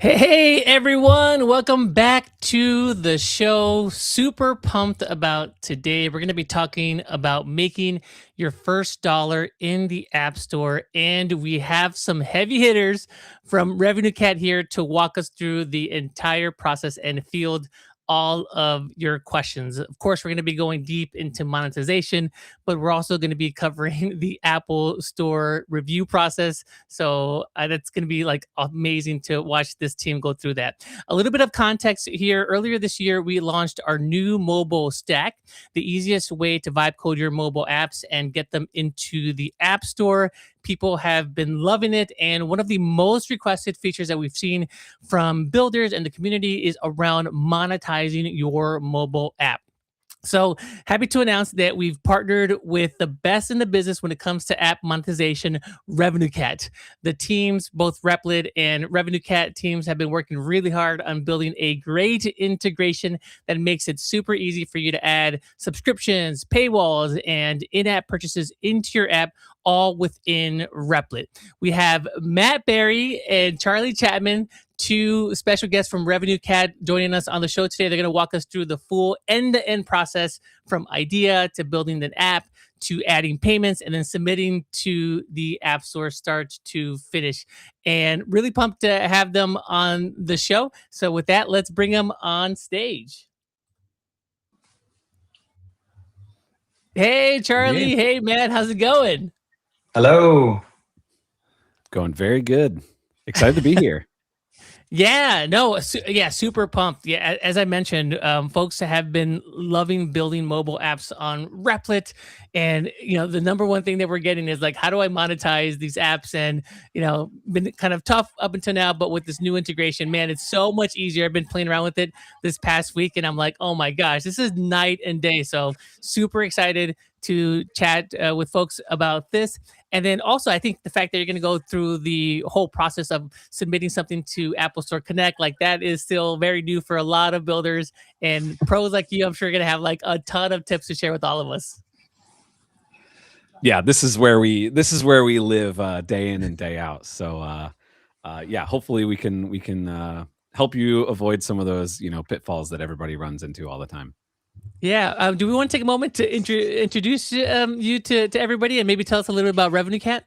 Hey everyone, welcome back to the show. Super pumped about today. We're going to be talking about making your first dollar in the App Store. And we have some heavy hitters from RevenueCat here to walk us through the entire process and field all of your questions. Of course, we're going to be going deep into monetization, but we're also going to be covering the Apple Store review process. So that's going to be like amazing to watch this team go through that. A little bit of context here. Earlier this year, we launched our new mobile stack, the easiest way to vibe code your mobile apps and get them into the App Store. People have been loving it. And one of the most requested features that we've seen from builders and the community is around monetizing your mobile app. So happy to announce that we've partnered with the best in the business when it comes to app monetization, RevenueCat. The teams, both Replit and RevenueCat teams, have been working really hard on building a great integration that makes it super easy for you to add subscriptions, paywalls, and in-app purchases into your app, all within Replit. We have Matt Berry and Charlie Chapman, two special guests from RevenueCat, joining us on the show today. They're going to walk us through the full end-to-end process from idea to building an app to adding payments and then submitting to the App Store start to finish. And really pumped to have them on the show. So with that, let's bring them on stage. Hey, Charlie. Hey, Matt. How's it going? Hello. Going very good. Excited to be here. Yeah, no, super pumped. Yeah, as I mentioned, folks have been loving building mobile apps on Replit, and the number one thing that we're getting is like, how do I monetize these apps? And been kind of tough up until now, but with this new integration, man, it's so much easier. I've been playing around with it this past week, and I'm like, oh my gosh, this is night and day. So super excited to chat with folks about this. And then also, I think the fact that you're going to go through the whole process of submitting something to Apple Store Connect, like that is still very new for a lot of builders, and pros like you, I'm sure, are going to have like a ton of tips to share with all of us. Yeah, this is where we live day in and day out. So yeah, hopefully we can help you avoid some of those pitfalls that everybody runs into all the time. Yeah. Do we want to take a moment to introduce you to everybody and maybe tell us a little bit about RevenueCat?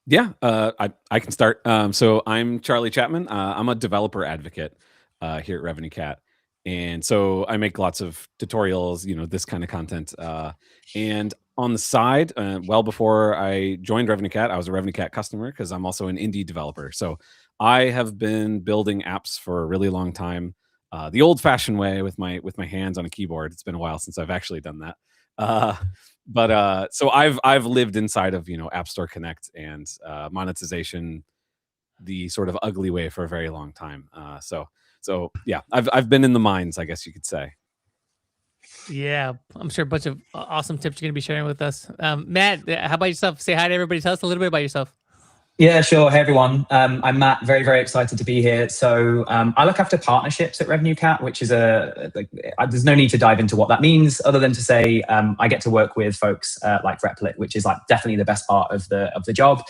Yeah, I can start. So I'm Charlie Chapman. I'm a developer advocate here at RevenueCat. And so I make lots of tutorials, this kind of content. And on the side, well before I joined RevenueCat, I was a RevenueCat customer because I'm also an indie developer. So I have been building apps for a really long time. The old-fashioned way with my hands on a keyboard. It's been a while since I've actually done that. But so I've lived inside of App Store Connect and monetization the sort of ugly way for a very long time. So yeah, I've been in the mines, I guess you could say. Yeah, I'm sure a bunch of awesome tips you're going to be sharing with us. Matt, how about yourself? Say hi to everybody. Tell us a little bit about yourself. Yeah, sure. Hey, everyone. I'm Matt. Very, very excited to be here. So I look after partnerships at RevenueCat, which is there's no need to dive into what that means other than to say I get to work with folks like Replit, which is like definitely the best part of the job.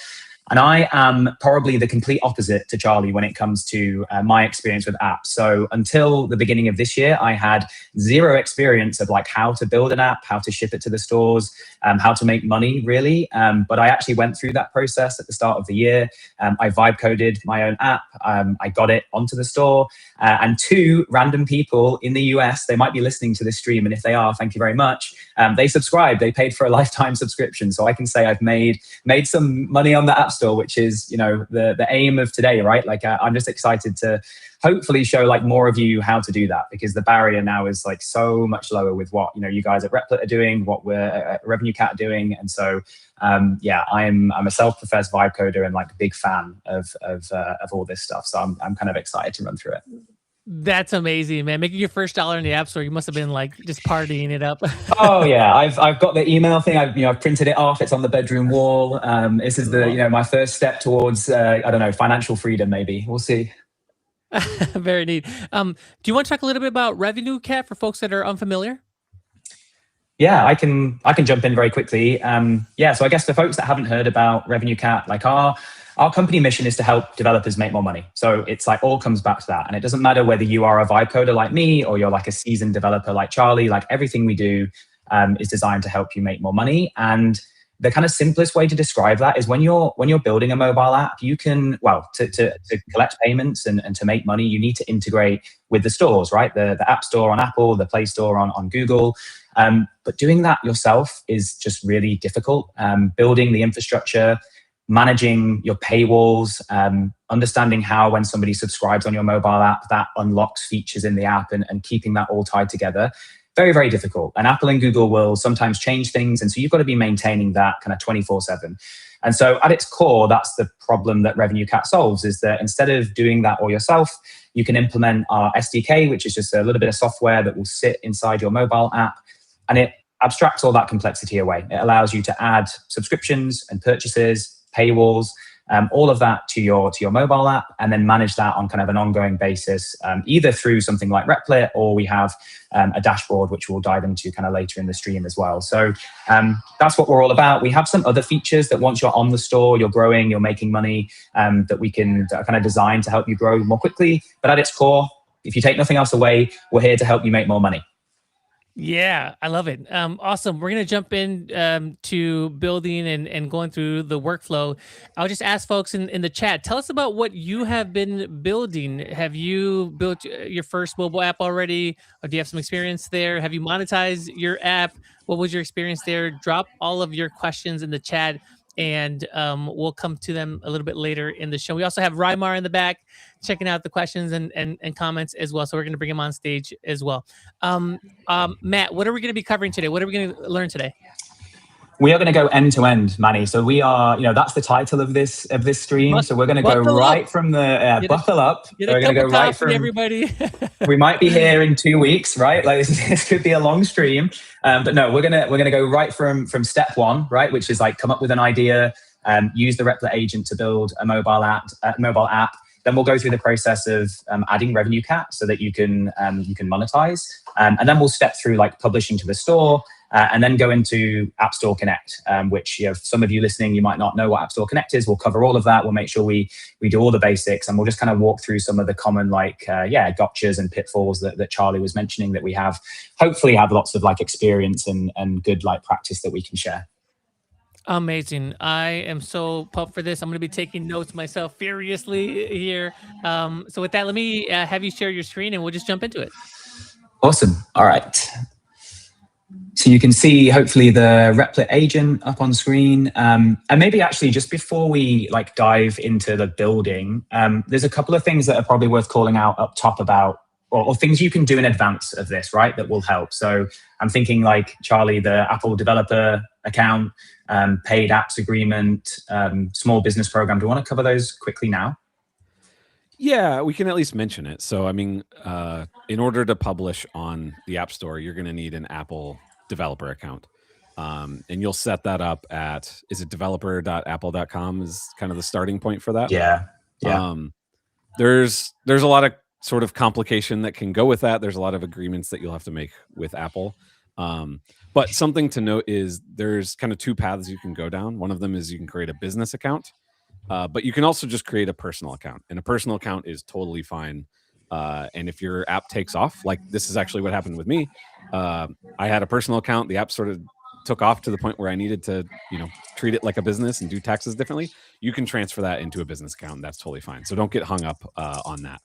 And I am probably the complete opposite to Charlie when it comes to my experience with apps. So until the beginning of this year, I had zero experience of like how to build an app, how to ship it to the stores, how to make money really. But I actually went through that process at the start of the year. I vibe coded my own app. I got it onto the store. And two random people in the US, they might be listening to this stream. And if they are, thank you very much. They subscribed, they paid for a lifetime subscription. So I can say I've made some money on the App Store, which is, the aim of today, right? Like I'm just excited to hopefully show like more of you how to do that, because the barrier now is like so much lower with what, you guys at Replit are doing, what we're at RevenueCat are doing. And so, yeah, I'm a self-professed vibe coder and like a big fan of all this stuff. So I'm kind of excited to run through it. That's amazing, man. Making your first dollar in the App Store, you must have been like just partying it up. Oh yeah, I've got the email thing. I've printed it off. It's on the bedroom wall. This is the my first step towards I don't know, financial freedom. Maybe we'll see. Very neat. Do you want to talk a little bit about RevenueCat for folks that are unfamiliar? Yeah, I can jump in very quickly. Yeah, so I guess for folks that haven't heard about RevenueCat, like our our company mission is to help developers make more money. So it's like all comes back to that. And it doesn't matter whether you are a vibe coder like me or you're like a seasoned developer like Charlie, like everything we do is designed to help you make more money. And the kind of simplest way to describe that is when you're building a mobile app, you can, well, to collect payments and to make money, you need to integrate with the stores, right? The App Store on Apple, the Play Store on Google. But doing that yourself is just really difficult. Building the infrastructure, managing your paywalls, understanding how when somebody subscribes on your mobile app, that unlocks features in the app and keeping that all tied together. Very, very difficult. And Apple and Google will sometimes change things. And so you've got to be maintaining that kind of 24/7. And so at its core, that's the problem that RevenueCat solves, is that instead of doing that all yourself, you can implement our SDK, which is just a little bit of software that will sit inside your mobile app. And it abstracts all that complexity away. It allows you to add subscriptions and purchases, paywalls, all of that to your mobile app, and then manage that on kind of an ongoing basis, either through something like Replit, or we have a dashboard, which we'll dive into kind of later in the stream as well. So that's what we're all about. We have some other features that once you're on the store, you're growing, you're making money, that we can kind of design to help you grow more quickly. But at its core, if you take nothing else away, we're here to help you make more money. Yeah, I love it. Awesome. We're going to jump in to building and going through the workflow. I'll just ask folks in the chat, tell us about what you have been building. Have you built your first mobile app already? Or do you have some experience there? Have you monetized your app? What was your experience there? Drop all of your questions in the chat, and we'll come to them a little bit later in the show. We also have Rymar in the back checking out the questions and comments as well. So we're going to bring him on stage as well. Matt, what are we going to be covering today? What are we going to learn today? We are going to go end to end, Manny. So we are, that's the title of this stream. So we're going to go right from the buckle up. We're going to go right from everybody. We might be here in 2 weeks, right? Like this could be a long stream, but no, we're gonna go right from step one, right? Which is like come up with an idea, use the Replit Agent to build a mobile app. Then we'll go through the process of adding RevenueCat so that you can monetize, and then we'll step through like publishing to the store. And then go into App Store Connect, which some of you listening, you might not know what App Store Connect is. We'll cover all of that. We'll make sure we do all the basics, and we'll just kind of walk through some of the common gotchas and pitfalls that Charlie was mentioning that we have. Hopefully, have lots of like experience and good like practice that we can share. Amazing. I am so pumped for this. I'm going to be taking notes myself furiously here. So with that, let me have you share your screen and we'll just jump into it. Awesome. All right. So you can see hopefully the Replit agent up on screen. And maybe actually just before we like dive into the building, there's a couple of things that are probably worth calling out up top about or things you can do in advance of this, right? That will help. So I'm thinking like Charlie, the Apple developer account, paid apps agreement, small business program. Do you want to cover those quickly now? Yeah, we can at least mention it. So, I mean, in order to publish on the App Store, you're going to need an Apple developer account. And you'll set that up at, is it developer.apple.com is kind of the starting point for that? Yeah. There's a lot of sort of complication that can go with that. There's a lot of agreements that you'll have to make with Apple. But something to note is there's kind of two paths you can go down. One of them is you can create a business account. But you can also just create a personal account, and a personal account is totally fine. And if your app takes off, like this is actually what happened with me. I had a personal account. The app sort of took off to the point where I needed to, treat it like a business and do taxes differently. You can transfer that into a business account. And that's totally fine. So don't get hung up on that.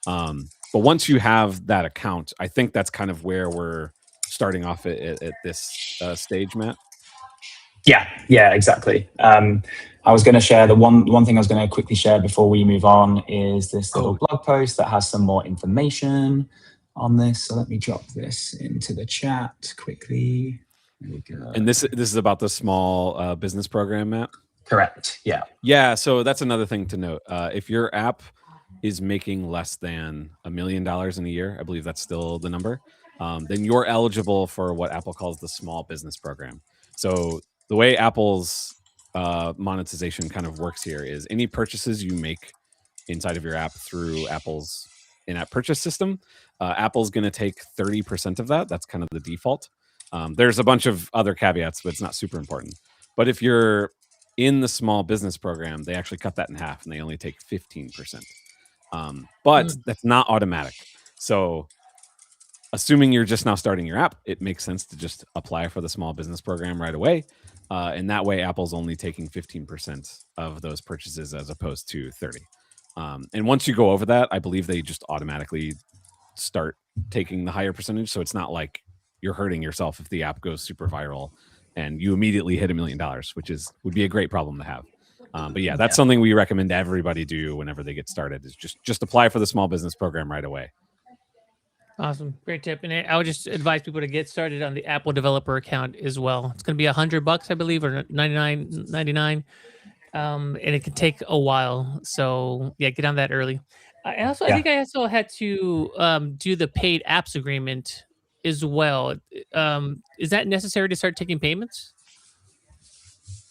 But once you have that account, I think that's kind of where we're starting off at this stage, Matt. Yeah, exactly. I was going to share the one thing I was going to quickly share before we move on is this little blog post that has some more information on this. So let me drop this into the chat quickly. There we go. And this is about the small business program, Matt? Correct. Yeah. Yeah. So that's another thing to note. If your app is making less than $1 million in a year, I believe that's still the number, then you're eligible for what Apple calls the small business program. So the way Apple's monetization kind of works here is any purchases you make inside of your app through Apple's in-app purchase system, Apple's going to take 30% of that. That's kind of the default. There's a bunch of other caveats, but it's not super important. But if you're In the small business program, they actually cut that in half, and they only take 15%. But that's not automatic. So assuming you're just now starting your app, it makes sense to just apply for the small business program right away. And that way, Apple's only taking 15% of those purchases as opposed to 30. And once you go over that, I believe they just automatically start taking the higher percentage. So it's not like you're hurting yourself if the app goes super viral and you immediately hit $1 million, which would be a great problem to have. But yeah, that's something we recommend everybody do whenever they get started, is just apply for the small business program right away. Awesome. Great tip. And I would just advise people to get started on the Apple developer account as well. It's going to be $100, I believe, or $99.99. And it can take a while. So yeah, get on that early. I think I also had to do the paid apps agreement as well. Is that necessary to start taking payments?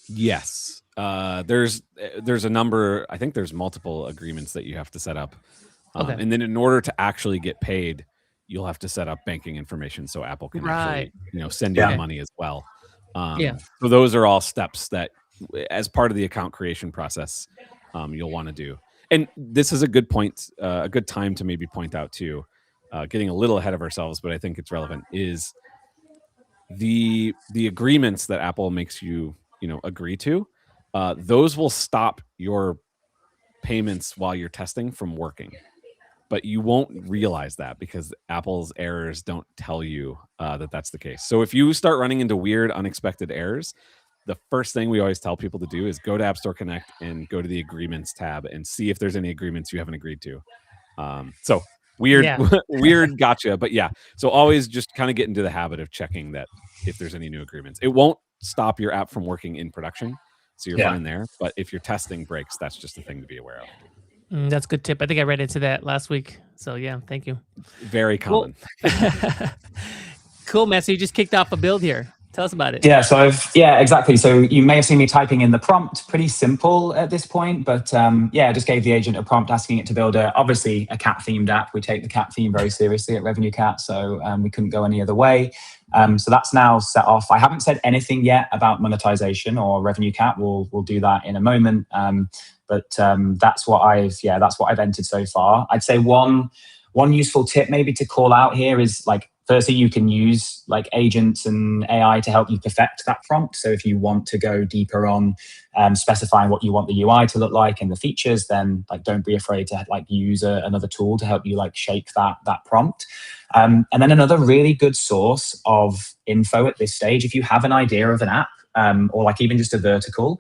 Yes. There's a number, I think there's multiple agreements that you have to set up. Okay. And then in order to actually get paid, you'll have to set up banking information so Apple can actually, send you the money as well. So those are all steps that, as part of the account creation process, you'll want to do. And this is a good point, a good time to maybe point out too, getting a little ahead of ourselves, but I think it's relevant, is the agreements that Apple makes you, agree to. Those will stop your payments while you're testing from working. But you won't realize that because Apple's errors don't tell you that that's the case. So if you start running into weird, unexpected errors, the first thing we always tell people to do is go to App Store Connect and go to the agreements tab and see if there's any agreements you haven't agreed to. So weird, weird gotcha. But yeah, so always just kind of get into the habit of checking that if there's any new agreements. It won't stop your app from working in production. So you're fine there. But if your testing breaks, that's just a thing to be aware of. That's a good tip. I think I read into that last week. So yeah, thank you. Very common. Cool, Matt. So you just kicked off a build here. Tell us about it. Yeah, so exactly. So you may have seen me typing in the prompt, pretty simple at this point, but I just gave the agent a prompt asking it to build obviously a cat themed app. We take the cat theme very seriously at RevenueCat, so we couldn't go any other way. So that's now set off. I haven't said anything yet about monetization or RevenueCat. We'll do that in a moment. But that's what I've entered so far. I'd say one useful tip maybe to call out here is, like, firstly, you can use like agents and AI to help you perfect that prompt. So if you want to go deeper on specifying what you want the UI to look like and the features, then like don't be afraid to like use another tool to help you like shape that prompt. And then another really good source of info at this stage, if you have an idea of an app or like even just a vertical,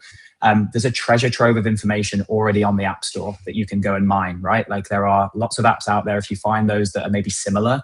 there's a treasure trove of information already on the App Store that you can go and mine, right? Like there are lots of apps out there. If you find those that are maybe similar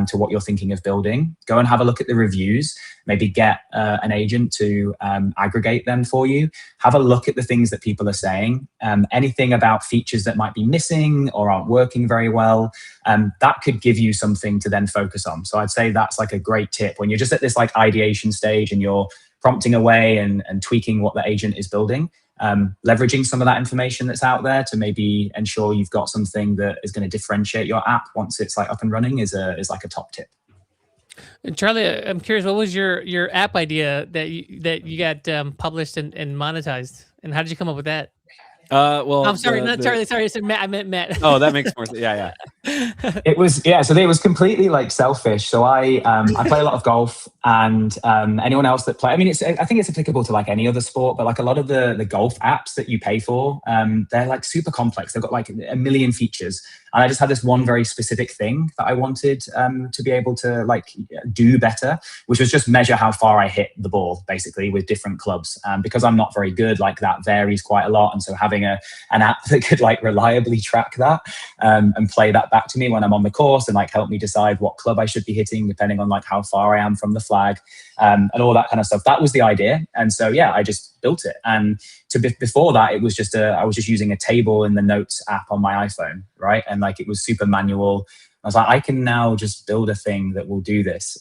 to what you're thinking of building, go and have a look at the reviews, maybe get an agent to aggregate them for you. Have a look at the things that people are saying, anything about features that might be missing or aren't working very well. That could give you something to then focus on. So I'd say that's like a great tip when you're just at this like ideation stage and you're prompting away and tweaking what the agent is building, leveraging some of that information that's out there to maybe ensure you've got something that is going to differentiate your app once it's like up and running is like a top tip. And Charlie, I'm curious, what was your app idea that you got published and monetized, and how did you come up with that? Well, I'm sorry, not Charlie. Sorry, I said Matt. I meant Matt. Oh, that makes more sense. Yeah. It was completely like selfish. So I play a lot of golf, and anyone else that play, I mean, I think it's applicable to like any other sport, but like a lot of the golf apps that you pay for, they're like super complex. They've got like a million features, and I just had this one very specific thing that I wanted to be able to like do better, which was just measure how far I hit the ball, basically with different clubs. Because I'm not very good, like that varies quite a lot, and so having an app that could like reliably track that and play that back to me when I'm on the course and like help me decide what club I should be hitting depending on like how far I am from the flag and all that kind of stuff. That was the idea. And so, I just built it. And before that, it was just I was just using a table in the Notes app on my iPhone, right? And like it was super manual. I was like, I can now just build a thing that will do this.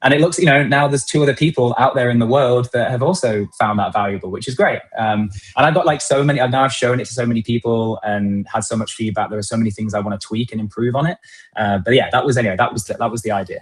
And it looks, now there's 2 other people out there in the world that have also found that valuable, which is great. And I've got like so many, now I've shown it to so many people and had so much feedback. There are so many things I want to tweak and improve on it. But yeah, that was the idea.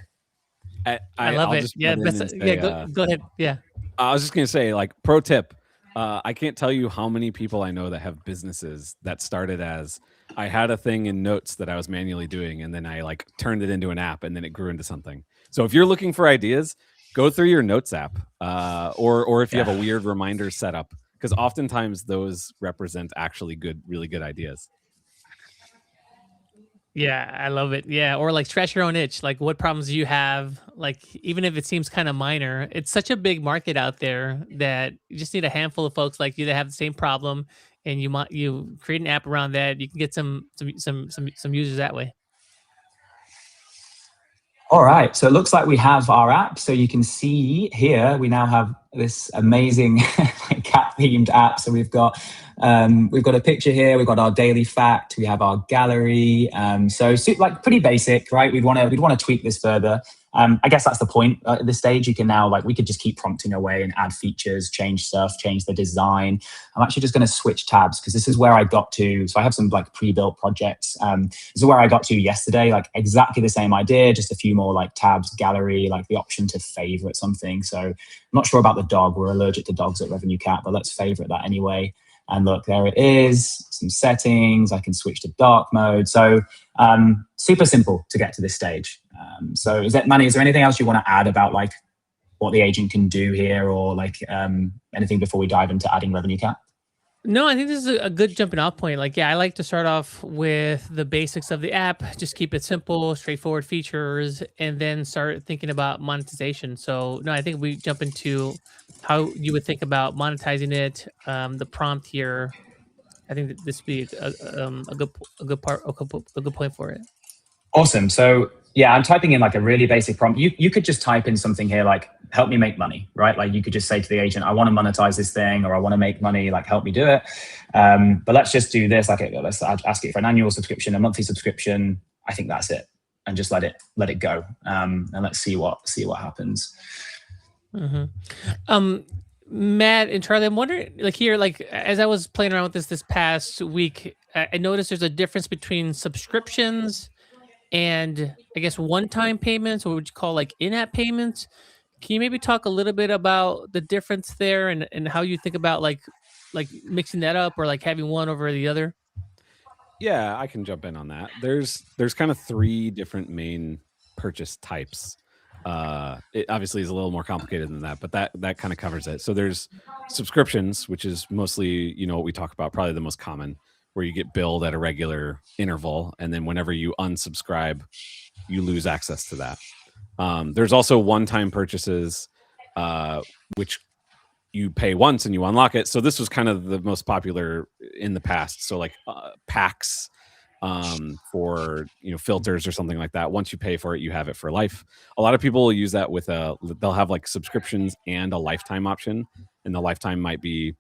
I love it. Yeah. Go ahead. Yeah. I was just going to say, like, pro tip, I can't tell you how many people I know that have businesses that started as I had a thing in notes that I was manually doing, and then I like turned it into an app, and then it grew into something. So if you're looking for ideas, go through your notes app, or if you have a weird reminder setup, because oftentimes those represent actually really good ideas. Yeah, I love it. Yeah, or like scratch your own itch. Like, what problems do you have? Like, even if it seems kind of minor, it's such a big market out there that you just need a handful of folks like you that have the same problem, and you create an app around that. You can get some users that way. All right, so it looks like we have our app. So you can see here, we now have this amazing cat-themed app. So we've got a picture here. We've got our daily fact. We have our gallery. So like pretty basic, right? We'd want to tweak this further. I guess that's the point at this stage. You can now we could just keep prompting away and add features, change stuff, change the design. I'm actually just going to switch tabs because this is where I got to. So I have some pre-built projects. This is where I got to yesterday, exactly the same idea, just a few more tabs, gallery, the option to favorite something. So I'm not sure about the dog. We're allergic to dogs at RevenueCat, but let's favorite that anyway. And look, there it is, some settings. I can switch to dark mode. So super simple to get to this stage. So is there anything else you want to add about what the agent can do here, or anything before we dive into adding RevenueCat? No, I think this is a good jumping off point. Yeah, I like to start off with the basics of the app, just keep it simple, straightforward features, and then start thinking about monetization. So, no, I think we jump into how you would think about monetizing it. The prompt here, I think that this would be a good point for it. Awesome. So yeah, I'm typing in a really basic prompt. You could just type in something here help me make money, right? You could just say to the agent, I want to monetize this thing, or I want to make money, help me do it. But let's just do this. Let's ask it for an annual subscription, a monthly subscription. I think that's it. And just let it go. And let's see what happens. Mm-hmm. Matt and Charlie, I'm wondering, here, as I was playing around with this past week, I noticed there's a difference between subscriptions and I guess one-time payments, or what would you call in-app payments. Can you maybe talk a little bit about the difference there and how you think about like mixing that up, or having one over the other? Yeah, I can jump in on that. There's kind of 3 different main purchase types. It obviously is a little more complicated than that, but that kind of covers it. So there's subscriptions, which is mostly, what we talk about, probably the most common, where you get billed at a regular interval, and then whenever you unsubscribe, you lose access to that. There's also one-time purchases, which you pay once and you unlock it. So this was kind of the most popular in the past. So packs for filters or something like that. Once you pay for it, you have it for life. A lot of people will use that with they'll have subscriptions and a lifetime option, and the lifetime might be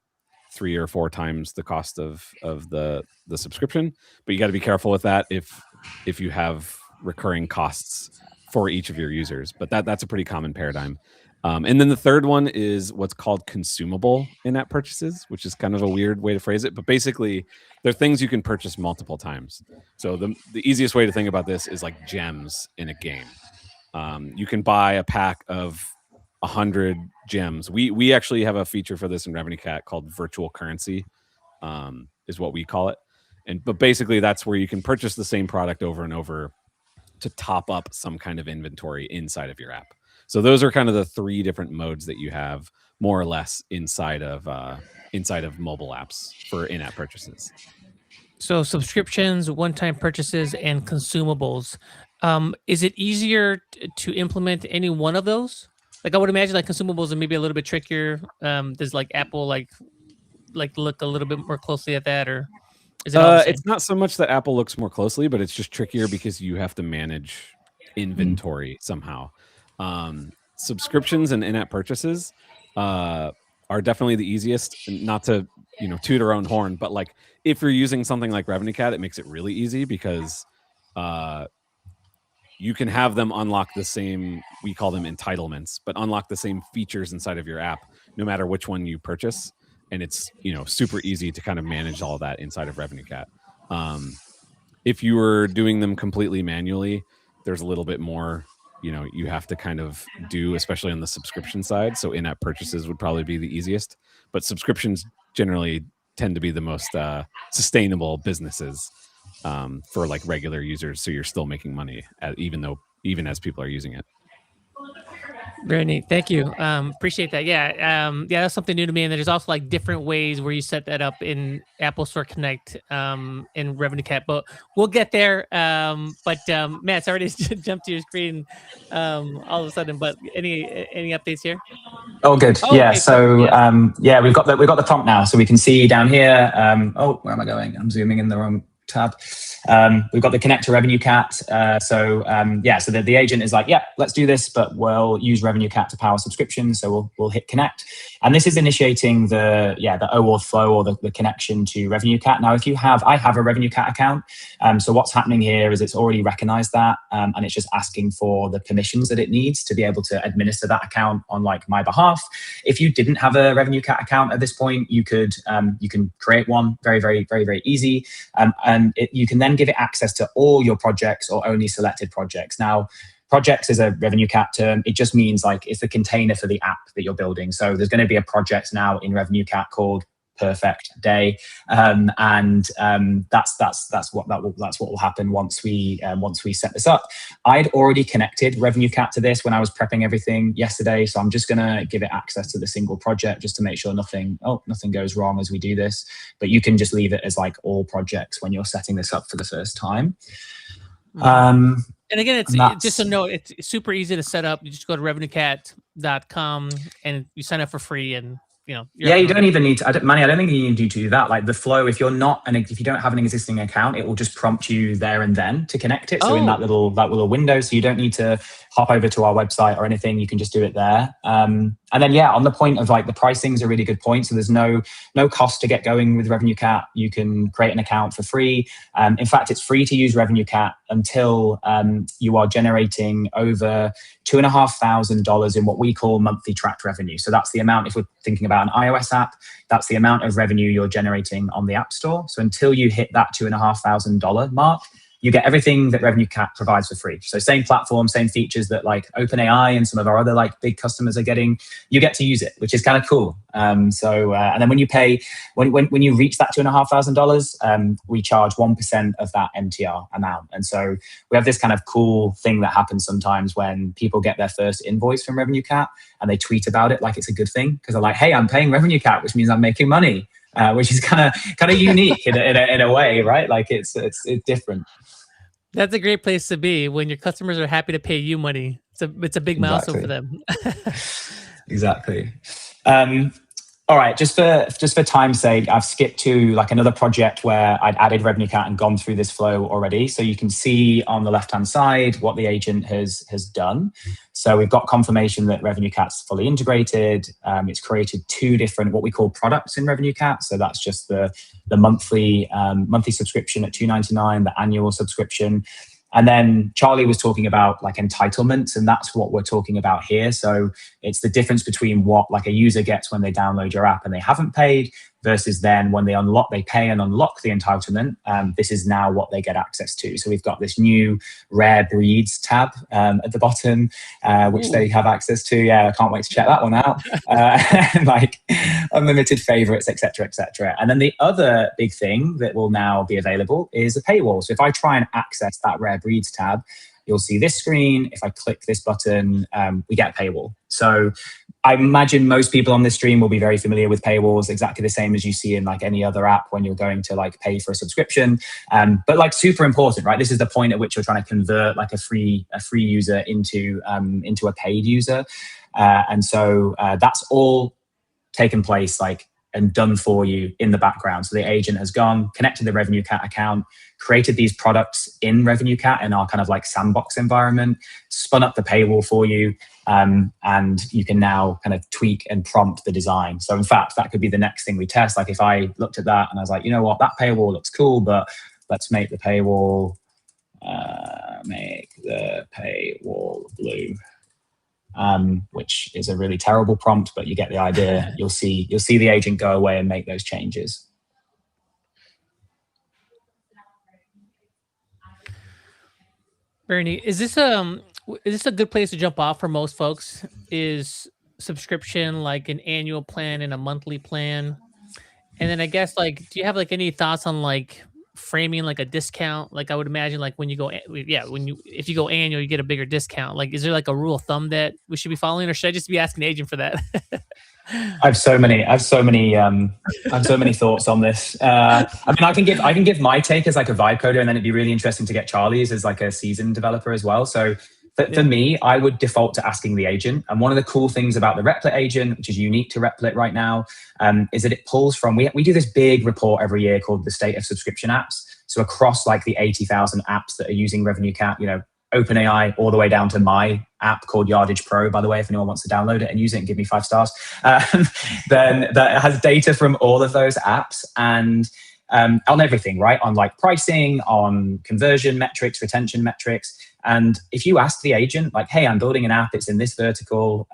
3 or 4 times the cost of the subscription. But you got to be careful with that if you have recurring costs for each of your users. But that's a pretty common paradigm. And then the third one is what's called consumable in-app purchases, which is kind of a weird way to phrase it. But basically, they're things you can purchase multiple times. So the easiest way to think about this is like gems in a game. You can buy a pack of 100 gems. We actually have a feature for this in RevenueCat called virtual currency, is what we call it. But basically, that's where you can purchase the same product over and over to top up some kind of inventory inside of your app. So those are kind of the 3 different modes that you have, more or less, inside of mobile apps for in-app purchases. So subscriptions, one-time purchases, and consumables. Is it easier to implement any one of those? I would imagine consumables are maybe a little bit trickier. Does Apple look a little bit more closely at that, or is it all the same? It's not so much that Apple looks more closely, but it's just trickier because you have to manage inventory somehow. Subscriptions and in-app purchases are definitely the easiest. Not to toot our own horn, but if you're using something like RevenueCat, it makes it really easy because you can have them unlock the same, we call them entitlements, but unlock the same features inside of your app no matter which one you purchase. And it's super easy to kind of manage all of that inside of RevenueCat. If you were doing them completely manually, there's a little bit more you have to kind of do, especially on the subscription side. So in-app purchases would probably be the easiest, but subscriptions generally tend to be the most sustainable businesses for like regular users. So you're still making money even as people are using it. Very neat. Thank you. Appreciate that. Yeah. That's something new to me. And there's also like different ways where you set that up in Apple Store Connect, in RevenueCat, but we'll get there. Matt, sorry to jump to your screen, all of a sudden, but any updates here? Oh, good. Oh, yeah. okay, So, yeah. we've got the prompt now, so we can see down here. Where am I going? I'm zooming in the wrong tab. We've got the connect to RevenueCat. So the agent is like, yeah, let's do this, but we'll use RevenueCat to power subscription. So we'll hit connect, and this is initiating the OAuth flow or the connection to RevenueCat. Now, I have a RevenueCat account. So what's happening here is it's already recognized that, and it's just asking for the permissions that it needs to be able to administer that account on like my behalf. If you didn't have a RevenueCat account at this point, you can create one very, very, very, very easy. You can then give it access to all your projects or only selected projects. Now, projects is a RevenueCat term. It just means like it's the container for the app that you're building. So there's going to be a project now in RevenueCat called Perfect Day, that's what will happen once we set this up. I'd already connected RevenueCat to this when I was prepping everything yesterday, so I'm just gonna give it access to the single project just to make sure nothing goes wrong as we do this. But you can just leave it as like all projects when you're setting this up for the first time. And again, it's just a note. It's super easy to set up. You just go to revenuecat.com and you sign up for free, and you don't even need to, Manny, I don't think you need to do that. Like the flow, if you don't have an existing account, it will just prompt you there and then to connect it. So in that little window, so you don't need to hop over to our website or anything. You can just do it there. And then, on the point of like the pricing is a really good point. So there's no cost to get going with RevenueCat. You can create an account for free. In fact, it's free to use RevenueCat until you are generating over $2,500 in what we call monthly tracked revenue. So that's the amount, if we're thinking about an iOS app, that's the amount of revenue you're generating on the App Store. So until you hit that $2,500 mark, you get everything that RevenueCat provides for free. So same platform, same features that like OpenAI and some of our other like big customers are getting, you get to use it, which is kind of cool. And then when you pay, when you reach that $2,500, we charge 1% of that MTR amount. And so we have this kind of cool thing that happens sometimes when people get their first invoice from RevenueCat and they tweet about it like it's a good thing, because they're like, hey, I'm paying RevenueCat, which means I'm making money. Which is kind of unique in a way, right? Like it's different. That's a great place to be when your customers are happy to pay you money. It's a big milestone for them. Exactly. All right, just for time's sake, I've skipped to like another project where I'd added RevenueCat and gone through this flow already. So you can see on the left-hand side what the agent has done. So we've got confirmation that RevenueCat's fully integrated. It's created two different what we call products in RevenueCat. So that's just the monthly subscription at $2.99, the annual subscription. And then Charlie was talking about like entitlements, and that's what we're talking about here. So it's the difference between what like a user gets when they download your app and they haven't paid versus then when they pay and unlock the entitlement. This is now what they get access to. So we've got this new rare breeds tab at the bottom, which they have access to. Yeah, I can't wait to check that one out. Like unlimited favorites, etc., etc. And then the other big thing that will now be available is a paywall. So if I try and access that rare breeds tab, you'll see this screen. If I click this button, we get a paywall. So I imagine most people on this stream will be very familiar with paywalls, exactly the same as you see in like any other app when you're going to like pay for a subscription. But like super important, right? This is the point at which you're trying to convert like a free user into a paid user. And so that's all taken place like and done for you in the background. So the agent has gone, connected the RevenueCat account, created these products in RevenueCat in our kind of like sandbox environment, spun up the paywall for you, and you can now kind of tweak and prompt the design. So in fact, that could be the next thing we test. Like if I looked at that and I was like, you know what, that paywall looks cool, but let's make the paywall blue. Which is a really terrible prompt, but you get the idea. You'll see the agent go away and make those changes. Very neat. Is this Is this a good place to jump off for most folks? Is subscription like an annual plan and a monthly plan? And then I guess like, do you have like any thoughts on like framing like a discount? Like I would imagine like when you go, yeah, if you go annual, you get a bigger discount. Like, is there like a rule of thumb that we should be following, or should I just be asking the agent for that? I have so many thoughts on this. I mean, I can give my take as like a vibe coder, and then it'd be really interesting to get Charlie's as like a seasoned developer as well. So for me, I would default to asking the agent. And one of the cool things about the Replit agent, which is unique to Replit right now, is that it pulls from, we do this big report every year called the State of Subscription Apps. So across like the 80,000 apps that are using RevenueCat, you know, OpenAI all the way down to my app called Yardage Pro, by the way, if anyone wants to download it and use it and give me 5 stars, then that has data from all of those apps and on everything, right? On like pricing, on conversion metrics, retention metrics. And if you ask the agent, like, hey, I'm building an app, it's in this vertical,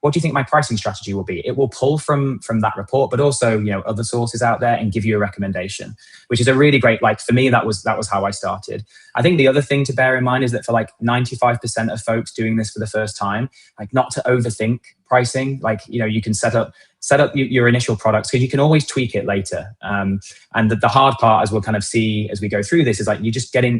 what do you think my pricing strategy will be? It will pull from that report, but also, you know, other sources out there and give you a recommendation, which is a really great, like for me, that was how I started. I think the other thing to bear in mind is that for like 95% of folks doing this for the first time, like not to overthink pricing. Like, you know, you can set up your initial products because you can always tweak it later. And the hard part, as we'll kind of see as we go through this, is like you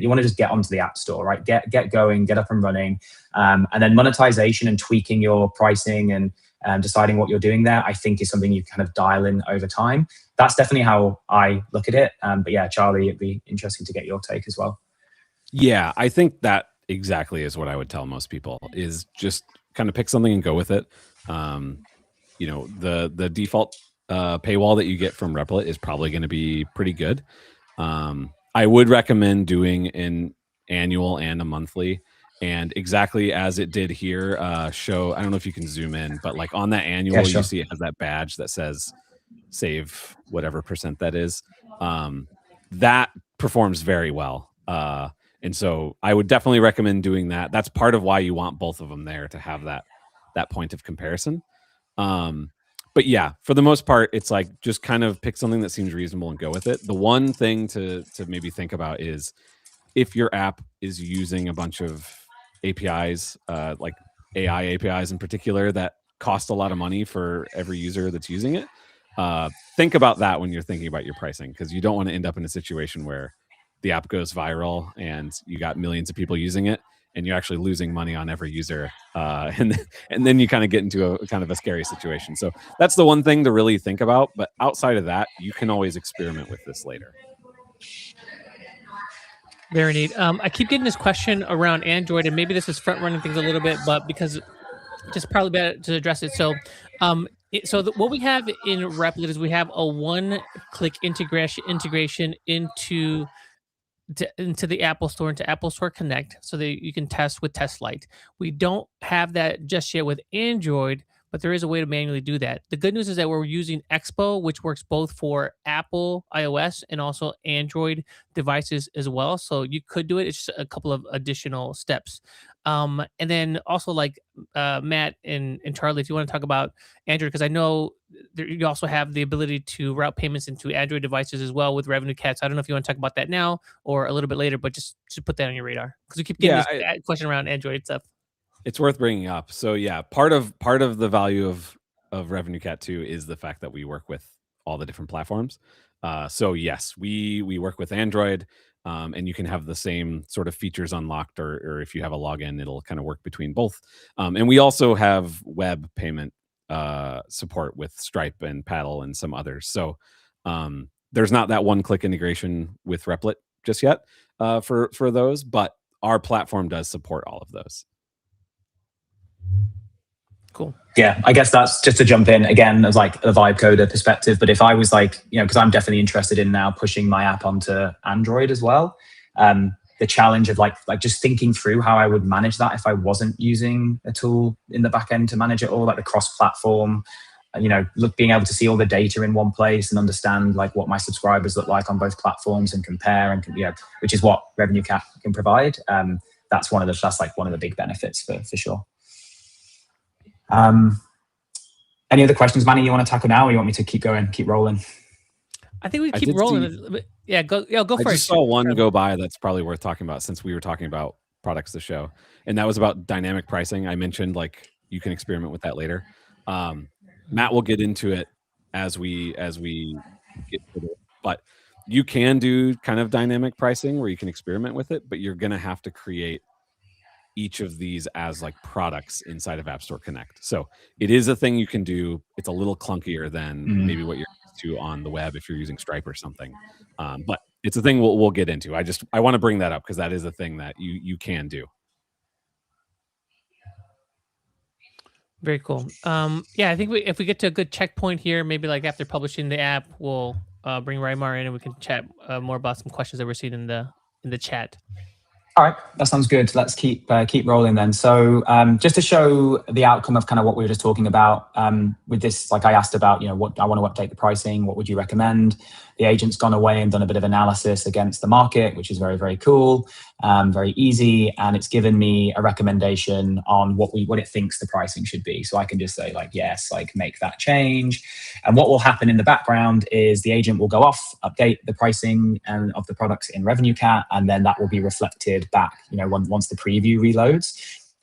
want to just get onto the app store, right? Get going, get up and running. And then monetization and tweaking your pricing and deciding what you're doing there, I think is something you kind of dial in over time. That's definitely how I look at it. But yeah, Charlie, it'd be interesting to get your take as well. Yeah, I think that exactly is what I would tell most people is just kind of pick something and go with it. You know, the default paywall that you get from Replit is probably going to be pretty good. I would recommend doing an annual and a monthly. And exactly as it did here, show, I don't know if you can zoom in, but like on that annual, you see it has that badge that says save whatever % that is. That performs very well. And so I would definitely recommend doing that. That's part of why you want both of them there, to have that point of comparison. But yeah, for the most part, it's like just kind of pick something that seems reasonable and go with it. The one thing to maybe think about is if your app is using a bunch of APIs, like AI APIs in particular, that cost a lot of money for every user that's using it. Think about that when you're thinking about your pricing, because you don't want to end up in a situation where the app goes viral and you got millions of people using it and you're actually losing money on every user. And then you kind of get into a kind of a scary situation. So that's the one thing to really think about. But outside of that, you can always experiment with this later. Very neat. I keep getting this question around Android, and maybe this is front running things a little bit, but because just probably better to address it. So, what we have in Replit is we have a one-click integration into the Apple Store, into Apple Store Connect, so that you can test with Test Lite. We don't have that just yet with Android, but there is a way to manually do that. The good news is that we're using Expo, which works both for Apple iOS and also Android devices as well. So you could do it. It's just a couple of additional steps. And then also like Matt and Charlie, if you want to talk about Android, because I know you also have the ability to route payments into Android devices as well with RevenueCat. So I don't know if you want to talk about that now or a little bit later, but just put that on your radar, because we keep getting this question around Android stuff. It's worth bringing up. So yeah, part of the value of RevenueCat 2 is the fact that we work with all the different platforms. So yes, we work with Android, and you can have the same sort of features unlocked, or if you have a login, it'll kind of work between both. And we also have web payment support with Stripe and Paddle and some others. So there's not that one-click integration with Replit just yet for those, but our platform does support all of those. Cool. Yeah, I guess that's just to jump in again as like a vibe coder perspective. But if I was like, you know, because I'm definitely interested in now pushing my app onto Android as well. The challenge of like just thinking through how I would manage that if I wasn't using a tool in the back end to manage it all, like the cross-platform, you know, being able to see all the data in one place and understand like what my subscribers look like on both platforms and compare, and you know, which is what RevenueCat can provide. That's one of the big benefits for sure. Any other questions, Manny, you want to tackle now, or you want me to keep going, keep rolling? I think we keep rolling. Yeah, go for it. I just saw one go by that's probably worth talking about, since we were talking about products to show, and that was about dynamic pricing. I mentioned like you can experiment with that later. Matt will get into it as we get to it, but you can do kind of dynamic pricing where you can experiment with it, but you're going to have to create each of these as like products inside of App Store Connect. So it is a thing you can do. It's a little clunkier than maybe what you're used to on the web if you're using Stripe or something. But it's a thing we'll get into. I want to bring that up because that is a thing that you can do. Very cool. Yeah, I think if we get to a good checkpoint here, maybe like after publishing the app, we'll bring Raimar in and we can chat more about some questions that we're seeing in the chat. All right, that sounds good. Let's keep rolling then. So just to show the outcome of kind of what we were just talking about with this, like I asked about, what I want to update the pricing. What would you recommend? The agent's gone away and done a bit of analysis against the market, which is very, very cool, very easy. And it's given me a recommendation on what it thinks the pricing should be. So I can just say like, yes, like make that change. And what will happen in the background is the agent will go off, update the pricing of the products in RevenueCat, and then that will be reflected back, once the preview reloads.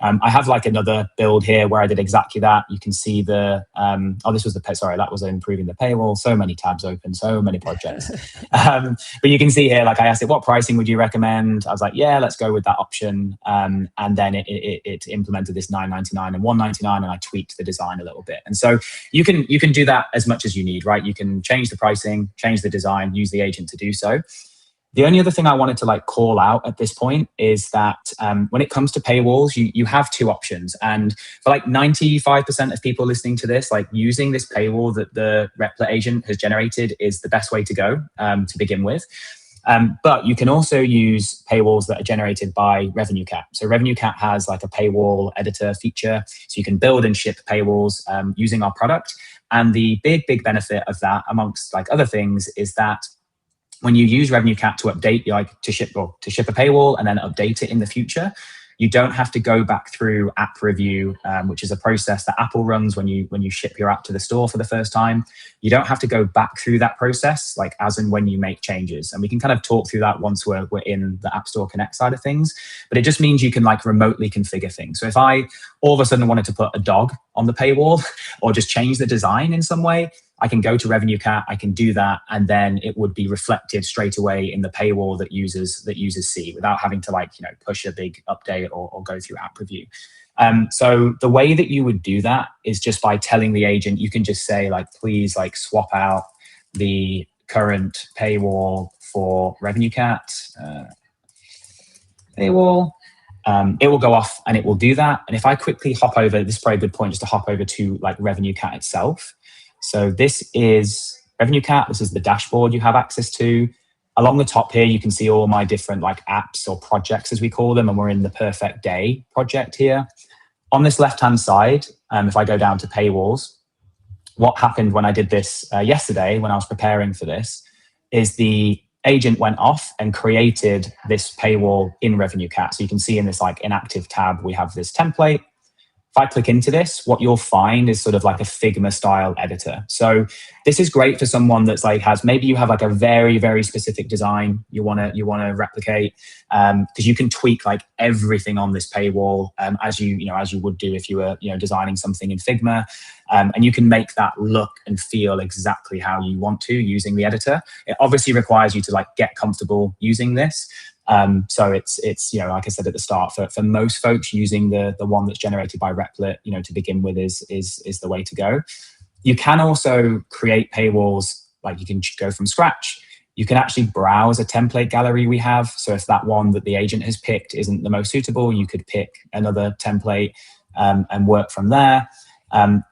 I have like another build here where I did exactly that. You can see that was improving the paywall. So many tabs open, so many projects. But you can see here, like I asked it, what pricing would you recommend? I was like, yeah, let's go with that option. And then it implemented this $9.99 and $1.99, and I tweaked the design a little bit. And so you can do that as much as you need, right? You can change the pricing, change the design, use the agent to do so. The only other thing I wanted to like call out at this point is that when it comes to paywalls, you have two options. And for like 95% of people listening to this, like using this paywall that the Replit agent has generated is the best way to go to begin with. But you can also use paywalls that are generated by RevenueCat. So RevenueCat has like a paywall editor feature. So you can build and ship paywalls using our product. And the big benefit of that, amongst like other things, is that when you use RevenueCat to update, to ship a paywall and then update it in the future, you don't have to go back through app review, which is a process that Apple runs when you ship your app to the store for the first time. You don't have to go back through that process, like as and when you make changes. And we can kind of talk through that once we're in the App Store Connect side of things. But it just means you can like remotely configure things. So if I all of a sudden wanted to put a dog on the paywall or just change the design in some way, I can go to RevenueCat, I can do that, and then it would be reflected straight away in the paywall that users see without having to push a big update or go through app review. So the way that you would do that is just by telling the agent, you can just say please swap out the current paywall for RevenueCat paywall. It will go off and it will do that. And if I quickly hop over, this is probably a good point just to hop over to RevenueCat itself. So this is RevenueCat. This is the dashboard you have access to. Along the top here, you can see all my different apps or projects, as we call them, and we're in the perfect day project here. On this left-hand side, if I go down to paywalls, what happened when I did this yesterday, when I was preparing for this, is the agent went off and created this paywall in RevenueCat. So you can see in this inactive tab, we have this template. If I click into this, what you'll find is sort of like a Figma style editor. So this is great for someone that's maybe you have a very, very specific design you want to replicate, because you can tweak everything on this paywall as you would do if you were designing something in Figma, and you can make that look and feel exactly how you want to using the editor. It obviously requires you to get comfortable using this. So it's like I said at the start, for most folks, using the one that's generated by Replit, to begin with is the way to go. You can also create paywalls, you can go from scratch. You can actually browse a template gallery we have. So if that one that the agent has picked isn't the most suitable, you could pick another template and work from there.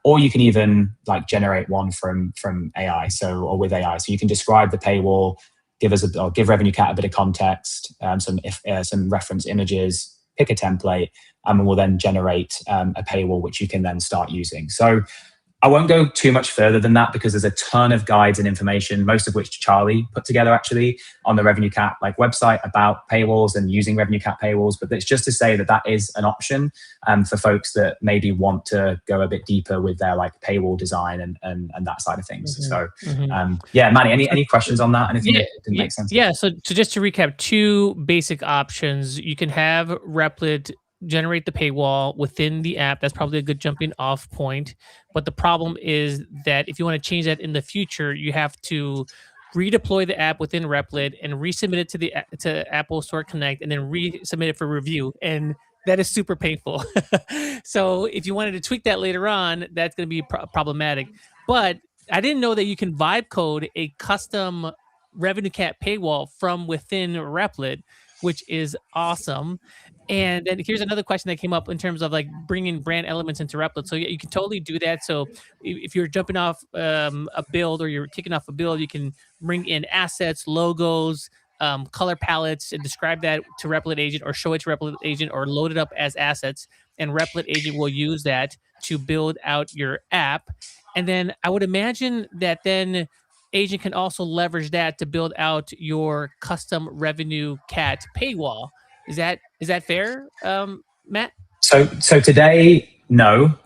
Or you can even generate one from AI, or with AI. So you can describe the paywall, give RevenueCat a bit of context, some reference images, pick a template, and we'll then generate a paywall which you can then start using. So I won't go too much further than that because there's a ton of guides and information, most of which Charlie put together actually on the RevenueCat website about paywalls and using RevenueCat paywalls. But it's just to say that that is an option for folks that maybe want to go a bit deeper with their paywall design and that side of things. So yeah, Manny, any questions on that? Anything that didn't make sense? Yeah. So just to recap, two basic options. You can have Replit generate the paywall within the app. That's probably a good jumping off point. But the problem is that if you want to change that in the future, you have to redeploy the app within Replit and resubmit it to Apple Store Connect and then resubmit it for review. And that is super painful. So if you wanted to tweak that later on, that's going to be problematic. But I didn't know that you can vibe code a custom RevenueCat paywall from within Replit, which is awesome. And then here's another question that came up in terms of bringing brand elements into Replit. So yeah, you can totally do that. So if you're jumping off a build or you're kicking off a build, you can bring in assets, logos, color palettes, and describe that to Replit Agent or show it to Replit Agent or load it up as assets. And Replit Agent will use that to build out your app. And then I would imagine that then Agent can also leverage that to build out your custom RevenueCat paywall. Is that fair, Matt? So today, no.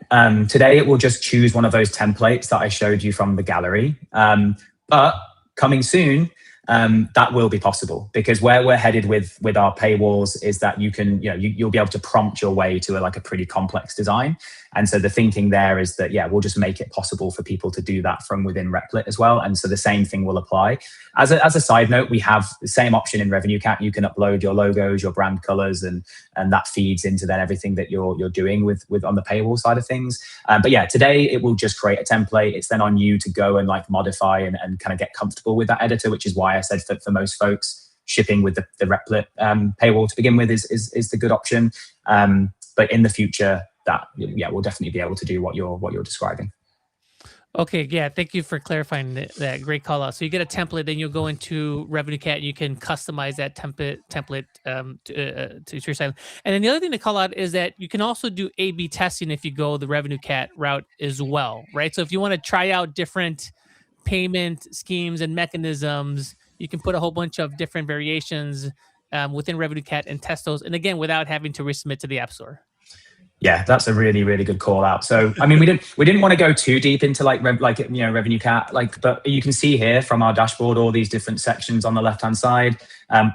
Today it will just choose one of those templates that I showed you from the gallery. But coming soon, that will be possible because where we're headed with our paywalls is that you'll be able to prompt your way to a pretty complex design. And so the thinking there is that, we'll just make it possible for people to do that from within Replit as well. And so the same thing will apply. As a side note, we have the same option in RevenueCat. You can upload your logos, your brand colors, and that feeds into then everything that you're doing with on the paywall side of things. But yeah, today it will just create a template. It's then on you to go and modify and kind of get comfortable with that editor, which is why I said for most folks, shipping with the Replit paywall to begin with is the good option. But in the future, that we'll definitely be able to do what you're describing. Okay, yeah, thank you for clarifying that. Great call out. So you get a template, then you'll go into RevenueCat and you can customize that template to your site. And then the other thing to call out is that you can also do A/B testing if you go the RevenueCat route as well, right? So if you want to try out different payment schemes and mechanisms, you can put a whole bunch of different variations within RevenueCat and test those. And again, without having to resubmit to the App Store. Yeah, that's a really, really good call out. So, I mean, we didn't want to go too deep into RevenueCat, but you can see here from our dashboard all these different sections on the left-hand side.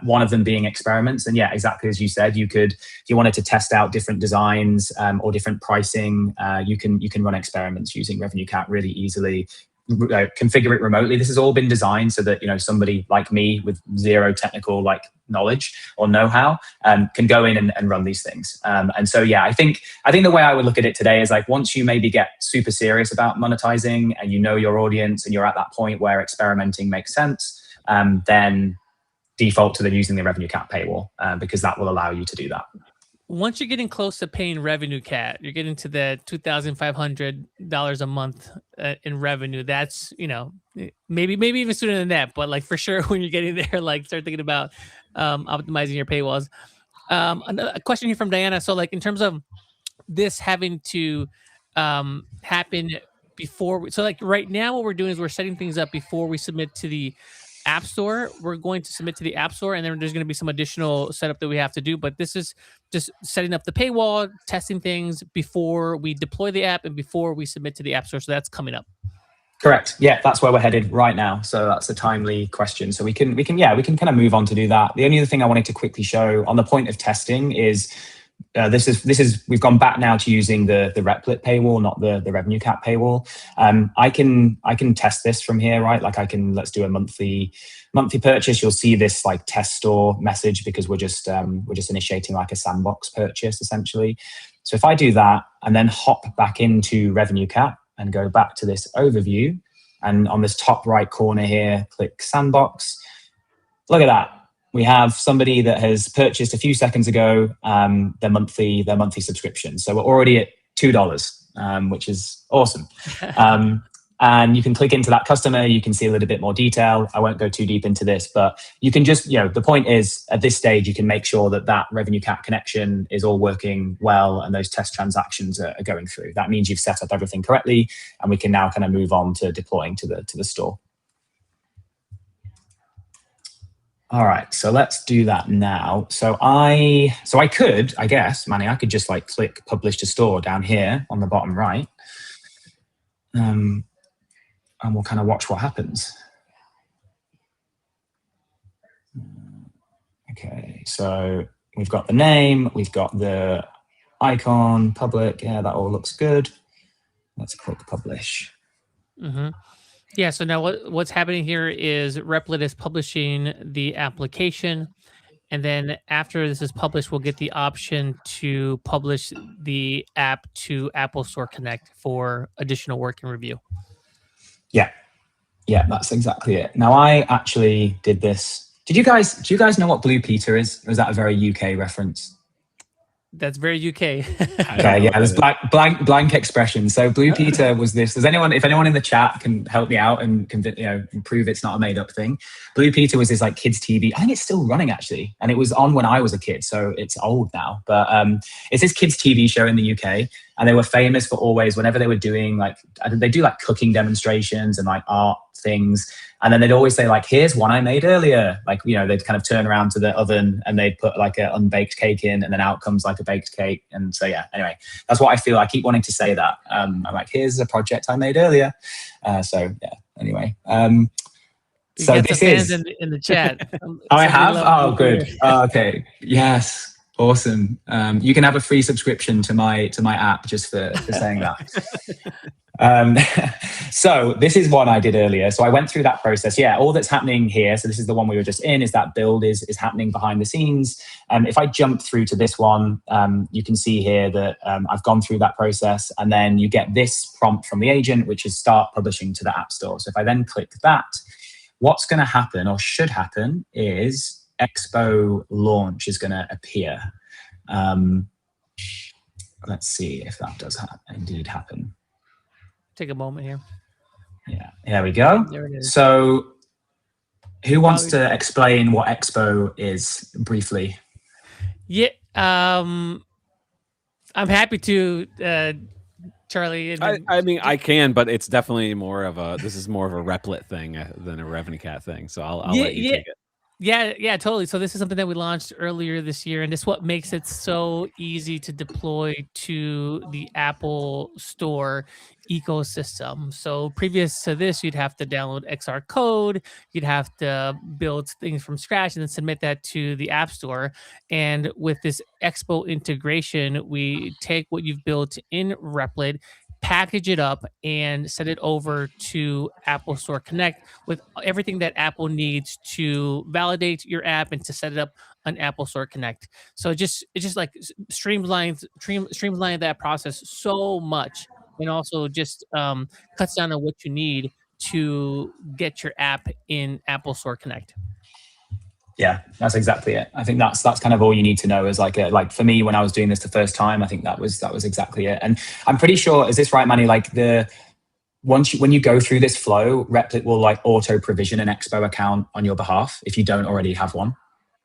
One of them being experiments, and yeah, exactly as you said, if you wanted to test out different designs or different pricing, you can run experiments using RevenueCat really easily. Configure it remotely. This has all been designed so that somebody like me with zero technical knowledge or know-how can go in and run these things. And so yeah, I think the way I would look at it today is once you maybe get super serious about monetizing and you know your audience and you're at that point where experimenting makes sense, then default to using the RevenueCat paywall because that will allow you to do that. Once you're getting close to paying RevenueCat, you're getting to the $2,500 a month in revenue. That's maybe even sooner than that, but for sure when you're getting there, start thinking about optimizing your paywalls. A question here from Diana. So in terms of this having to happen before, so right now what we're doing is we're setting things up before we submit to the App Store. We're going to submit to the App Store, and then there's going to be some additional setup that we have to do. But this is just setting up the paywall, testing things before we deploy the app and before we submit to the App Store. So that's coming up. Correct. Yeah, that's where we're headed right now. So that's a timely question. So we can kind of move on to do that. The only other thing I wanted to quickly show on the point of testing is this is we've gone back now to using the Replit paywall, not the RevenueCat paywall. I can test this from here, right? Let's do a monthly purchase. You'll see this test store message because we're just initiating a sandbox purchase essentially. So if I do that and then hop back into RevenueCat and go back to this overview, and on this top right corner here, click sandbox. Look at that. We have somebody that has purchased a few seconds ago their monthly subscription. So we're already at $2, which is awesome. And you can click into that customer. You can see a little bit more detail. I won't go too deep into this, but you can just, the point is at this stage, you can make sure that that RevenueCat connection is all working well and those test transactions are going through. That means you've set up everything correctly, and we can now kind of move on to deploying to the store. All right, so let's do that now. So I could, I guess, Manny, I could just like click publish to store down here on the bottom right. And we'll kind of watch what happens. Okay, so we've got the name, we've got the icon, public. Yeah, that all looks good. Let's click publish. Mm-hmm. Yeah, so now what's happening here is Replit is publishing the application. And then after this is published, we'll get the option to publish the app to Apple Store Connect for additional work and review. Yeah, that's exactly it. Now, I actually did this. Do you guys know what Blue Peter is? Or is that a very UK reference? That's very UK. Okay, yeah, there's blank expression. So Blue Peter was this. If anyone in the chat can help me out and prove it's not a made up thing. Blue Peter was this like kids TV. I think it's still running actually, and it was on when I was a kid, so it's old now. But it's this kids TV show in the UK, and they were famous for always whenever they were doing they do like cooking demonstrations and like art things. And then they'd always say like, here's one I made earlier. Like, they'd kind of turn around to the oven and they'd put like an unbaked cake in, and then out comes like a baked cake. And so, yeah, anyway, that's what I feel. I keep wanting to say that. I'm like, here's a project I made earlier. So yeah, anyway. So this is in the chat. I have? Oh, good. Oh, okay. Yes. Awesome. You can have a free subscription to my app just for saying that. So this is one I did earlier. So I went through that process. Yeah, all that's happening here. So this is the one we were just in. Is that build is happening behind the scenes. If I jump through to this one, you can see here that I've gone through that process, and then you get this prompt from the agent, which is start publishing to the App Store. So if I then click that, what's going to happen or should happen is Expo launch is going to appear. Let's see if that does indeed happen. Take a moment here. Yeah, there we go. There it is. So who wants to explain what Expo is briefly? Yeah, I'm happy to, Charlie. I mean, I can, but it's definitely more of a Replit thing than a RevenueCat thing. So I'll let you take it. Yeah, totally. So this is something that we launched earlier this year, and it's what makes it so easy to deploy to the Apple Store ecosystem. So previous to this, you'd have to download XR code, you'd have to build things from scratch and then submit that to the App Store. And with this Expo integration, we take what you've built in Replit, package it up, and send it over to Apple Store Connect with everything that Apple needs to validate your app and to set it up on Apple Store Connect. So it just like streamlines that process so much, and also just cuts down on what you need to get your app in Apple Store Connect. Yeah, that's exactly it. I think that's kind of all you need to know. Is like for me when I was doing this the first time, I think that was exactly it. And I'm pretty sure, is this right, Manny? Like when you go through this flow, Replit will like auto provision an Expo account on your behalf if you don't already have one.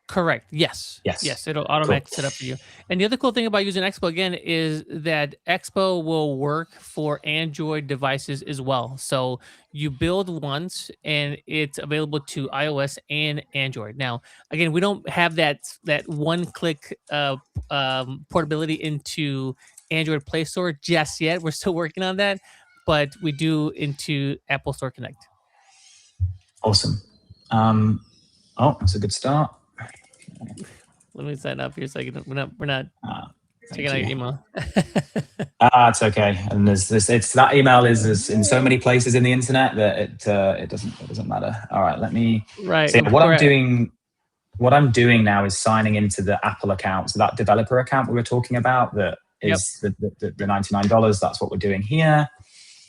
Correct. Yes. It'll automatically set up for you. And the other cool thing about using Expo again is that Expo will work for Android devices as well. So you build once and it's available to iOS and Android. Now, again, we don't have that one-click portability into Android Play Store just yet. We're still working on that, but we do into Apple Store Connect. Awesome. That's a good start. Let me sign up here so we're not checking out your email. It's okay. And that email is in so many places in the internet that it doesn't matter. All right, let me. Right. So what I'm doing now is signing into the Apple account. So that developer account we were talking about that is the $99. That's what we're doing here.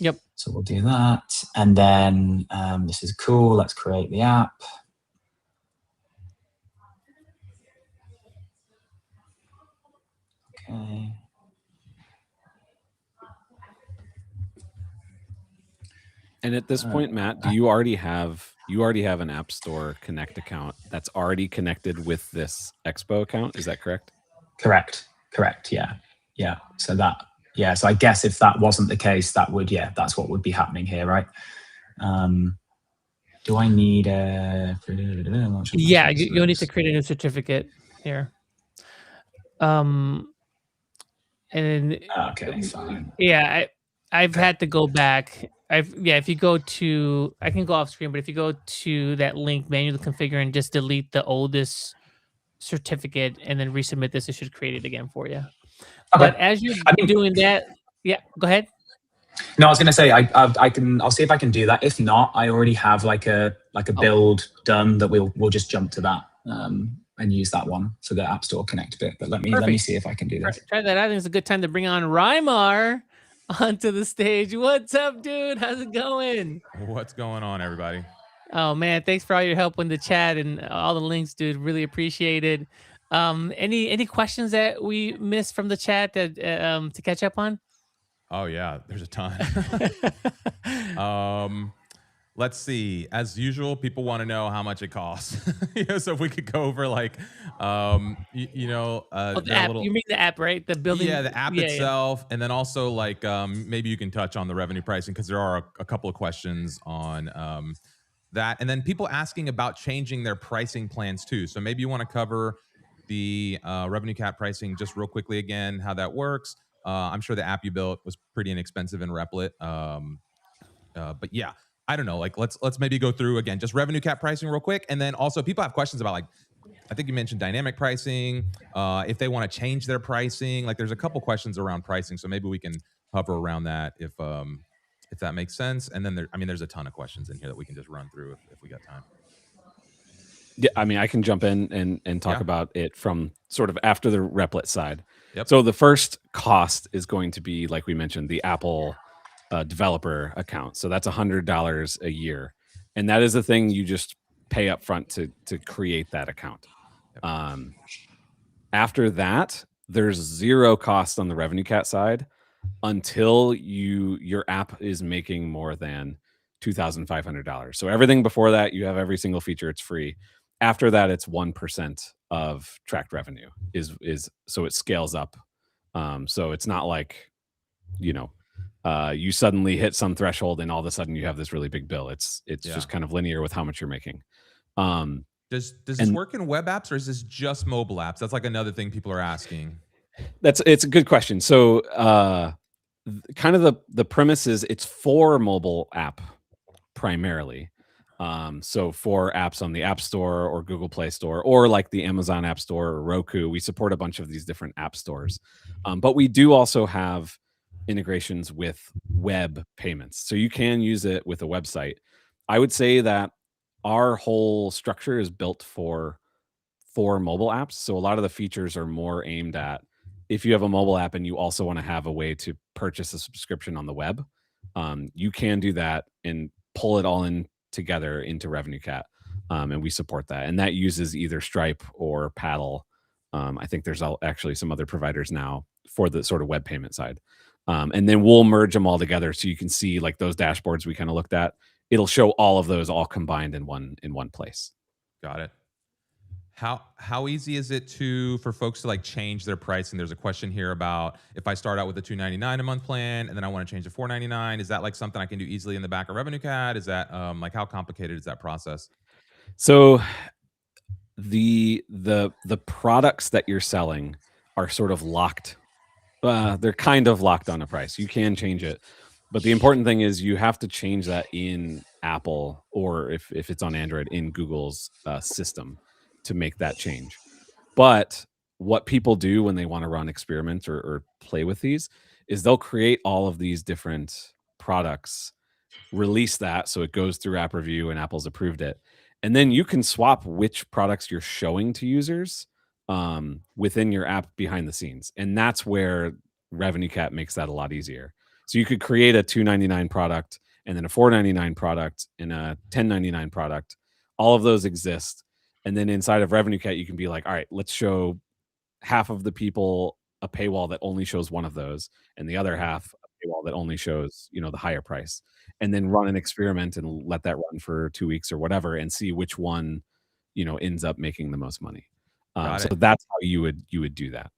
Yep. So we'll do that, and then this is cool. Let's create the app. Okay. And at this point, Matt, do you already have an App Store Connect account that's already connected with this Expo account? Is that correct? Correct. Yeah. So so I guess if that wasn't the case, that's what would be happening here, right? Do I need a? Yeah, you'll need to create a new certificate here. And okay, fine. Yeah, I've had to go back. If you go to, I can go off screen, but if you go to that link, manually configure and just delete the oldest certificate and then resubmit this, it should create it again for you. Okay. But as you're doing that, yeah, go ahead. No, I was going to say I'll see if I can do that. If not, I already have like a build done that we'll just jump to that and use that one for the App Store Connect bit. But let me see if I can do this. Try that. I think it's a good time to bring on Rymar onto the stage. What's up, dude? How's it going? What's going on, everybody? Oh man, thanks for all your help in the chat and all the links, dude. Really appreciate it. Any questions that we missed from the chat that to catch up on? Oh yeah, there's a ton. Let's see. As usual, people want to know how much it costs. So if we could go over like, the app. You mean the app, right? The building. Yeah, the app itself, and then also like maybe you can touch on the revenue pricing because there are a couple of questions on that, and then people asking about changing their pricing plans too. So maybe you want to cover the RevenueCat pricing just real quickly again, how that works. I'm sure the app you built was pretty inexpensive in Replit, but yeah. I don't know, like let's maybe go through again, just RevenueCat pricing real quick. And then also people have questions about like, I think you mentioned dynamic pricing, if they want to change their pricing, like there's a couple questions around pricing. So maybe we can hover around that if that makes sense. And then there's a ton of questions in here that we can just run through if we got time. Yeah, I mean, I can jump in and talk about it from sort of after the Replit side. Yep. So the first cost is going to be, like we mentioned, the Apple developer account. So that's $100 a year. And that is the thing you just pay up front to create that account. After that, there's zero cost on the RevenueCat side until your app is making more than $2,500. So everything before that, you have every single feature, it's free. After that, it's 1% of tracked revenue is so it scales up. So it's not like, you suddenly hit some threshold and all of a sudden you have this really big bill. It's just kind of linear with how much you're making. Does this work in web apps or is this just mobile apps? That's like another thing people are asking. It's a good question. So kind of the premise is it's for mobile app primarily. So for apps on the App Store or Google Play Store or like the Amazon App Store or Roku, we support a bunch of these different app stores. But we do also have integrations with web payments. So you can use it with a website. I would say that our whole structure is built for mobile apps. So a lot of the features are more aimed at if you have a mobile app and you also want to have a way to purchase a subscription on the web, you can do that and pull it all in together into RevenueCat. And we support that. And that uses either Stripe or Paddle. I think there's actually some other providers now for the sort of web payment side. And then we'll merge them all together so you can see like those dashboards we kind of looked at. It'll show all of those all combined in one place. Got it. How easy is it for folks to like change their pricing? There's a question here about if I start out with a $299 a month plan and then I want to change to $499, is that like something I can do easily in the back of RevenueCat? Is that like how complicated is that process? So the products that you're selling are sort of locked. They're kind of locked on a price. You can change it, but the important thing is you have to change that in Apple or if it's on Android in Google's system to make that change. But what people do when they want to run experiments or play with these is they'll create all of these different products, release that so it goes through app review and Apple's approved it, and then you can swap which products you're showing to users within your app behind the scenes. And that's where RevenueCat makes that a lot easier. So you could create a $299 product and then a $499 product and a $1099 product. All of those exist. And then inside of RevenueCat, you can be like, all right, let's show half of the people a paywall that only shows one of those and the other half a paywall that only shows, you know, the higher price, and then run an experiment and let that run for 2 weeks or whatever, and see which one, you know, ends up making the most money. So that's how you would do that.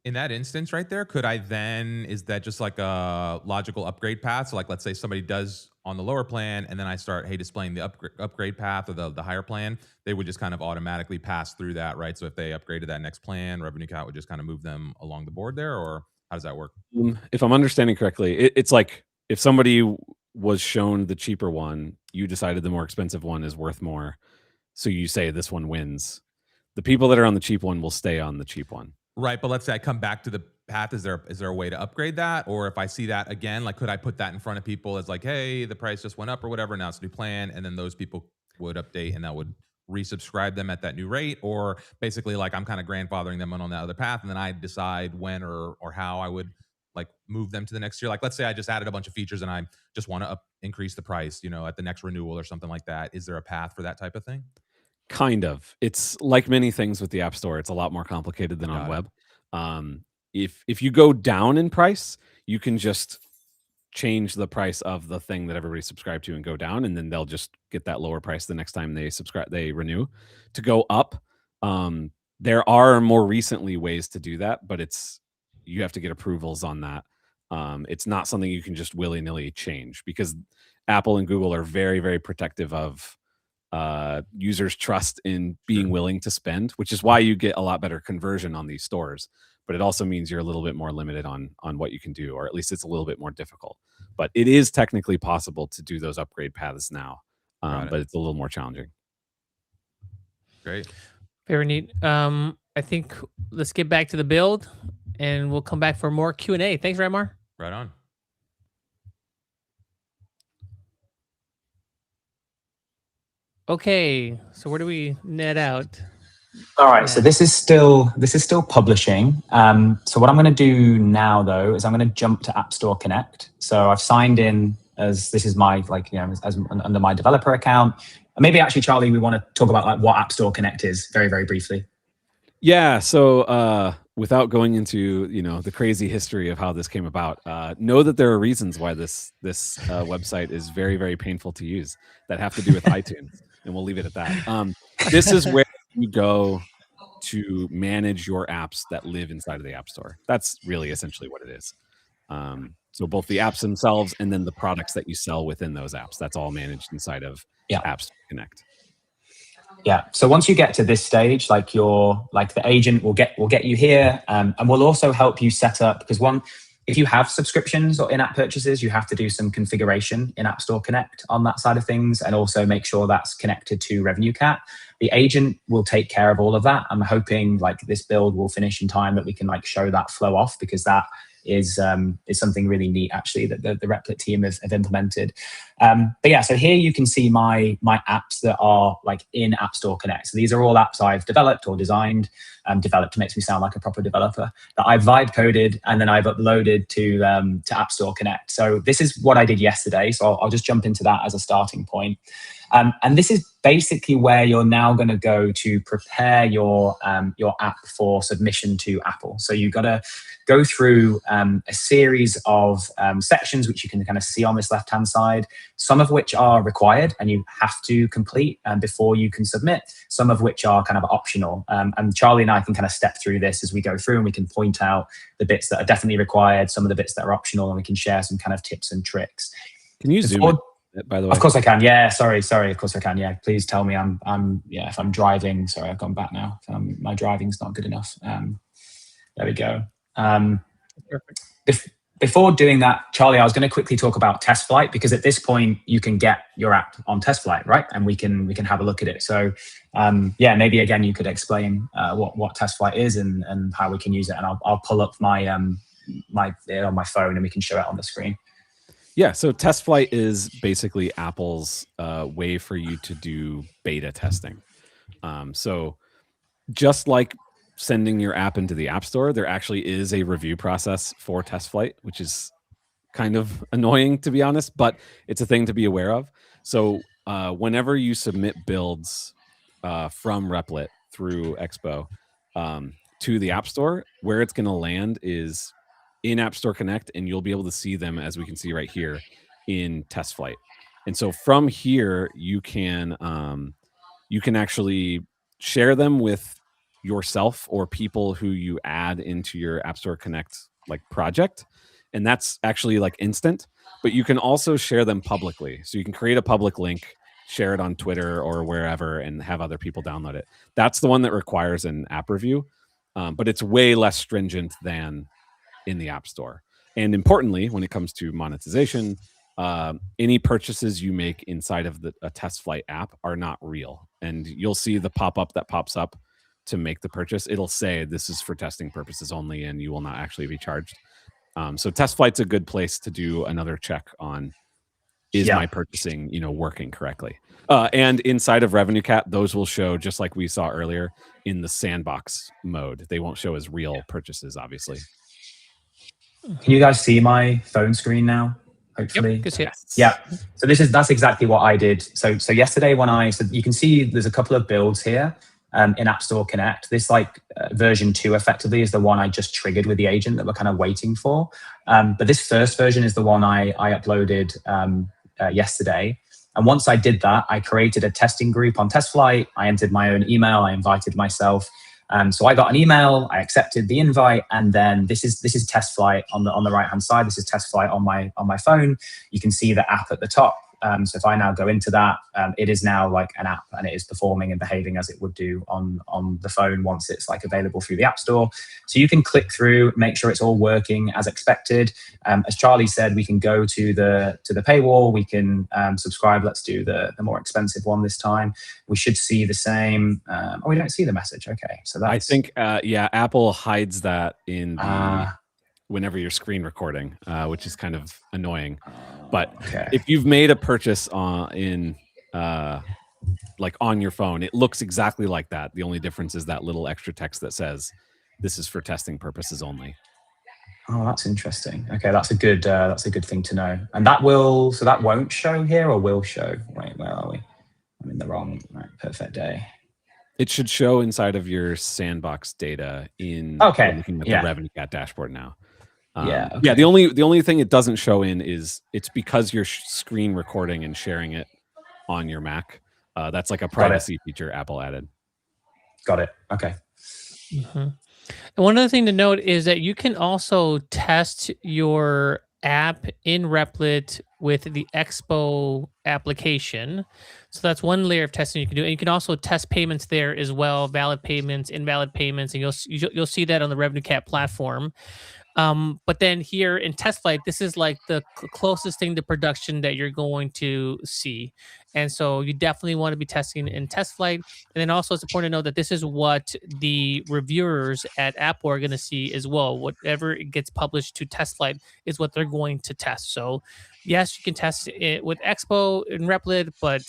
In that instance right there, could I then, is that just like a logical upgrade path? So like, let's say somebody does on the lower plan, and then I start, hey, displaying the upgrade path or the higher plan, they would just kind of automatically pass through that, right? So if they upgraded that next plan, RevenueCat would just kind of move them along the board there, or how does that work? If I'm understanding correctly, it's like if somebody was shown the cheaper one, you decided the more expensive one is worth more, so you say this one wins. The people that are on the cheap one will stay on the cheap one. Right, but let's say I come back to the path. Is there a way to upgrade that? Or if I see that again, like, could I put that in front of people as like, hey, the price just went up or whatever, now it's a new plan, and then those people would update and that would resubscribe them at that new rate? Or basically, like, I'm kind of grandfathering them on that other path, and then I decide when or how I would like move them to the next year. Like, let's say I just added a bunch of features and I just want to increase the price, you know, at the next renewal or something like that. Is there a path for that type of thing? Kind of. It's like many things with the App Store. It's a lot more complicated than on web. If you go down in price, you can just change the price of the thing that everybody subscribed to and go down, and then they'll just get that lower price the next time they renew. To go up, there are more recently ways to do that, but you have to get approvals on that. It's not something you can just willy-nilly change, because Apple and Google are very, very protective of users' trust in being willing to spend, which is why you get a lot better conversion on these stores. But it also means you're a little bit more limited on what you can do, or at least it's a little bit more difficult. But it is technically possible to do those upgrade paths now, but it's a little more challenging. Great. Very neat. I think let's get back to the build, and we'll come back for more Q&A. Thanks, Ramar. Right on. Okay, so where do we net out? All right, so this is still publishing. So what I'm going to do now, though, is I'm going to jump to App Store Connect. So I've signed in as this is my as under my developer account. And maybe actually, Charlie, we want to talk about like what App Store Connect is very, very briefly. Yeah. So without going into the crazy history of how this came about, know that there are reasons why this website is very, very painful to use that have to do with iTunes, and we'll leave it at that. This is where you go to manage your apps that live inside of the App Store. That's really essentially what it is. So both the apps themselves and then the products that you sell within those apps, that's all managed inside of App Store Connect. Yeah. So once you get to this stage, like the agent will get you here, and we'll also help you set up, because if you have subscriptions or in-app purchases, you have to do some configuration in App Store Connect on that side of things, and also make sure that's connected to RevenueCat. The agent will take care of all of that. I'm hoping like this build will finish in time that we can like show that flow off, because that is something really neat actually that the Replit team have implemented. But yeah, so here you can see my apps that are like in App Store Connect. So these are all apps I've developed or designed. Developed makes me sound like a proper developer, that I've vibe coded and then I've uploaded to App Store Connect. So this is what I did yesterday. So I'll just jump into that as a starting point. And this is basically where you're now going to go to prepare your app for submission to Apple. So you've got to go through a series of sections, which you can kind of see on this left-hand side, some of which are required and you have to complete before you can submit, some of which are kind of optional. And Charlie and I can kind of step through this as we go through, and we can point out the bits that are definitely required, some of the bits that are optional, and we can share some kind of tips and tricks. Can you zoom in, by the way? Of course I can. Yeah, sorry. Of course I can. Yeah, please tell me if I'm driving. Sorry, I've gone back now. My driving's not good enough. There we go. Perfect. Before doing that, Charlie, I was going to quickly talk about Test Flight, because at this point you can get your app on Test Flight, right? And we can have a look at it. So yeah, maybe again you could explain what Test Flight is and how we can use it, and I'll pull up my on my phone and we can show it on the screen. Yeah, so Test Flight is basically Apple's way for you to do beta testing. So just like sending your app into the App Store, there actually is a review process for Test Flight, which is kind of annoying, to be honest, but it's a thing to be aware of. So whenever you submit builds from Replit through Expo to the App Store, where it's going to land is in App Store Connect, and you'll be able to see them, as we can see right here, in test flight. And so from here, you can actually share them with yourself or people who you add into your App Store Connect like project, and that's actually like instant. But you can also share them publicly, so you can create a public link, share it on Twitter or wherever, and have other people download it. That's the one that requires an app review, but it's way less stringent than in the App Store. And importantly, when it comes to monetization, any purchases you make inside of a test flight app are not real. And you'll see the pop-up that pops up to make the purchase. It'll say this is for testing purposes only, and you will not actually be charged. So test flight's a good place to do another check on, is my purchasing, working correctly? And inside of RevenueCat, those will show just like we saw earlier in the sandbox mode. They won't show as real purchases, obviously. Can you guys see my phone screen now? Hopefully. Yep, yeah. So that's exactly what I did. So yesterday so you can see there's a couple of builds here in App Store Connect. This version 2 effectively is the one I just triggered with the agent that we're kind of waiting for. But this first version is the one I uploaded yesterday. And once I did that, I created a testing group on test flight. I entered my own email. I invited myself. So I got an email, I accepted the invite, and then this is test flight on the right hand side. This is test flight on my phone. You can see the app at the top. So if I now go into that, it is now like an app, and it is performing and behaving as it would do on the phone once it's like available through the App Store. So you can click through, make sure it's all working as expected. As Charlie said, we can go to the paywall. We can subscribe. Let's do the more expensive one this time. We should see the same. Oh, we don't see the message. Okay, so that's. I think Apple hides that in the. Whenever you're screen recording, which is kind of annoying. But if you've made a purchase on your phone, it looks exactly like that. The only difference is that little extra text that says this is for testing purposes only. Oh, that's interesting. Okay, that's a good thing to know. And that won't show here, or will show. Wait, where are we? I'm in the wrong. Right, perfect day. It should show inside of your sandbox data in looking at the RevenueCat dashboard now. The only thing it doesn't show in is it's because you're screen recording and sharing it on your Mac. That's like a privacy feature Apple added. Got it. Okay. Mm-hmm. And one other thing to note is that you can also test your app in Replit with the Expo application. So that's one layer of testing you can do. And you can also test payments there as well, valid payments, invalid payments, and you'll see that on the RevenueCat platform. But then here in test flight, this is like the closest thing to production that you're going to see. And so you definitely want to be testing in test flight. And then also it's important to know that this is what the reviewers at Apple are going to see as well. Whatever gets published to test flight is what they're going to test. So yes, you can test it with Expo and Replit, but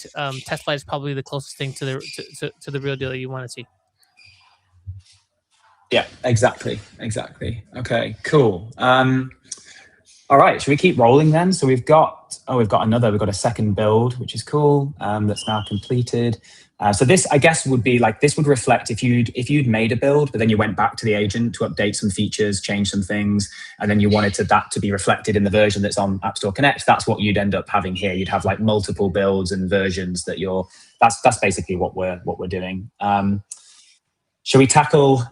test flight is probably the closest thing to the real deal that you want to see. Yeah, exactly. Okay, cool. All right, should we keep rolling then? So we've got a second build, which is cool. That's now completed. So this, I guess, would be like, this would reflect if you'd made a build, but then you went back to the agent to update some features, change some things, and then you wanted that to be reflected in the version that's on App Store Connect. That's what you'd end up having here. You'd have like multiple builds and versions that that's basically what we're doing. Should we tackle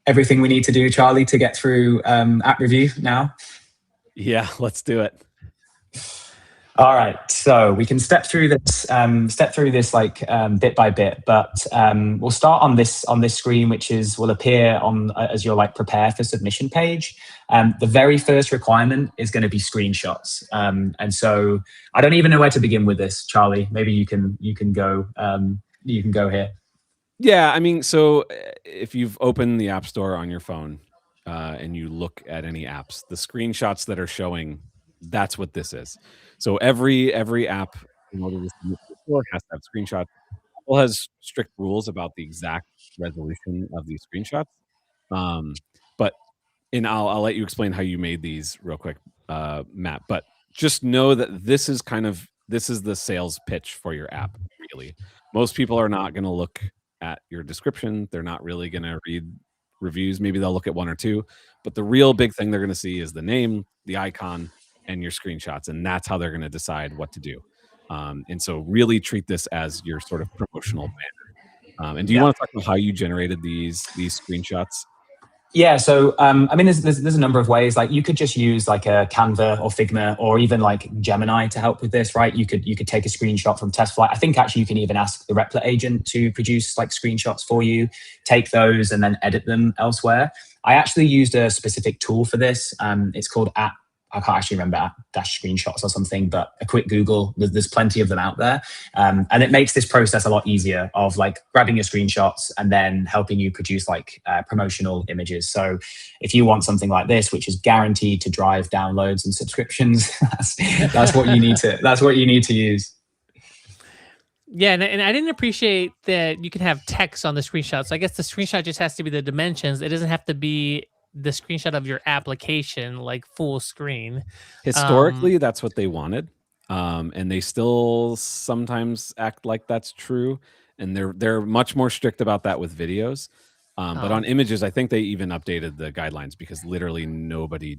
everything we need to do, Charlie, to get through app review now? Yeah, let's do it. All right, so we can step through this like bit by bit, but we'll start on this screen, which will appear on as your like prepare for submission page. The very first requirement is going to be screenshots, and so I don't even know where to begin with this, Charlie. Maybe you can go here. Yeah, I mean, so if you've opened the App Store on your phone and you look at any apps, the screenshots that are showing, that's what this is. So every app in order to submit to the store has to have screenshots. Apple has strict rules about the exact resolution of these screenshots. But I'll let you explain how you made these real quick, Matt. But just know that this is the sales pitch for your app, really. Most people are not going to look at your description. They're not really going to read reviews. Maybe they'll look at one or two, but the real big thing they're going to see is the name, the icon, and your screenshots, and that's how they're going to decide what to do. And so really treat this as your sort of promotional banner. And do you want to talk about how you generated these screenshots? Yeah, so I mean, there's a number of ways. Like you could just use like a Canva or Figma or even like Gemini to help with this, right? You could take a screenshot from test flight. I think actually you can even ask the Replit Agent to produce like screenshots for you, take those and then edit them elsewhere. I actually used a specific tool for this. It's called I can't actually remember, dash screenshots or something, but a quick Google, there's plenty of them out there. And it makes this process a lot easier of like grabbing your screenshots and then helping you produce like promotional images. So if you want something like this, which is guaranteed to drive downloads and subscriptions, that's what you need to use. Yeah, and I didn't appreciate that you can have text on the screenshot. So I guess the screenshot just has to be the dimensions. It doesn't have to be the screenshot of your application, like full screen. Historically, that's what they wanted, and they still sometimes act like that's true. And they're much more strict about that with videos. But on images, I think they even updated the guidelines because literally nobody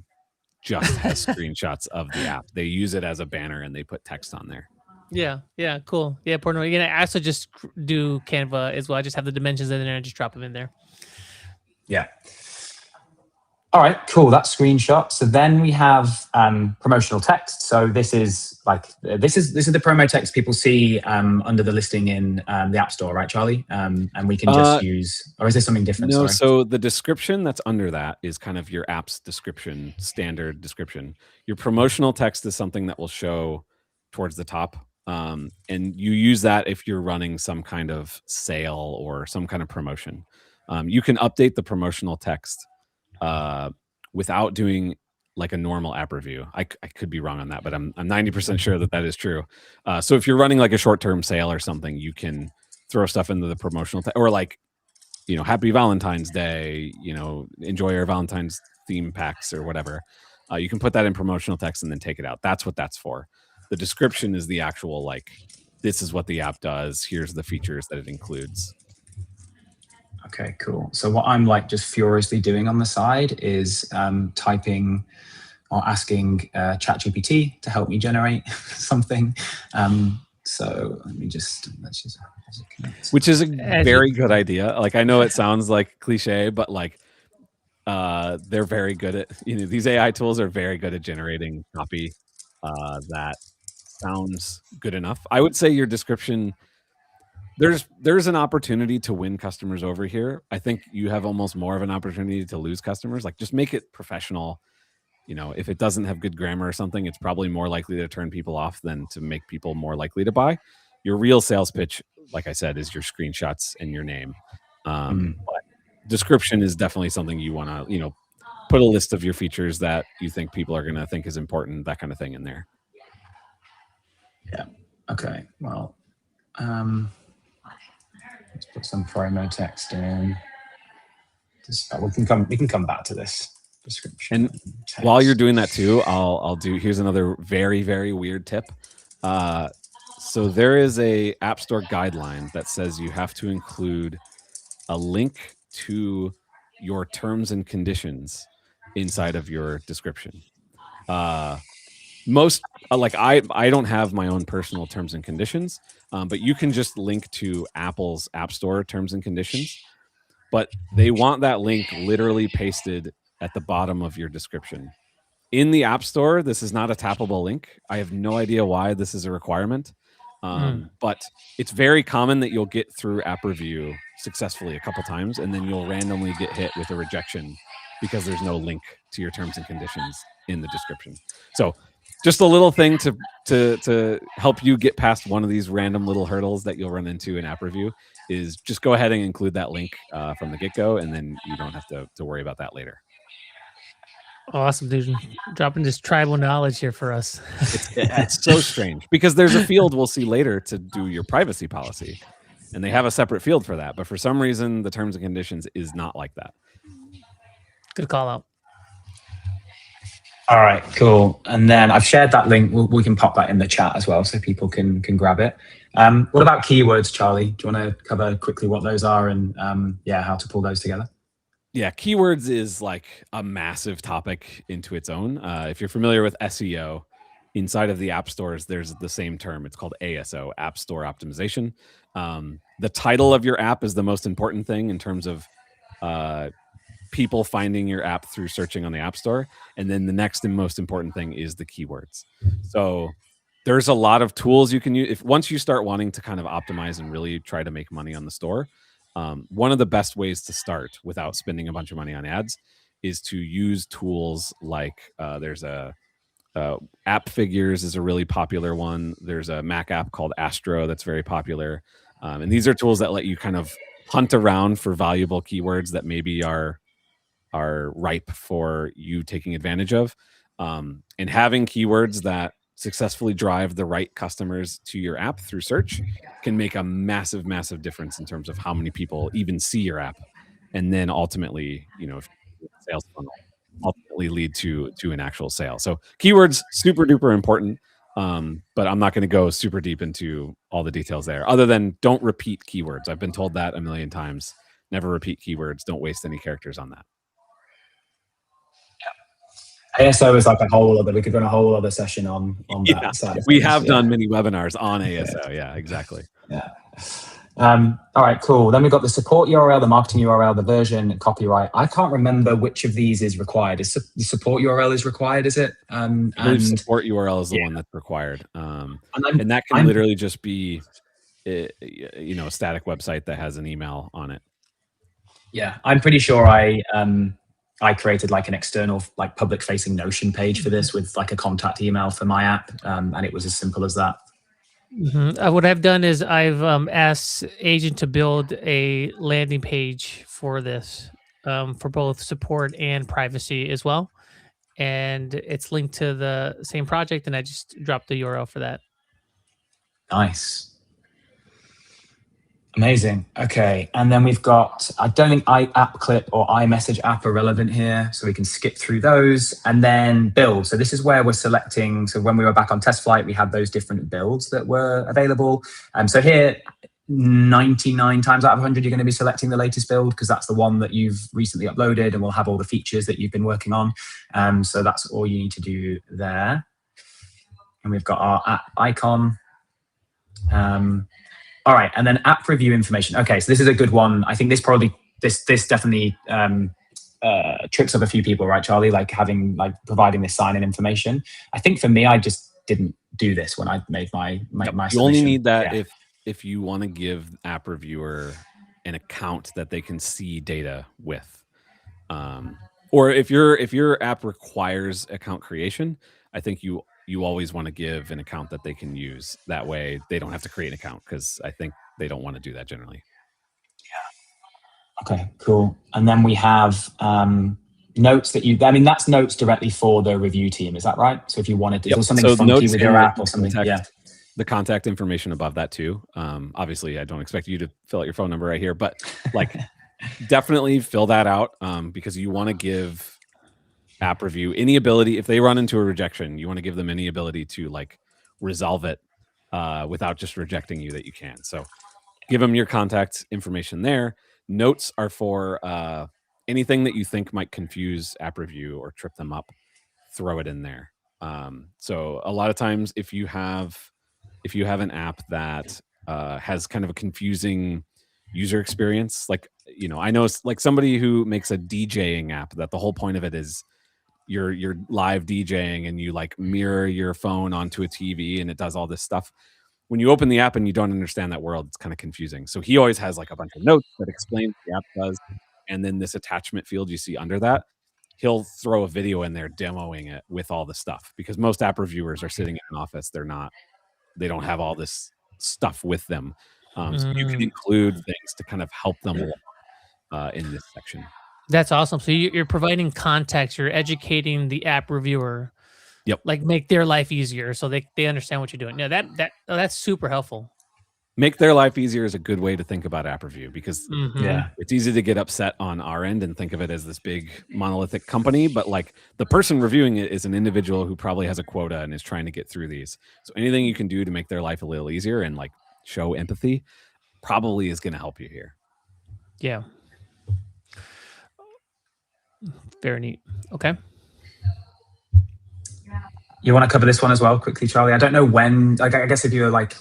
just has screenshots of the app. They use it as a banner and they put text on there. Yeah, cool. Yeah, Porno. Again, I also just do Canva as well. I just have the dimensions in there and just drop them in there. Yeah. All right, cool. That's screenshot. So then we have promotional text. So this is the promo text people see under the listing in the App Store, right, Charlie? And we can just use, or is there something different? No, Sorry. So the description that's under that is kind of your app's description, standard description. Your promotional text is something that will show towards the top. And you use that if you're running some kind of sale or some kind of promotion. You can update the promotional text without doing like a normal app review. I could be wrong on that, but I'm 90% sure that is true. So if you're running like a short-term sale or something, you can throw stuff into the promotional or like, Happy Valentine's Day, enjoy our Valentine's theme packs or whatever. You can put that in promotional text and then take it out. That's what that's for. The description is the actual, like, this is what the app does. Here's the features that it includes. Okay, cool. So what I'm like just furiously doing on the side is typing or asking ChatGPT to help me generate something. So let's just connect. Which is a very good idea. Like, I know it sounds like cliche, but like they're very good at, these AI tools are very good at generating copy that sounds good enough. I would say your description, there's an opportunity to win customers over here. I think you have almost more of an opportunity to lose customers. Like, just make it professional. If it doesn't have good grammar or something, it's probably more likely to turn people off than to make people more likely to buy. Your real sales pitch, like I said, is your screenshots and your name. But description is definitely something you want to, put a list of your features that you think people are going to think is important, that kind of thing in there. Yeah. Okay. Well, let's put some promo text in. We can come back to this description. And text. While you're doing that too, I'll do. Here's another very, very weird tip. So there is a App Store guideline that says you have to include a link to your terms and conditions inside of your description. Most like I don't have my own personal terms and conditions, but you can just link to Apple's App Store terms and conditions. But they want that link literally pasted at the bottom of your description. In the App Store, this is not a tappable link. I have no idea why this is a requirement, but it's very common that you'll get through app review successfully a couple times, and then you'll randomly get hit with a rejection because there's no link to your terms and conditions in the description. So just a little thing to help you get past one of these random little hurdles that you'll run into in app review is just go ahead and include that link from the get-go, and then you don't have to worry about that later. Awesome, dude. Dropping this tribal knowledge here for us. It's so strange because there's a field we'll see later to do your privacy policy, and they have a separate field for that. But for some reason, the terms and conditions is not like that. Good call out. All right, cool. And then I've shared that link. We can pop that in the chat as well so people can grab it. What about keywords, Charlie? Do you want to cover quickly what those are and how to pull those together? Yeah, keywords is like a massive topic into its own. If you're familiar with SEO, inside of the app stores, there's the same term. It's called ASO, App Store Optimization. The title of your app is the most important thing in terms of people finding your app through searching on the App Store. And then the next and most important thing is the keywords. So there's a lot of tools you can use. If once you start wanting to kind of optimize and really try to make money on the store, one of the best ways to start without spending a bunch of money on ads is to use tools like there's a App Figures is a really popular one. There's a Mac app called Astro that's very popular. And these are tools that let you kind of hunt around for valuable keywords that maybe are ripe for you taking advantage of. And having keywords that successfully drive the right customers to your app through search can make a massive, massive difference in terms of how many people even see your app. And then ultimately, if sales funnel ultimately lead to an actual sale. So keywords, super duper important. But I'm not going to go super deep into all the details there, other than don't repeat keywords. I've been told that a million times. Never repeat keywords. Don't waste any characters on that. ASO is like we could run a whole other session on that side of we things. have done many webinars on ASO. Yeah, exactly. Yeah. All right, cool. Then we've got the support URL, the marketing URL, the version, copyright. I can't remember which of these is required. Is the support URL is required, is it? I believe support URL is the one that's required. And that can literally just be, a static website that has an email on it. Yeah, I'm pretty sure I created like an external, like public facing Notion page for this with like a contact email for my app. And it was as simple as that. Mm-hmm. What I've done is I've asked Agent to build a landing page for this, for both support and privacy as well. And it's linked to the same project, and I just dropped the URL for that. Nice. Amazing. Okay. And then we've got, I don't think iAppClip or iMessage app are relevant here, so we can skip through those. And then build. So this is where we're selecting. So when we were back on test flight, we had those different builds that were available. So here, 99 times out of 100, you're going to be selecting the latest build because that's the one that you've recently uploaded and will have all the features that you've been working on. So that's all you need to do there. And we've got our app icon. All right, and then app review information. Okay, so this is a good one. I think this definitely trips up a few people, right, Charlie? Like providing this sign-in information. I think for me, I just didn't do this when I made my You only need that if you want to give app reviewer an account that they can see data with, or if your app requires account creation, I think you always want to give an account that they can use. That way they don't have to create an account, because I think they don't want to do that generally. Yeah. Okay, cool. And then we have notes that's notes directly for the review team. Is that right? So if you wanted to do something funky with your app or something, the contact information above that too. Obviously I don't expect you to fill out your phone number right here, but like definitely fill that out, because you want to give app review any ability. If they run into a rejection, you want to give them any ability to like resolve it without just rejecting you that you can. So give them your contact information there. Notes are for anything that you think might confuse app review or trip them up. Throw it in there. So a lot of times if you have an app that has kind of a confusing user experience, like, I know like somebody who makes a DJing app that the whole point of it is you're live DJing and you like mirror your phone onto a TV and it does all this stuff. When you open the app and you don't understand that world, it's kind of confusing. So he always has like a bunch of notes that explain what the app does. And then this attachment field you see under that, he'll throw a video in there demoing it with all the stuff, because most app reviewers are sitting in an office. They don't have all this stuff with them. So you can include things to kind of help them in this section. That's awesome. So you're providing context. You're educating the app reviewer. Yep. Like make their life easier so they understand what you're doing. Yeah, that's super helpful. Make their life easier is a good way to think about app review, because it's easy to get upset on our end and think of it as this big monolithic company, but like the person reviewing it is an individual who probably has a quota and is trying to get through these. So anything you can do to make their life a little easier and like show empathy probably is going to help you here. Yeah. Very neat. Okay. You want to cover this one as well quickly, Charlie? I don't know when. I guess if you're like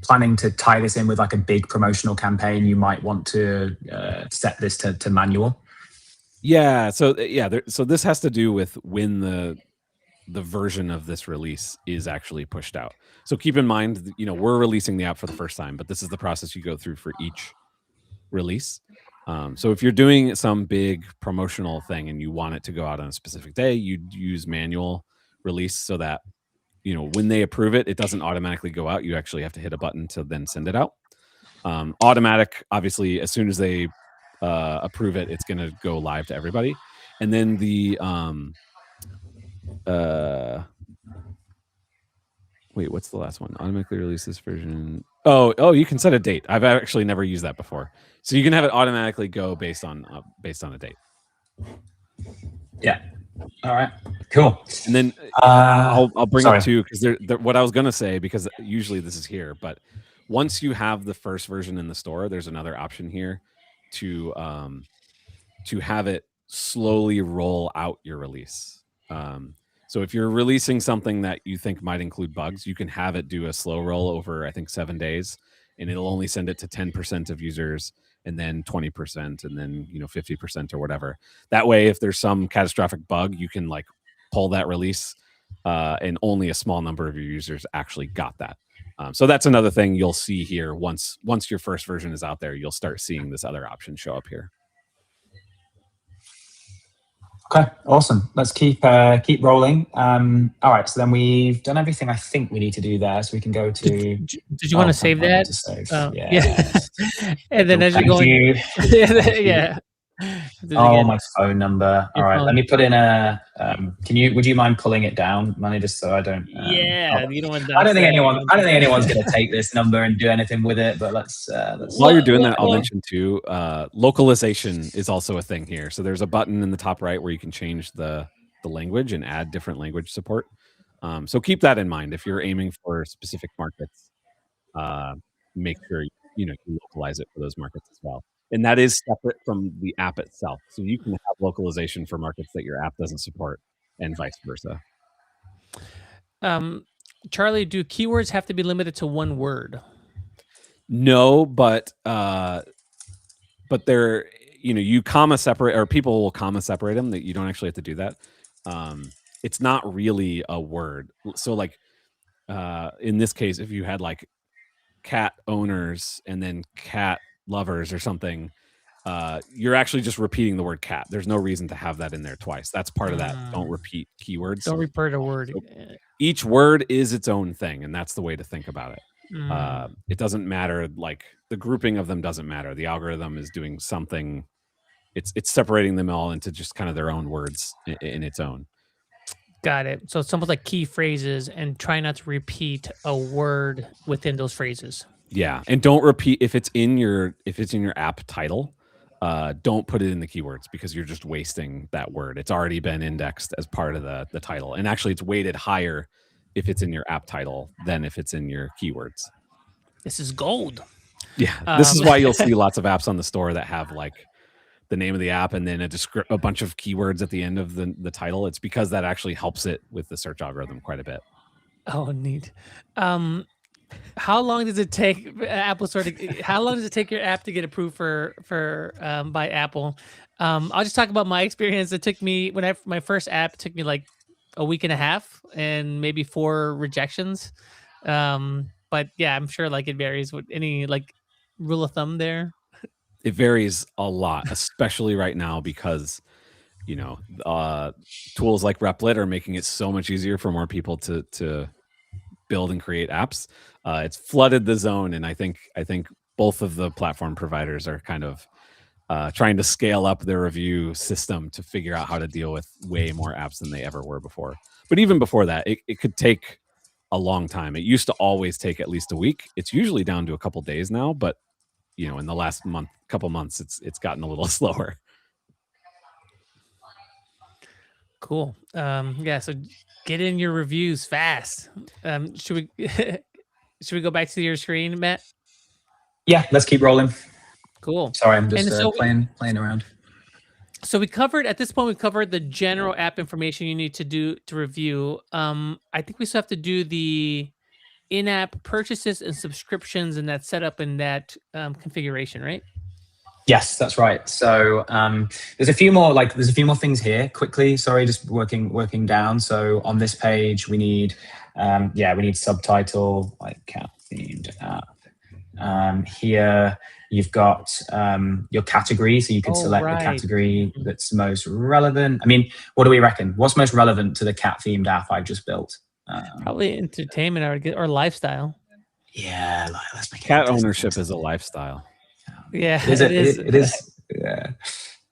planning to tie this in with like a big promotional campaign, you might want to set this to manual. Yeah. So so this has to do with when the version of this release is actually pushed out. So keep in mind, we're releasing the app for the first time, but this is the process you go through for each release. So if you're doing some big promotional thing and you want it to go out on a specific day, you'd use manual release so that when they approve it, it doesn't automatically go out. You actually have to hit a button to then send it out. Automatic, obviously, as soon as they approve it, it's going to go live to everybody. And then the wait, what's the last one? Automatically release this version. Oh, you can set a date. I've actually never used that before. So you can have it automatically go based on a date. Yeah. All right. Cool. And then I'll bring up too, because what I was gonna say, because usually this is here, but once you have the first version in the store, there's another option here to have it slowly roll out your release. So if you're releasing something that you think might include bugs, you can have it do a slow roll over, I think, 7 days, and it'll only send it to 10% of users, and then 20%, and then 50% or whatever. That way, if there's some catastrophic bug, you can like pull that release, and only a small number of your users actually got that. So that's another thing you'll see here. Once your first version is out there, you'll start seeing this other option show up here. Okay, awesome. Let's keep rolling. All right, so then we've done everything I think we need to do there, so we can go to. Did you want to save that? Yeah. And then as you're going, yeah. My phone number. All right, let me put in a. Would you mind pulling it down, Money, just so I don't? You don't want. I don't think anyone's going to take this number and do anything with it. But let's. While you're doing that, I'll mention too. Localization is also a thing here. So there's a button in the top right where you can change the language and add different language support. So keep that in mind if you're aiming for specific markets. Make sure you localize it for those markets as well. And that is separate from the app itself. So you can have localization for markets that your app doesn't support, and vice versa. Charlie, do keywords have to be limited to one word? No, but they're you comma separate, or people will comma separate them. That you don't actually have to do that. It's not really a word. So like in this case, if you had like cat owners and then cat lovers or something, you're actually just repeating the word cat. There's no reason to have that in there twice. That's part of that. Don't repeat keywords. Don't repeat a word. So each word is its own thing, and that's the way to think about it. It doesn't matter, like the grouping of them doesn't matter. The algorithm is doing something. It's separating them all into just kind of their own words in its own. Got it. So it's almost like key phrases, and try not to repeat a word within those phrases. Yeah, and don't repeat if it's in your app title. Don't put it in the keywords, because you're just wasting that word. It's already been indexed as part of the title, and actually it's weighted higher if it's in your app title than if it's in your keywords. This is gold. Yeah, this is why you'll see lots of apps on the store that have like the name of the app and then a bunch of keywords at the end of the title. It's because that actually helps it with the search algorithm quite a bit. Oh, neat. How long does it take Apple Store how long does it take your app to get approved for by Apple? I'll just talk about my experience. It took me my first app took me like a week and a half and maybe 4 rejections. But yeah, I'm sure like it varies. With any like rule of thumb there? It varies a lot, especially right now, because tools like Replit are making it so much easier for more people to build and create apps. It's flooded the zone, and I think both of the platform providers are kind of trying to scale up their review system to figure out how to deal with way more apps than they ever were before. But even before that, it could take a long time. It used to always take at least a week. It's usually down to a couple days now, but in the last couple months, it's gotten a little slower. Cool. Yeah. So get in your reviews fast. Should we go back to your screen, Matt? Yeah, let's keep rolling. Cool. Sorry, I'm just playing around. So at this point, we covered the general app information you need to review. I think we still have to do the in-app purchases and subscriptions and that setup and that configuration, right? Yes, that's right. So there's a few more things here quickly. Sorry, just working down. So on this page, we need we need subtitle, like cat themed app. Here you've got your category, so you can select the category that's most relevant. I mean, what do we reckon? What's most relevant to the cat themed app I've just built? Probably entertainment or lifestyle. Yeah, let's make it. Cat ownership is a lifestyle. Yeah, it is. Yeah.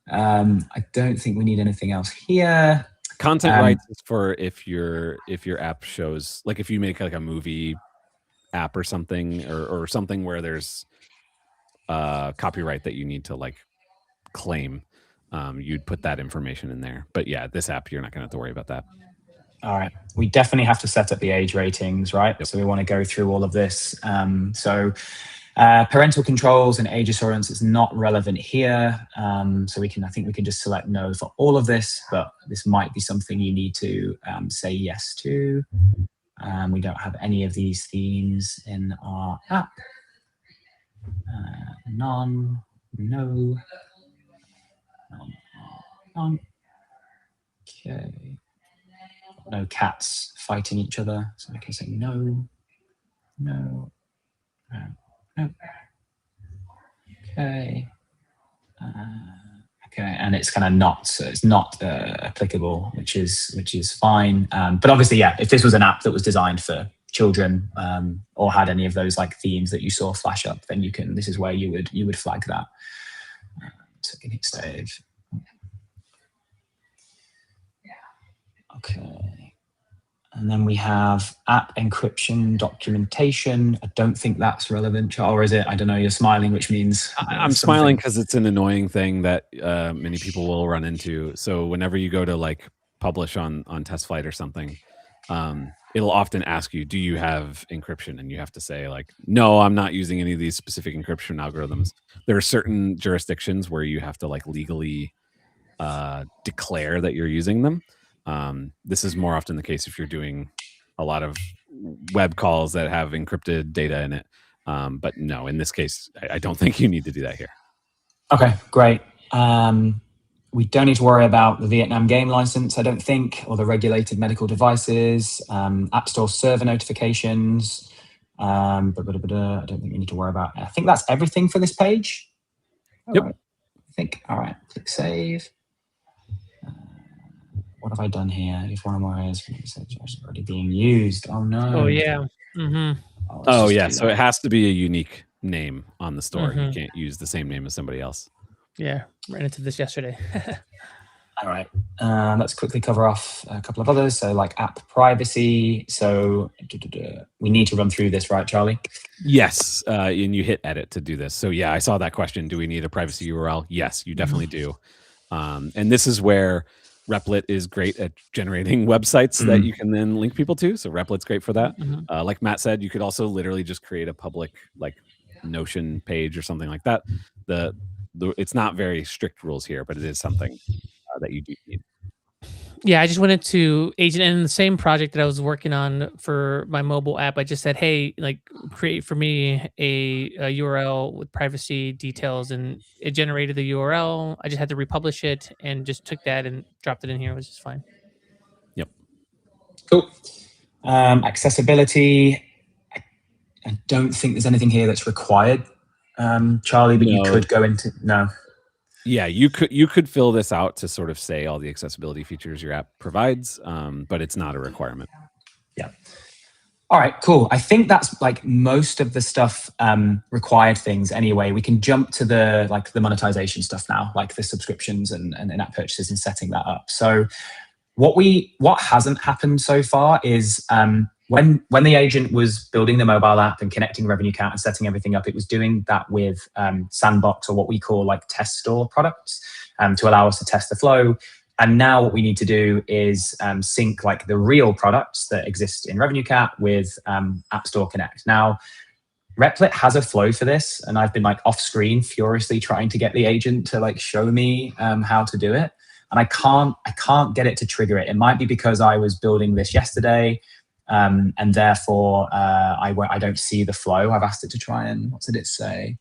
I don't think we need anything else here. Content rights is for if your app shows, like if you make like a movie app or something, or something where there's copyright that you need to like claim, you'd put that information in there. But yeah, this app, you're not going to have to worry about that. All right. We definitely have to set up the age ratings, right? Yep. So we want to go through all of this. Parental controls and age assurance is not relevant here. So I think we can just select no for all of this, but this might be something you need to say yes to. We don't have any of these themes in our app. None, no, none. Okay. No cats fighting each other, so I can say no, no, no, no. Okay. Okay, and it's kind of not, so it's not applicable, which is fine. But obviously, yeah, if this was an app that was designed for children or had any of those like themes that you saw flash up, then this is where you would flag that. So can hit save. Okay. And then we have app encryption documentation. I don't think that's relevant, or is it? I don't know. You're smiling, which means I'm smiling because it's an annoying thing that many people will run into. So whenever you go to like publish on TestFlight or something, it'll often ask you, "Do you have encryption?" And you have to say like, "No, I'm not using any of these specific encryption algorithms." There are certain jurisdictions where you have to like legally declare that you're using them. This is more often the case if you're doing a lot of web calls that have encrypted data in it. But no, in this case, I don't think you need to do that here. Okay, great. We don't need to worry about the Vietnam game license, I don't think, or the regulated medical devices, App Store server notifications. I don't think we need to worry about it. I think that's everything for this page. Yep. Right. I think, all right, click save. What have I done here? If one of my is already being used. Oh no. Oh yeah. Mm-hmm. Oh yeah. So it has to be a unique name on the store. You can't use the same name as somebody else. Yeah. Ran into this yesterday. All right. Let's quickly cover off a couple of others. So like app privacy. So we need to run through this, right, Charlie? Yes. And you hit edit to do this. So yeah, I saw that question. Do we need a privacy URL? Yes, you definitely do. And this is where Replit is great at generating websites that you can then link people to. So Replit's great for that. Like Matt said, you could also literally just create a public like Notion page or something like that. It's not very strict rules here, but it is something that you do need. Yeah, I just went into Agent, and in the same project that I was working on for my mobile app, I just said, hey, like create for me a URL with privacy details, and it generated the URL. I just had to republish it and just took that and dropped it in here. It was just fine. Yep. Cool. Accessibility. I don't think there's anything here that's required, Charlie, but you could go into, no. Yeah, you could fill this out to sort of say all the accessibility features your app provides, but it's not a requirement. Yeah. All right, cool. I think that's like most of the stuff, required things anyway. We can jump to the monetization stuff now, like the subscriptions and in-app purchases and setting that up. So what hasn't happened so far is when the agent was building the mobile app and connecting RevenueCat and setting everything up, it was doing that with Sandbox, or what we call like test store products, to allow us to test the flow. And now what we need to do is sync like the real products that exist in RevenueCat with App Store Connect. Now, Replit has a flow for this, and I've been like off screen furiously trying to get the agent to like show me how to do it, and I can't get it to trigger it. It might be because I was building this yesterday, and therefore I don't see the flow. I've asked it to try and, what did it say?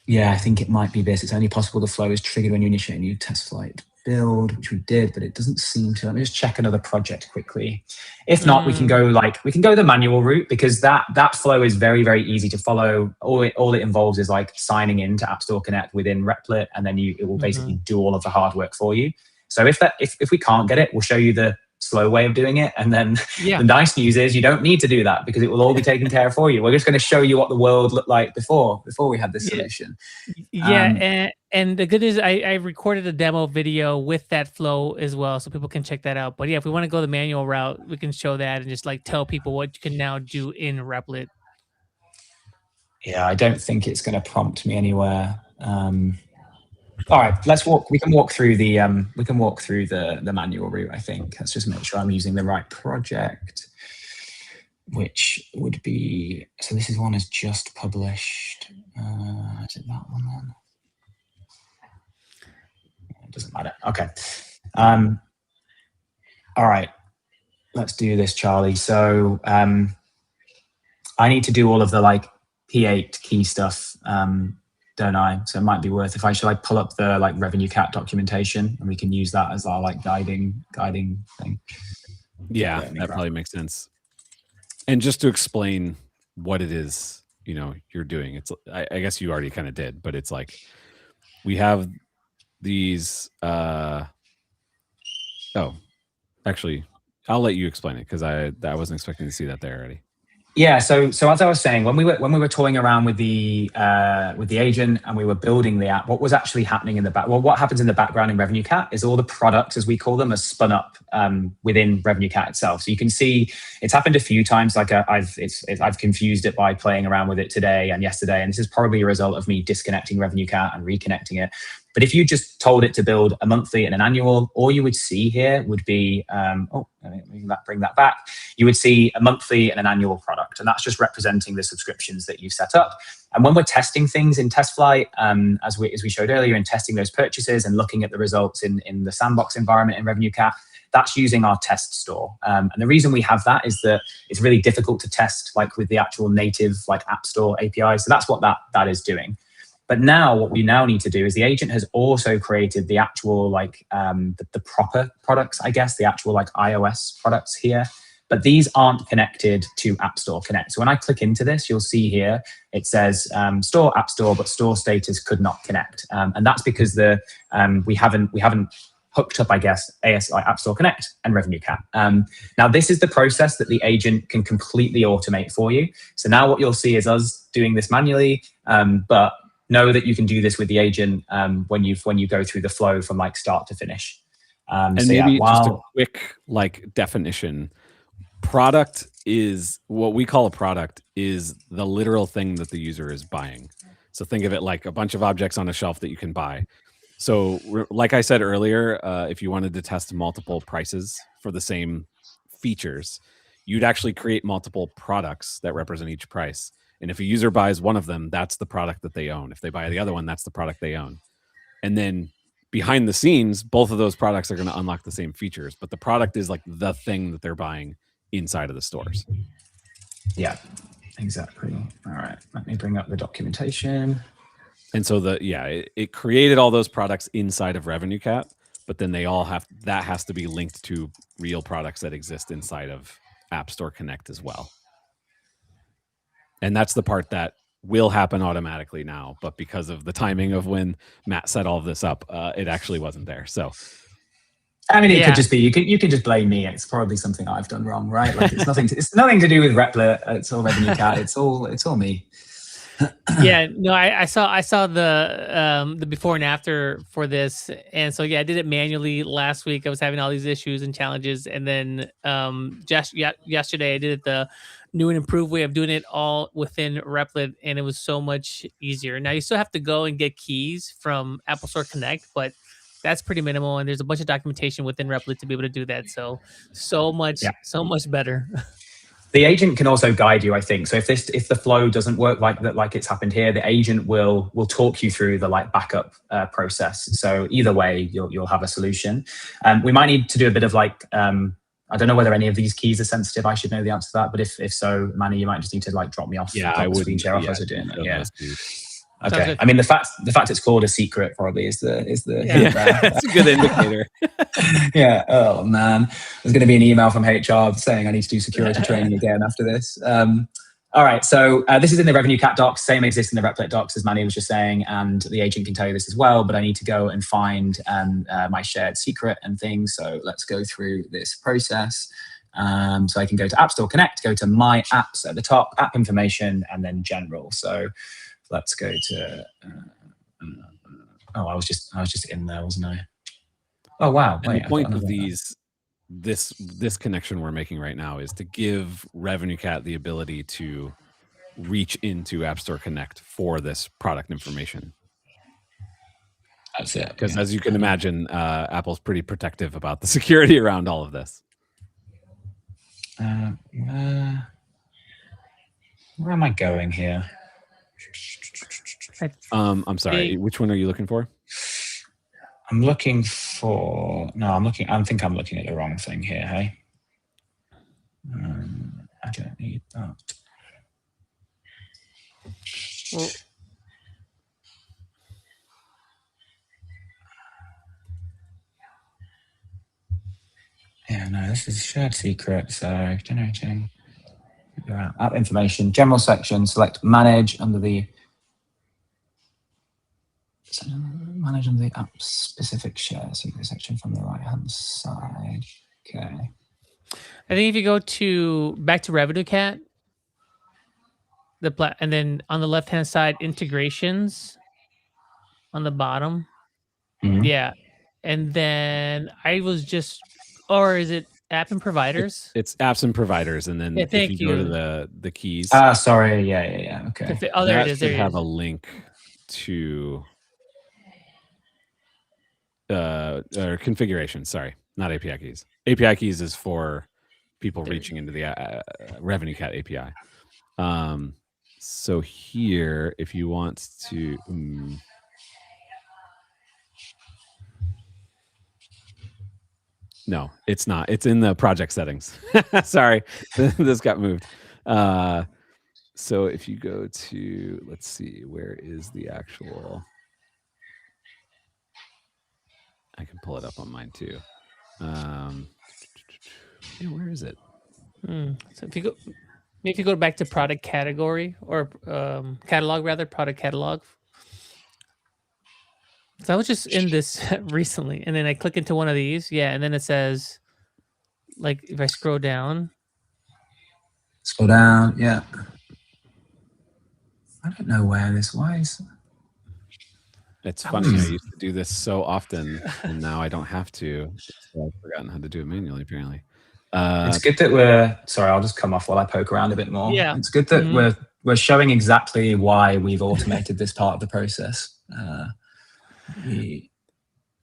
Yeah, I think it might be this. It's only possible the flow is triggered when you initiate a new test flight build, which we did, but it doesn't seem to. Let me just check another project quickly. If not, we can go the manual route, because that flow is very, very easy to follow. All it involves is like signing into App Store Connect within Replit, and then it will basically do all of the hard work for you. So if we can't get it, we'll show you the slow way of doing it, and then the nice news is you don't need to do that, because it will all be taken care of for you. We're just going to show you what the world looked like before we had this solution. And the good news, I recorded a demo video with that flow as well, so people can check that out. But yeah, if we want to go the manual route, we can show that and just like tell people what you can now do in Replit. Yeah, I don't think it's going to prompt me anywhere. All right, we can walk through the manual route, I think. Let's just make sure I'm using the right project, which would be, so this is one is just published. Is it that one then? It doesn't matter. Okay. All right, let's do this, Charlie. So I need to do all of the like P8 key stuff, don't I? So it might be worth, if I should like pull up the like RevenueCat documentation, and we can use that as our like guiding thing. Yeah, that probably makes sense. And just to explain what it is, you're doing, it's, I guess you already kind of did, but it's like we have these. Actually, I'll let you explain it, because I wasn't expecting to see that there already. Yeah, so as I was saying, when we were toying around with the agent and we were building the app, what was actually happening in the back? Well, what happens in the background in RevenueCat is all the products, as we call them, are spun up within RevenueCat itself. So you can see it's happened a few times. Like I've confused it by playing around with it today and yesterday, and this is probably a result of me disconnecting RevenueCat and reconnecting it. But if you just told it to build a monthly and an annual, all you would see here would be, bring that back. You would see a monthly and an annual product, and that's just representing the subscriptions that you've set up. And when we're testing things in test flight, as we showed earlier, in testing those purchases and looking at the results in the sandbox environment in RevenueCat, that's using our test store. And the reason we have that is that it's really difficult to test like with the actual native like App Store API. So that's what that is doing. But now what we now need to do is the agent has also created the actual like the proper products, I guess, the actual like iOS products here. But these aren't connected to App Store Connect. So when I click into this, you'll see here, it says store App Store, but store status could not connect. And that's because we haven't hooked up, I guess, ASI App Store Connect and RevenueCat. Now, this is the process that the agent can completely automate for you. So now what you'll see is us doing this manually, but know that you can do this with the agent when you go through the flow from like start to finish. And so maybe just a quick like definition. Product is what we call a product is the literal thing that the user is buying. So think of it like a bunch of objects on a shelf that you can buy. So like I said earlier, if you wanted to test multiple prices for the same features, you'd actually create multiple products that represent each price. And if a user buys one of them, that's the product that they own. If they buy the other one, that's the product they own. And then behind the scenes, both of those products are going to unlock the same features, but the product is like the thing that they're buying inside of the stores. Yeah, exactly. All right, let me bring up the documentation. And so it created all those products inside of RevenueCat, but then that has to be linked to real products that exist inside of App Store Connect as well. And that's the part that will happen automatically now, but because of the timing of when Matt set all of this up, it actually wasn't there. So, I mean, it could just be you can just blame me. It's probably something I've done wrong, right? Like it's nothing to do with Replit. It's all RevenueCat. It's all me. Yeah, no, I saw the before and after for this, and so I did it manually last week. I was having all these issues and challenges, and then yesterday I did it the new and improved way of doing it all within Replit, and it was so much easier. Now you still have to go and get keys from Apple Store Connect, but that's pretty minimal, and there's a bunch of documentation within Replit to be able to do that. So much better. The agent can also guide you, I think. So if the flow doesn't work like it's happened here, the agent will talk you through the backup process. So either way, you'll have a solution. We might need to do a bit of I don't know whether any of these keys are sensitive. I should know the answer to that. But if so, Manny, you might just need to drop me off. Yeah, I would. Screen share off as we're doing that. Yeah. Okay. I mean, the fact it's called a secret probably is the That's a good indicator. Yeah. Oh man, there's going to be an email from HR saying I need to do security training again after this. All right. So this is in the RevenueCat docs. Same exists in the Replit docs as Manny was just saying, and the agent can tell you this as well. But I need to go and find my shared secret and things. So let's go through this process. So I can go to App Store Connect, go to My Apps at the top, App Information, and then General. So let's go to. I was just in there, wasn't I? Oh wow! And the point of this connection we're making right now is to give RevenueCat the ability to reach into App Store Connect for this product information. That's it. Because as you can imagine, Apple's pretty protective about the security around all of this. Where am I going here? I'm sorry. Which one are you looking for? I'm looking for. No, I'm looking. I think I'm looking at the wrong thing here. Hey, I don't need that. Well, yeah, no, this is shared secret. So generating app information, general section. Select manage under the. Manage on the app specific share secret section from the right hand side. Okay. I think if you go back to RevenueCat, and then on the left hand side, integrations on the bottom. Mm-hmm. Yeah. And then I was just, or is it app and providers? It's apps and providers, and then if you go to the keys. Sorry. Yeah. Okay. Oh, there it is. There you it have is. a link to. Or configuration, sorry, not API keys. API keys is for people reaching into the RevenueCat API. So here, if you want to, no, it's not. It's in the project settings. Sorry, this got moved. So if you go to, let's see, where is the actual? I can pull it up on mine too. Yeah, where is it? So if you go back to product category or catalog rather, product catalog. So I was just in this recently, and then I click into one of these, and then it says, like, if I scroll down, yeah. I don't know where this was. It's funny. I used to do this so often, and now I don't have to. So I've forgotten how to do it manually, apparently. It's good that we're. Sorry, I'll just come off while I poke around a bit more. Yeah, it's good that we're showing exactly why we've automated this part of the process.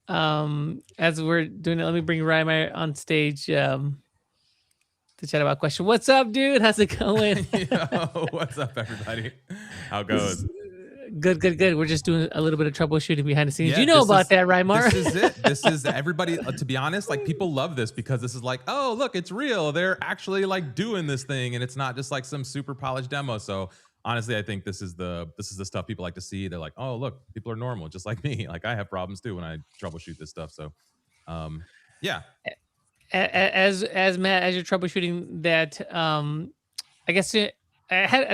As we're doing it, let me bring Reimer on stage to chat about question. What's up, dude? How's it going? Yo, what's up, everybody? How goes? Good. We're just doing a little bit of troubleshooting behind the scenes. Yeah, you know about that, Reimar? This is it. This is everybody. To be honest, like, people love this because this is like, oh, look, it's real. They're actually like doing this thing, and it's not just like some super polished demo. So honestly, I think this is the stuff people like to see. They're like, oh, look, people are normal, just like me. Like, I have problems too when I troubleshoot this stuff. So, yeah. As Matt, as you're troubleshooting that, I guess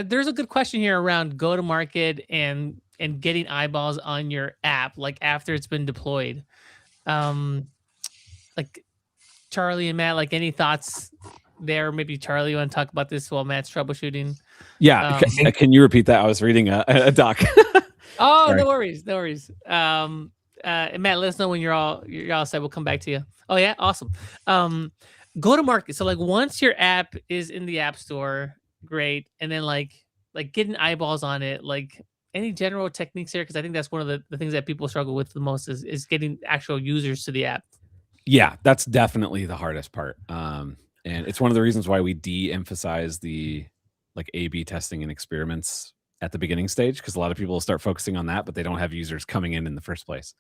there's a good question here around go to market and getting eyeballs on your app, like after it's been deployed. Like Charlie and Matt, like any thoughts there? Maybe Charlie, you want to talk about this while Matt's troubleshooting? Yeah. Can you repeat that? I was reading a doc. Oh, Sorry. no worries. Matt, let us know when you're all set. We'll come back to you. Oh yeah, awesome. Go to market. So like once your app is in the App Store, great. And then like getting eyeballs on it, like any general techniques here, because I think that's one of the things that people struggle with the most is getting actual users to the app. Yeah, that's definitely the hardest part. And it's one of the reasons why we de-emphasize the like A/B testing and experiments at the beginning stage, because a lot of people will start focusing on that, but they don't have users coming in the first place.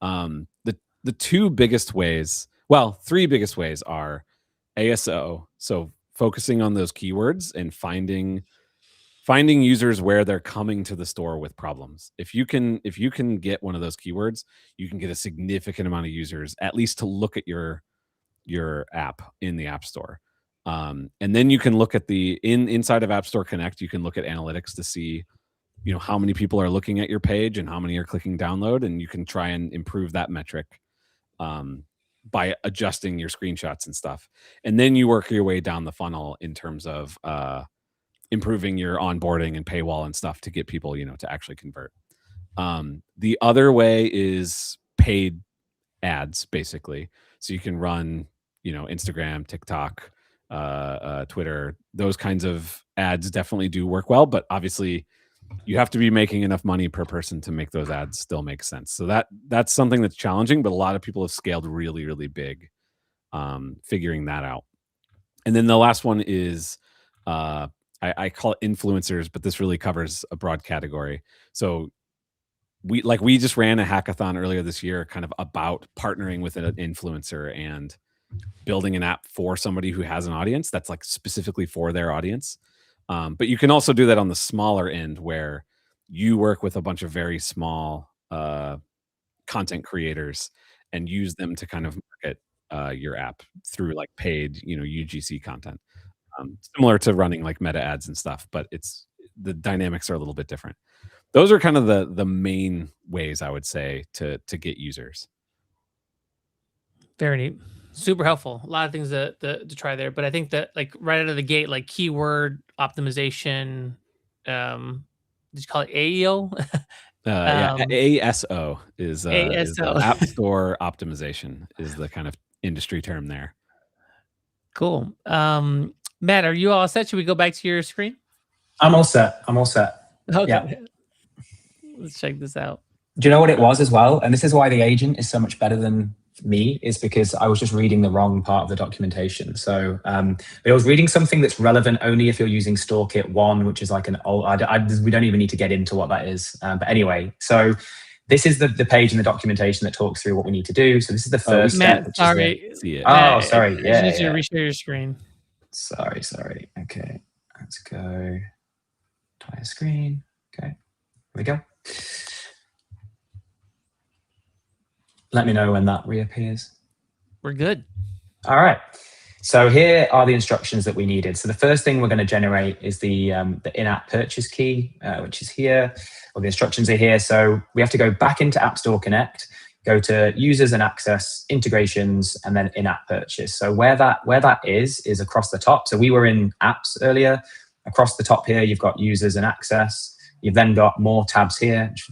The two biggest ways, well, three biggest ways are ASO, so focusing on those keywords and finding users where they're coming to the store with problems. If you can get one of those keywords, you can get a significant amount of users at least to look at your app in the App Store. And then you can look at inside of App Store Connect, you can look at analytics to see, how many people are looking at your page and how many are clicking download, and you can try and improve that metric by adjusting your screenshots and stuff. And then you work your way down the funnel in terms of improving your onboarding and paywall and stuff to get people, to actually convert. The other way is paid ads, basically. So you can run, Instagram, TikTok, Twitter, those kinds of ads definitely do work well, but obviously you have to be making enough money per person to make those ads still make sense. So that's something that's challenging, but a lot of people have scaled really, really big, figuring that out. And then the last one is, I call it influencers, but this really covers a broad category. So we just ran a hackathon earlier this year, kind of about partnering with an influencer and building an app for somebody who has an audience that's like specifically for their audience. But you can also do that on the smaller end, where you work with a bunch of very small content creators and use them to kind of market your app through like paid, UGC content. Similar to running like meta ads and stuff, but the dynamics are a little bit different. Those are kind of the main ways I would say to get users. Very neat. Super helpful. A lot of things to try there, but I think that like right out of the gate, like keyword optimization, did you call it AEO? Yeah, ASO is ASO. App Store optimization is the kind of industry term there. Cool. Matt, are you all set? Should we go back to your screen? I'm all set. Okay. Yeah. Let's check this out. Do you know what it was as well? And this is why the agent is so much better than me, is because I was just reading the wrong part of the documentation. So I was reading something that's relevant only if you're using StoreKit 1, which is like an old, we don't even need to get into what that is. But anyway, so this is the page in the documentation that talks through what we need to do. So this is the first step. Matt, sorry. Oh, sorry. Yeah. I need you to reshare your screen. Sorry. Okay, let's go. Entire screen. Okay, here we go. Let me know when that reappears. We're good. All right. So here are the instructions that we needed. So the first thing we're going to generate is the in-app purchase key, which is here. Well, the instructions are here. So we have to go back into App Store Connect, go to users and access, integrations, and then in-app purchase. So where that is across the top. So we were in apps earlier. Across the top here, you've got users and access. You've then got more tabs here, which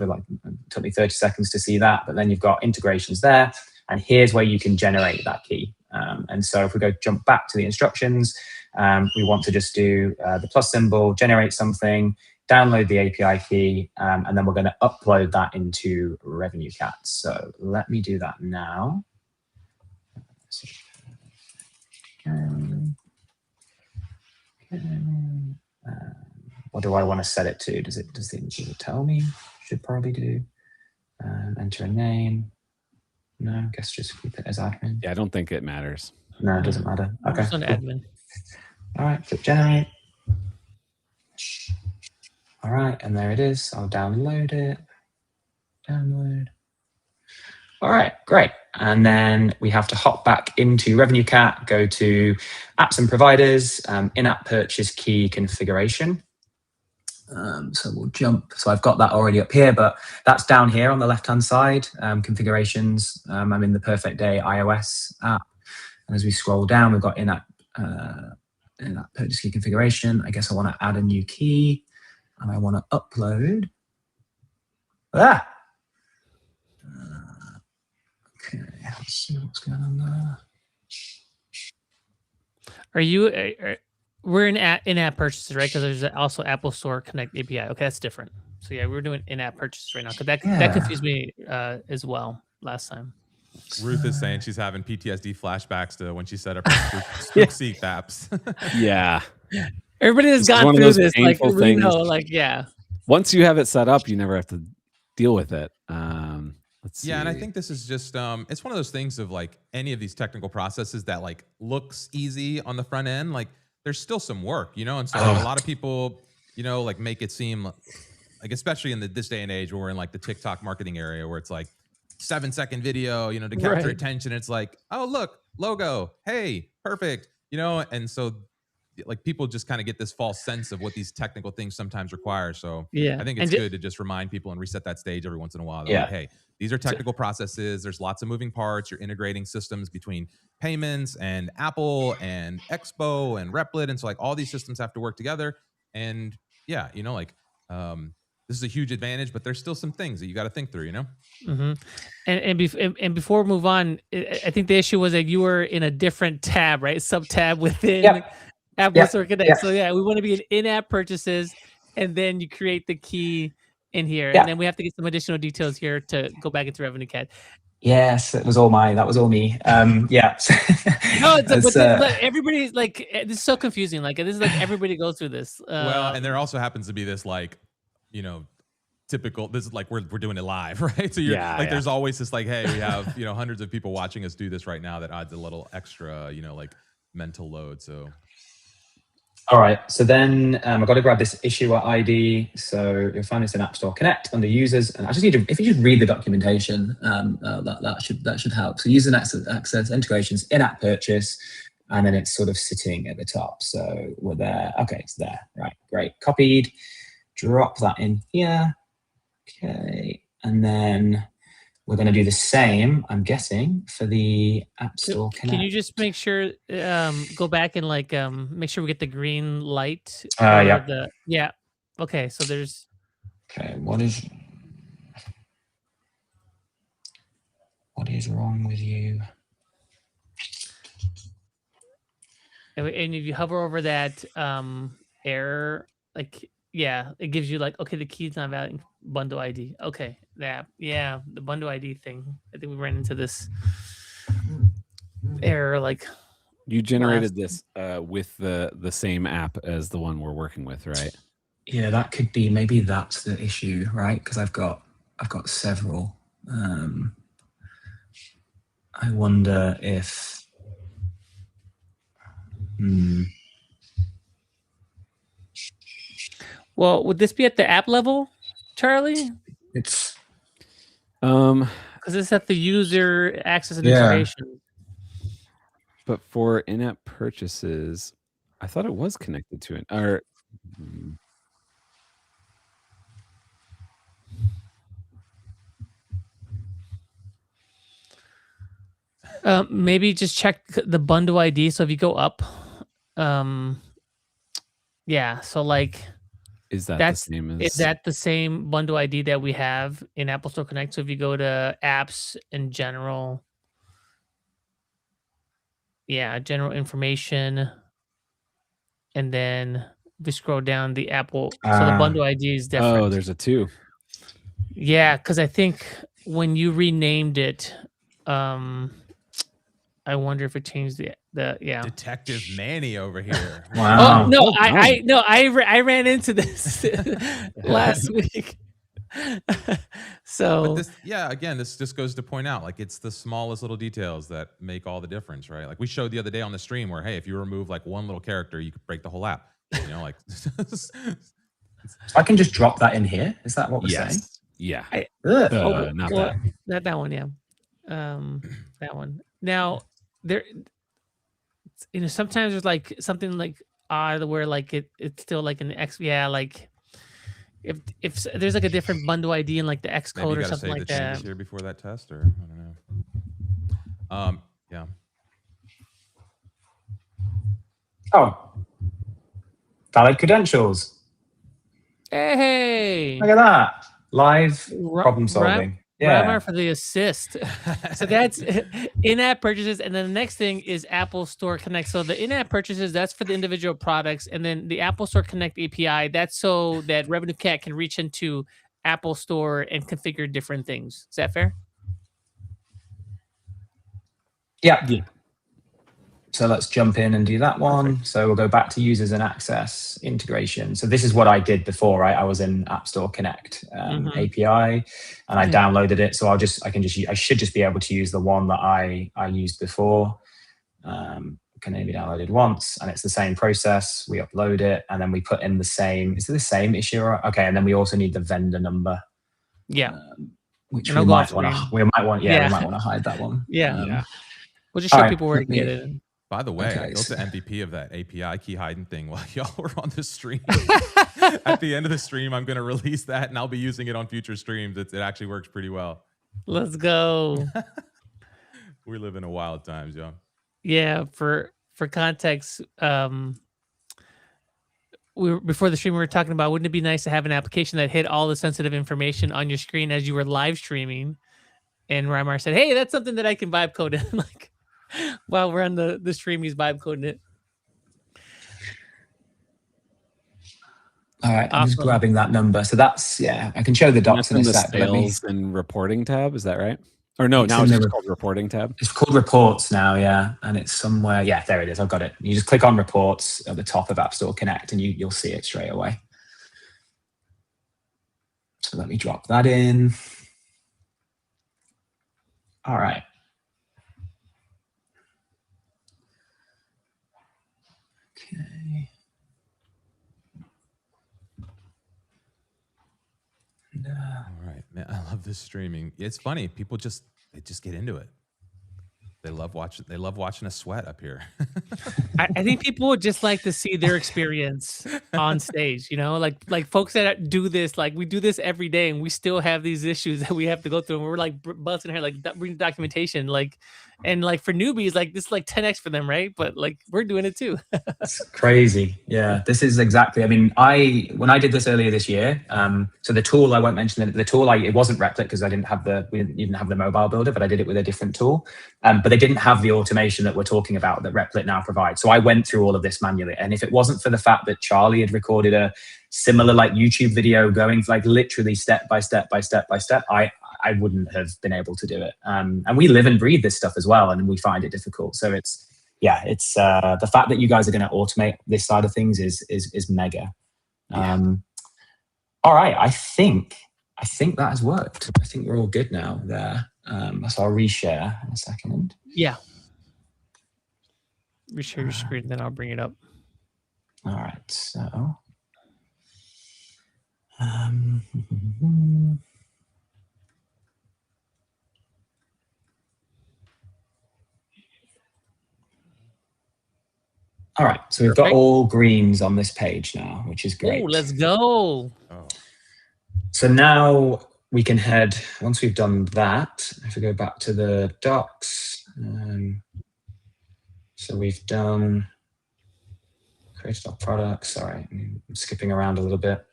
took me 30 seconds to see that, but then you've got integrations there, and here's where you can generate that key. And so if we jump back to the instructions, we want to just do the plus symbol, generate something, download the API key, and then we're going to upload that into RevenueCat. So let me do that now. What do I want to set it to? Does it tell me? Should probably do. Enter a name. No, guess just keep it as admin. Yeah, I don't think it matters. No, it doesn't matter. Okay. Just on admin. All right, click generate. All right, and there it is. I'll download it. Download. All right, great. And then we have to hop back into RevenueCat, go to apps and providers, in-app purchase key configuration. So we'll jump. So I've got that already up here, but that's down here on the left-hand side, configurations. I'm in the Perfect Day iOS app. And as we scroll down, we've got in-app purchase key configuration. I guess I want to add a new key and I want to upload. Okay, let's see what's going on there. Are you... we're in in-app purchases, right? Because there's also Apple Store Connect API. Okay, that's different. So yeah, we're doing in-app purchases right now. Because that confused me as well last time. Ruth is saying she's having PTSD flashbacks to when she set up her spook seek apps. Yeah. Everybody has This is gone one of through those this. Like painful we things. know, like yeah. Once you have it set up, you never have to deal with it. Let's see. Yeah, and I think this is just it's one of those things of like any of these technical processes that like looks easy on the front end, like there's still some work, you know. And so like, a lot of people, you know, like make it seem like, especially in this day and age where we're in like the TikTok marketing area where it's like 7-second video, you know, to capture attention. It's like, oh look, logo, hey, perfect, you know. And so like people just kind of get this false sense of what these technical things sometimes require. So Yeah, I think it's good to just remind people and reset that stage every once in a while. Like, hey, these are technical processes. There's lots of moving parts. You're integrating systems between payments and Apple and Expo and Replit. And so like all these systems have to work together. And yeah, you know, like this is a huge advantage, but there's still some things that you got to think through, you know? Mm-hmm. And before we move on, I think the issue was that you were in a different tab, right? Sub-tab within Apple Store Connect. So yeah, we want to be in in-app purchases, and then you create the key in here. And then we have to get some additional details here to go back into RevenueCat. Yes, it was all mine. That was all me. Yeah. No, but everybody, like, this is so confusing. Like, this is like everybody goes through this. Well, and there also happens to be this, like, you know, typical, this is like we're doing it live, right? So you're like, there's always this like, hey, we have, you know, hundreds of people watching us do this right now. That adds a little extra, you know, like mental load. So all right, so then I've got to grab this issuer ID. So you'll find this in App Store Connect under users, and I just need to, if you just read the documentation, that should help. So user access integrations, in-app purchase, and then it's sort of sitting at the top. So we're there. Okay, it's there. Right, great. Copied. Drop that in here. Okay, and then we're going to do the same, I'm guessing, for the App Store Connect. Can you just make sure, go back and like make sure we get the green light? Yeah. Okay, so there's. Okay, what is wrong with you? And if you hover over that error, like, yeah, it gives you like, okay, the key's not valid, bundle ID. Okay, the bundle ID thing. I think we ran into this error. Like, you generated this with the same app as the one we're working with, right? Yeah, that could be. Maybe that's the issue, right? Because I've got several. I wonder if. Well, would this be at the app level, Charlie? It's because it's at the user access and information. But for in-app purchases, I thought it was connected to it. Or maybe just check the bundle ID. So if you go up, yeah. So like. Is that the same as? Is that the same bundle ID that we have in Apple Store Connect? So if you go to apps in general, general information, and then we scroll down the Apple, so the bundle ID is different. Oh, there's a 2. Yeah, because I think when you renamed it, I wonder if it changed the Detective Manny over here. Wow. Oh no, I ran into this last week. So but this, again, this just goes to point out, like, it's the smallest little details that make all the difference, right? Like we showed the other day on the stream where, hey, if you remove like one little character, you could break the whole app. You know, like I can just drop that in here. Is that what we're saying? Yeah. Not that. That one, yeah. That one. Now there, you know, sometimes there's like something like odd where like it's still like an X, like if there's like a different bundle ID in like the X code or something like that. Here before that test, or I don't know. Yeah. Oh, valid credentials. Hey, look at that. Live problem solving. Ramar for the assist. So that's in-app purchases, and then the next thing is Apple Store Connect. So the in-app purchases, that's for the individual products, and then the Apple Store Connect API, that's so that RevenueCat can reach into Apple Store and configure different things. Is that fair? Yeah. Yeah. So let's jump in and do that one. Perfect. So we'll go back to users and access integration. So this is what I did before, right? I was in App Store Connect API, and I downloaded it. So I should just be able to use the one that I used before. Can only be downloaded once, and it's the same process. We upload it, and then we put in the same. Is it the same issue? Okay, and then we also need the vendor number. Yeah. Which we might want to hide that one. Yeah. We'll just show people where to get it. By the way, I built the MVP of that API key hiding thing while y'all were on the stream. At the end of the stream, I'm going to release that, and I'll be using it on future streams. It actually works pretty well. Let's go. We live in a wild times, y'all. Yeah, for context, before the stream we were talking about, wouldn't it be nice to have an application that hid all the sensitive information on your screen as you were live streaming? And Rymar said, "Hey, that's something that I can vibe code in." Like, while we're on the stream, he's vibe coding it. All right, I'm just grabbing that number. So that's, I can show the docs in a sec. Sales and reporting tab, is that right? Or no, now it's just called reporting tab. It's called reports now, yeah. And it's somewhere, there it is. I've got it. You just click on reports at the top of App Store Connect and you'll see it straight away. So let me drop that in. All right. Okay. All right, man. I love this streaming. It's funny. People just get into it. They love watching us sweat up here. I think people would just like to see their experience on stage, like folks that do this, like we do this every day and we still have these issues that we have to go through. And we're like busting our hair, like reading documentation, and for newbies, like this is like 10x for them, right? But like we're doing it too. It's crazy. Yeah, this is exactly, when I did this earlier this year, so the tool, I won't mention it, it wasn't Replit because we didn't have the mobile builder, but I did it with a different tool. But they didn't have the automation that we're talking about that Replit now provides. So I went through all of this manually. And if it wasn't for the fact that Charlie had recorded a similar YouTube video going literally step by step by step by step, I wouldn't have been able to do it. And we live and breathe this stuff as well, and we find it difficult. So it's the fact that you guys are going to automate this side of things is mega. All right, I think that has worked. I think we're all good now there. So I'll reshare in a second. Yeah. Reshare your screen, then I'll bring it up. All right, so. All right, so we've got all greens on this page now, which is great. Oh, let's go. Oh. So now we can head, once we've done that, if we go back to the docs, so we've done created our products. Sorry, I'm skipping around a little bit.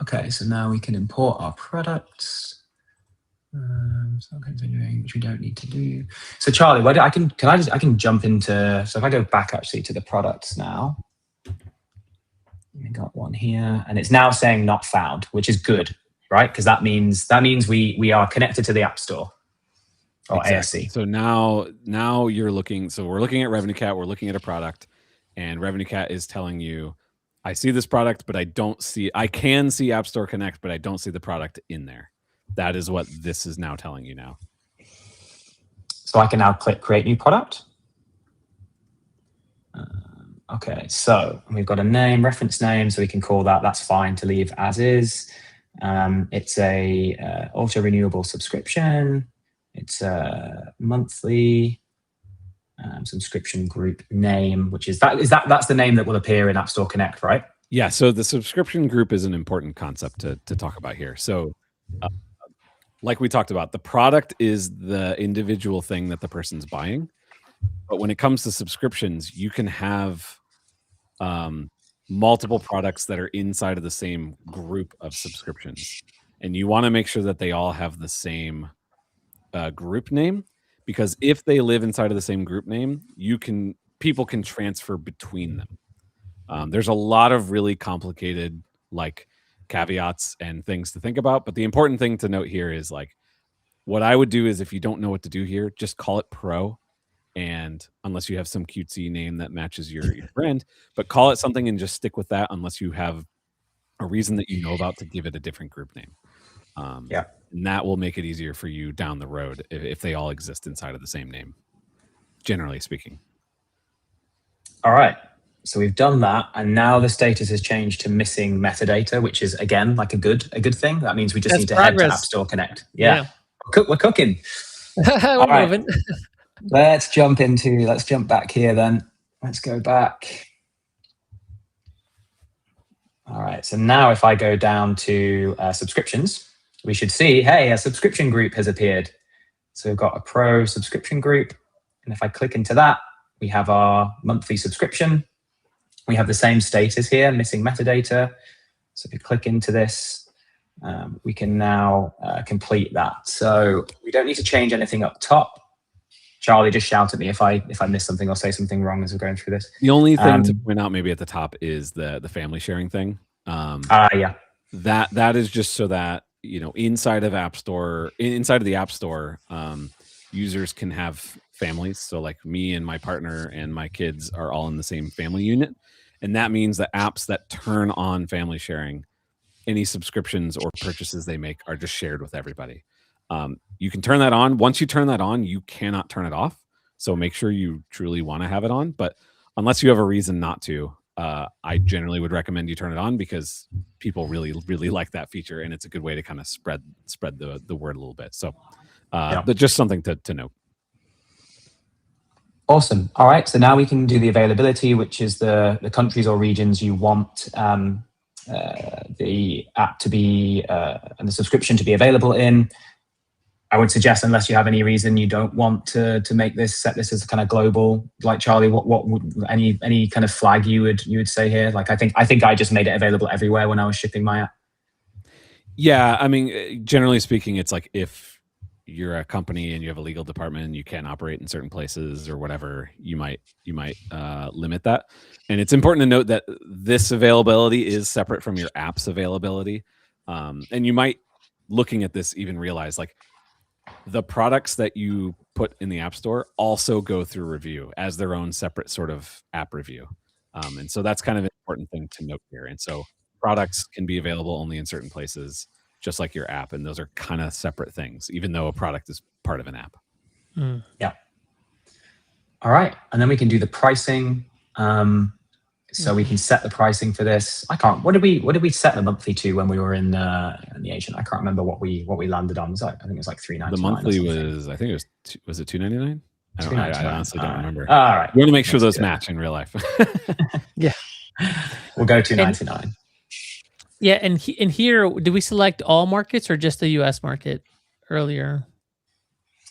Okay, so now we can import our products. So continuing, which we don't need to do. So Charlie, I can jump into, so if I go back actually to the products now, we got one here, and it's now saying not found, which is good, right? Because that means we are connected to the App Store or ASC. So now you're looking. So we're looking at RevenueCat. We're looking at a product, and RevenueCat is telling you, I see this product, but I can see App Store Connect, but I don't see the product in there. That is what this is now telling you now. So I can now click create new product. Okay, so we've got a name, reference name, so we can call that. That's fine to leave as is. It's a auto renewable subscription. It's a monthly subscription group name, which that's the name that will appear in App Store Connect, right? Yeah. So the subscription group is an important concept to talk about here. So. Like we talked about, the product is the individual thing that the person's buying. But when it comes to subscriptions, you can have multiple products that are inside of the same group of subscriptions. And you want to make sure that they all have the same group name, because if they live inside of the same group name, people can transfer between them. There's a lot of really complicated caveats and things to think about, but the important thing to note here is what I would do is, if you don't know what to do here, just call it Pro. And unless you have some cutesy name that matches your brand, but call it something and just stick with that unless you have a reason that you know about to give it a different group name. And that will make it easier for you down the road if they all exist inside of the same name, generally speaking. All right. So we've done that, and now the status has changed to missing metadata, which is again like a good thing. That means we just need to head to App Store Connect. Yeah. We're cooking. We're moving. Let's jump back here then. Let's go back. All right. So now if I go down to subscriptions, we should see, hey, a subscription group has appeared. So we've got a Pro subscription group. And if I click into that, we have our monthly subscription. We have the same status here, missing metadata. So if you click into this, we can now complete that. So we don't need to change anything up top. Charlie, just shout at me if I miss something or say something wrong as we're going through this. The only thing to point out maybe at the top is the family sharing thing. Yeah. That is just so that, inside of the App Store, users can have families. So like me and my partner and my kids are all in the same family unit. And that means that apps that turn on family sharing, any subscriptions or purchases they make are just shared with everybody. You can turn that on. Once you turn that on, you cannot turn it off. So make sure you truly want to have it on. But unless you have a reason not to, I generally would recommend you turn it on, because people really, really like that feature, and it's a good way to kind of spread the word a little bit. So, but just something to note. Awesome. All right. So now we can do the availability, which is the countries or regions you want the app to be and the subscription to be available in. I would suggest, unless you have any reason you don't want to set this as kind of global, like Charlie, what would any kind of flag you would say here? Like, I think I just made it available everywhere when I was shipping my app. Yeah, I mean, generally speaking, it's like if you're a company and you have a legal department and you can't operate in certain places or whatever, you might limit that. And it's important to note that this availability is separate from your app's availability. And you might, looking at this, even realize like the products that you put in the App Store also go through review as their own separate sort of app review. And so that's kind of an important thing to note here. And so products can be available only in certain places, just like your app. And those are kind of separate things, even though a product is part of an app. Yeah. All right. And then we can do the pricing. So we can set the pricing for this. What did we set the monthly to when we were in the agent? I can't remember what we landed on. I think it was like $3.99. The monthly was, I think it was it $2.99? I honestly don't remember. All right. We want to make sure those match in real life. Yeah. We'll go $2.99. Yeah, and here, did we select all markets or just the U.S. market earlier?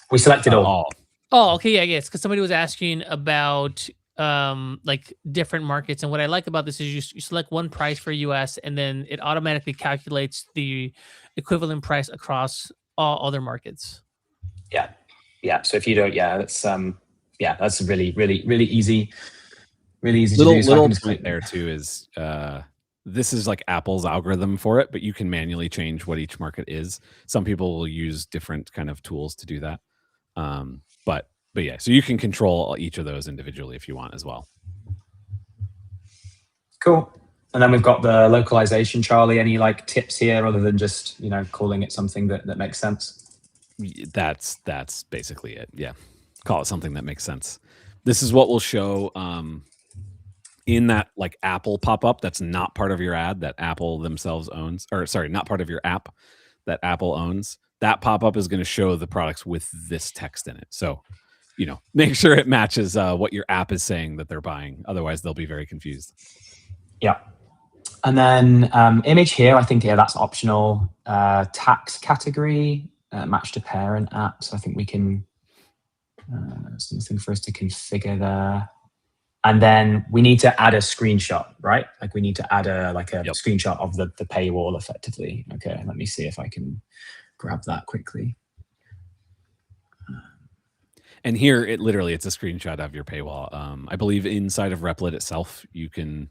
We selected all. Oh, okay, yeah, yes. Because somebody was asking about like different markets, and what I like about this is you select one price for U.S. and then it automatically calculates the equivalent price across all other markets. Yeah. So if you don't, that's really, really, really easy. Really easy little, to do. Little point there too is this is like Apple's algorithm for it, but you can manually change what each market is. Some people will use different kind of tools to do that. But yeah, so you can control each of those individually if you want as well. Cool. And then we've got the localization. Charlie, any like tips here other than just, calling it something that makes sense? That's basically it. Yeah. Call it something that makes sense. This is what we'll show in that like Apple pop-up that's not part of your ad that Apple themselves owns, or sorry, not part of your app that Apple owns. That pop-up is going to show the products with this text in it. So, make sure it matches what your app is saying that they're buying. Otherwise, they'll be very confused. Yeah. And then image here, I think, that's optional. Tax category, match to parent app. So I think we can, something for us to configure there. And then we need to add a screenshot, right? Like we need to add a screenshot of the paywall effectively. Okay, let me see if I can grab that quickly. And here, it's a screenshot of your paywall. I believe inside of Replit itself, you can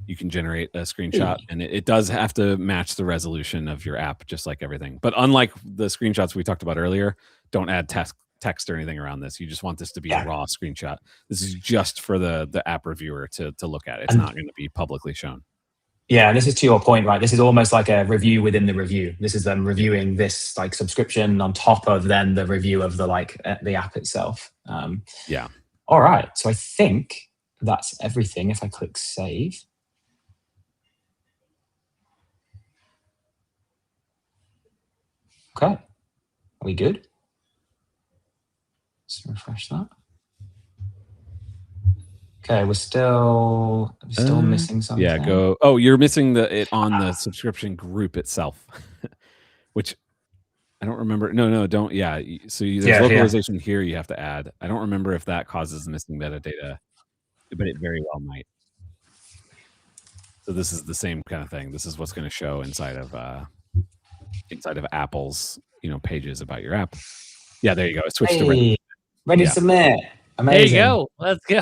you can generate a screenshot, and it does have to match the resolution of your app, just like everything. But unlike the screenshots we talked about earlier, don't add text or anything around this. You just want this to be a raw screenshot. This is just for the app reviewer to look at. It's not going to be publicly shown. Yeah, and this is to your point, right? This is almost like a review within the review. This is them reviewing this like subscription on top of then the review of the the app itself. Yeah. All right. So I think that's everything. If I click save. Okay. Are we good? Let's refresh that. Okay, we're still missing something. Yeah, go. Oh, you're missing it on the subscription group itself, which I don't remember. No, don't. Yeah, so there's localization here you have to add. I don't remember if that causes missing metadata, but it very well might. So this is the same kind of thing. This is what's going to show inside of Apple's pages about your app. Yeah, there you go. It switched to ready to submit. Amazing. There you go. Let's go.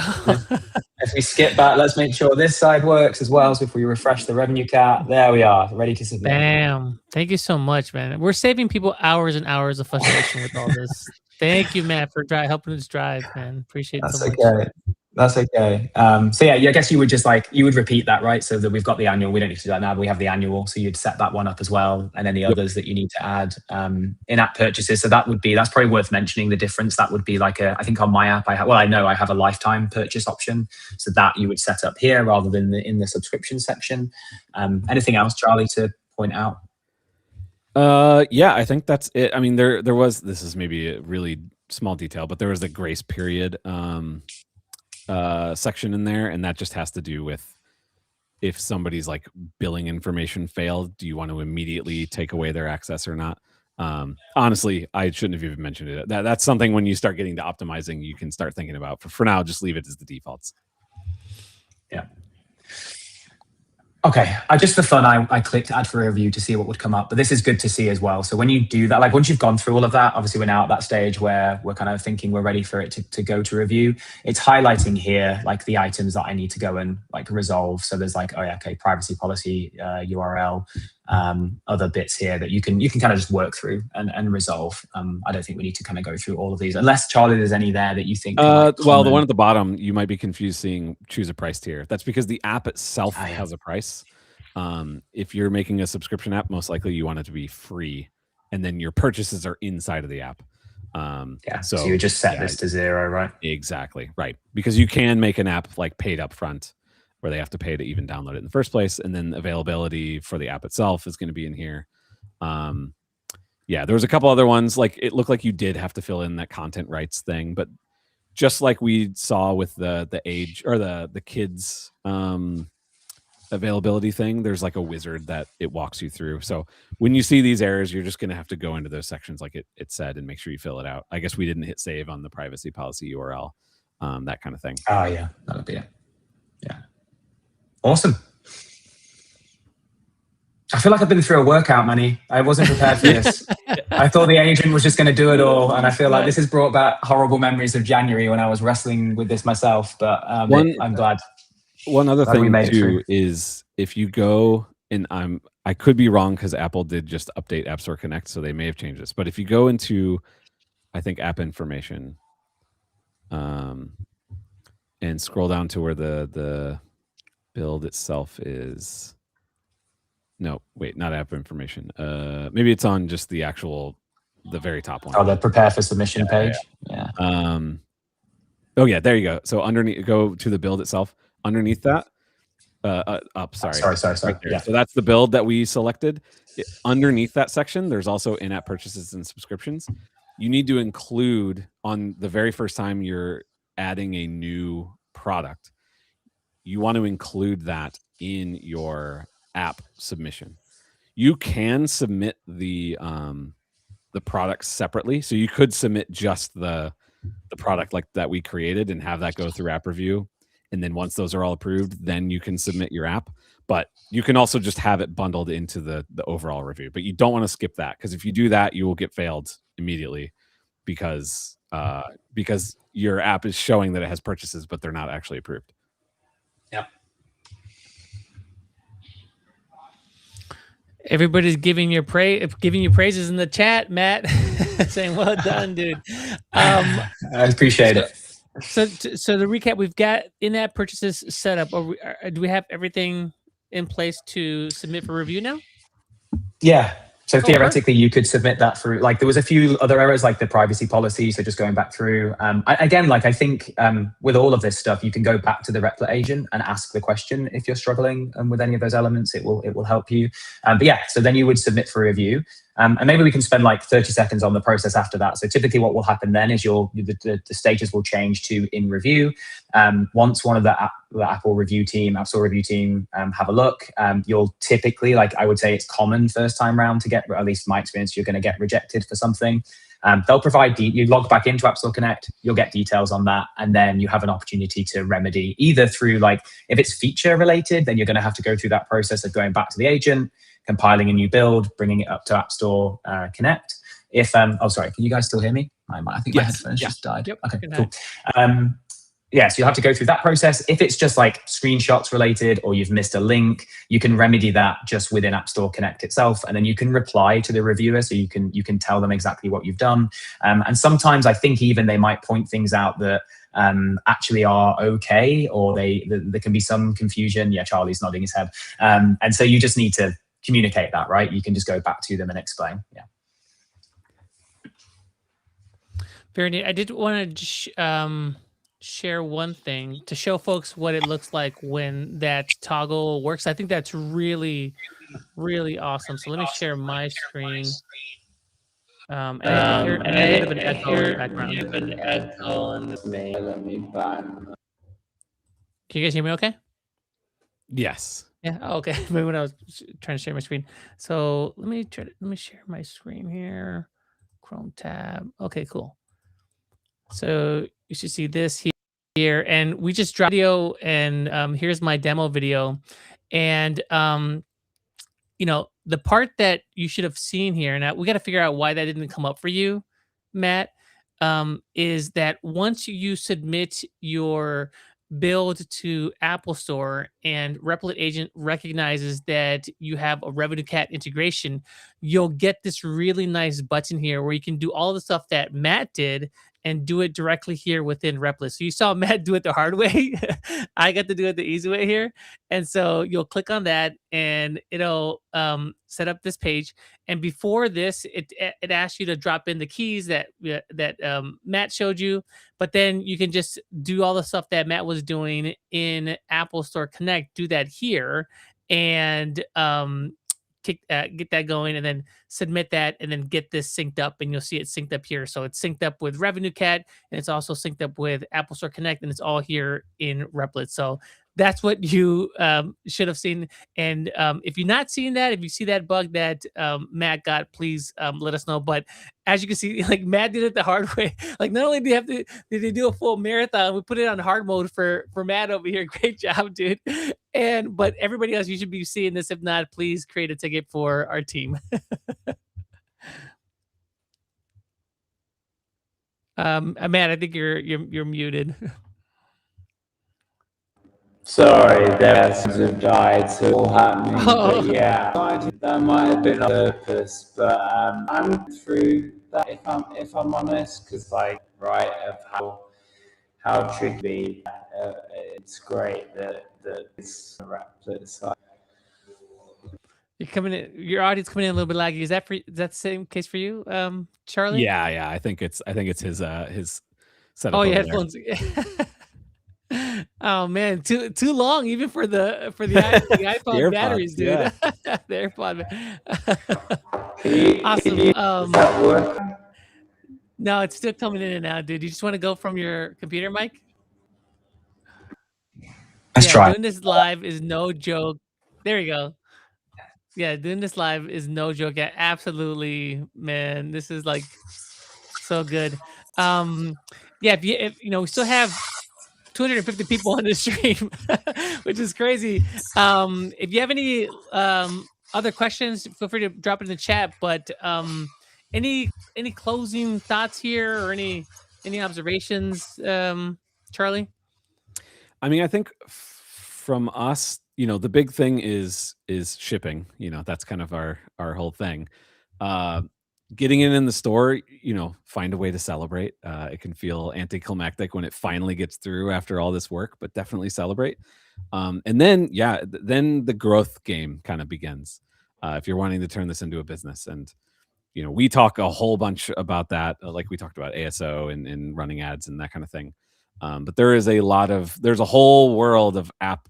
If we skip back, let's make sure this side works as well. So if we refresh the RevenueCat, there we are, ready to submit. Bam. Thank you so much, man. We're saving people hours and hours of frustration with all this. Thank you, Matt, for helping us drive, man. Appreciate it so much. Okay. That's okay. So yeah, I guess you would just you would repeat that, right? So that we've got the annual. We don't need to do that now, but we have the annual. So you'd set that one up as well, and any others that you need to add in-app purchases. So that's probably worth mentioning the difference. That would be I think on my app, I know I have a lifetime purchase option. So that you would set up here rather than in the subscription section. Anything else, Charlie, to point out? Yeah, I think that's it. I mean, there was, this is maybe a really small detail, but there was a grace period section in there, and that just has to do with if somebody's billing information failed, do you want to immediately take away their access or not? Honestly, I shouldn't have even mentioned it. That's something when you start getting to optimizing, you can start thinking about. For now, just leave it as the defaults. Yeah. Okay, just for fun, I clicked add for a review to see what would come up, but this is good to see as well. So when you do that, once you've gone through all of that, obviously we're now at that stage where we're kind of thinking we're ready for it to go to review. It's highlighting here the items that I need to go and resolve. So there's privacy policy, URL, other bits here that you can kind of just work through and resolve. I don't think we need to kind of go through all of these, unless Charlie, there's any there that you think. Well, the one at the bottom, you might be confused seeing choose a price tier. That's because the app itself has a price. If you're making a subscription app, most likely you want it to be free, and then your purchases are inside of the app. So you just set this to 0, right? Exactly, right. Because you can make an app paid up front, where they have to pay to even download it in the first place, and then availability for the app itself is going to be in here. There was a couple other ones. It looked like you did have to fill in that content rights thing, but just like we saw with the age or the kids availability thing, there's a wizard that it walks you through. So when you see these errors, you're just going to have to go into those sections like it said and make sure you fill it out. I guess we didn't hit save on the privacy policy URL, that kind of thing. Oh yeah, that'll be it. Yeah. Awesome. I feel like I've been through a workout, Manny. I wasn't prepared for this. I thought the agent was just going to do it all, and I feel like this has brought back horrible memories of January when I was wrestling with this myself, but I'm glad. One other thing too is if you go, and I could be wrong because Apple did just update App Store Connect, so they may have changed this. But if you go into, I think, app information, and scroll down to where the build itself is. No, wait, not app information. Maybe it's on just the very top one. Oh, the prepare for submission page. Yeah. Oh yeah, there you go. So underneath, go to the build itself. Underneath that, up. Sorry. Sorry. Right, so that's the build that we selected. Underneath that section, there's also in-app purchases and subscriptions. You need to include on the very first time you're adding a new product. You want to include that in your app submission. You can submit the product separately. So you could submit just the product that we created and have that go through app review. And then once those are all approved, then you can submit your app. But you can also just have it bundled into the overall review. But you don't want to skip that, because if you do that, you will get failed immediately because your app is showing that it has purchases, but they're not actually approved. Yeah. Everybody's giving you praises in the chat, Matt, saying well done, dude. I appreciate it. So to recap, we've got in-app purchases set up. Do we have everything in place to submit for review now? Yeah. So theoretically, perfect. you could submit that through. Like there was a few other errors, like the privacy policy. So just going back through. Again, like I think with all of this stuff, you can go back to the Replit agent and ask the question if you're struggling with any of those elements. It will help you. But yeah, so then you would submit for review. And maybe we can spend like 30 seconds on the process after that. So typically what will happen then is the status will change to in review. Once one of the Apple review team, App Store review team have a look, you'll typically, like I would say it's common first time round to get, or at least my experience, you're going to get rejected for something. They'll provide, you log back into App Store Connect, you'll get details on that, and then you have an opportunity to remedy either through like, if it's feature related, then you're going to have to go through that process of going back to the agent, compiling a new build, bringing it up to App Store Connect. If oh sorry, can you guys still hear me? I think my headphones just died. Yep. Okay, cool. Yeah, so you'll have to go through that process. If it's just like screenshots related or you've missed a link, you can remedy that just within App Store Connect itself, and then you can reply to the reviewer, so you can tell them exactly what you've done. And sometimes I think even they might point things out that actually are okay, or there can be some confusion. Yeah, Charlie's nodding his head. And so you just need to communicate that, right? You can just go back to them and explain. Yeah. Very neat. I did want to share one thing to show folks what it looks like when that toggle works. I think that's really, really awesome. So let me share my screen. And I hear a bit of an echo in the background. Can you guys hear me okay? Yes. Yeah. Oh, okay. Maybe when I was trying to share my screen. So let me share my screen here. Chrome tab. Okay, cool. So you should see this here, and we just dropped video, and here's my demo video, and you know, the part that you should have seen here. Now we got to figure out why that didn't come up for you, Matt. Is that once you submit your build to Apple Store and Replit Agent recognizes that you have a RevenueCat integration, you'll get this really nice button here where you can do all the stuff that Matt did and do it directly here within Replit. So you saw Matt do it the hard way. I got to do it the easy way here. And so you'll click on that and it'll set up this page. And before this, it asks you to drop in the keys that Matt showed you. But then you can just do all the stuff that Matt was doing in Apple Store Connect, do that here, and get that going, and then submit that, and then get this synced up, and you'll see it synced up here. So it's synced up with RevenueCat, and it's also synced up with Apple Store Connect, and it's all here in Replit. So that's what you should have seen. And if you're not seeing that, if you see that bug that Matt got, please let us know. But as you can see, like Matt did it the hard way. Like not only did they do a full marathon, we put it on hard mode for Matt over here. Great job, dude. But everybody else, you should be seeing this. If not, please create a ticket for our team. Matt, I think you're muted. Sorry, their items have died, so it's all happening. Oh. But yeah, that might have been on purpose, but I'm through that if I'm honest, because like of how tricky it's great that it's a Replit site. You're coming in, your audio's coming in a little bit laggy. Is that the same case for you, Charlie? Yeah. I think it's his setup. Oh, yeah, headphones. Oh man, too long even for the iPhone batteries, dude. Yeah. The AirPod. Awesome. No, it's still coming in and out, dude. You just want to go from your computer, Mike? Let's try. Doing this live is no joke. There you go. Yeah, doing this live is no joke. Yeah, absolutely, man. This is like so good. Yeah, if you know, we still have 250 people on the stream, which is crazy. If you have any other questions, feel free to drop it in the chat. But any closing thoughts here, or any observations, Charlie? I mean, I think from us, the big thing is shipping. That's kind of our whole thing. Getting it in the store, find a way to celebrate. It can feel anticlimactic when it finally gets through after all this work, but definitely celebrate. And then, then the growth game kind of begins. If you're wanting to turn this into a business, and we talk a whole bunch about that, like we talked about ASO and running ads and that kind of thing. But there's a whole world of app,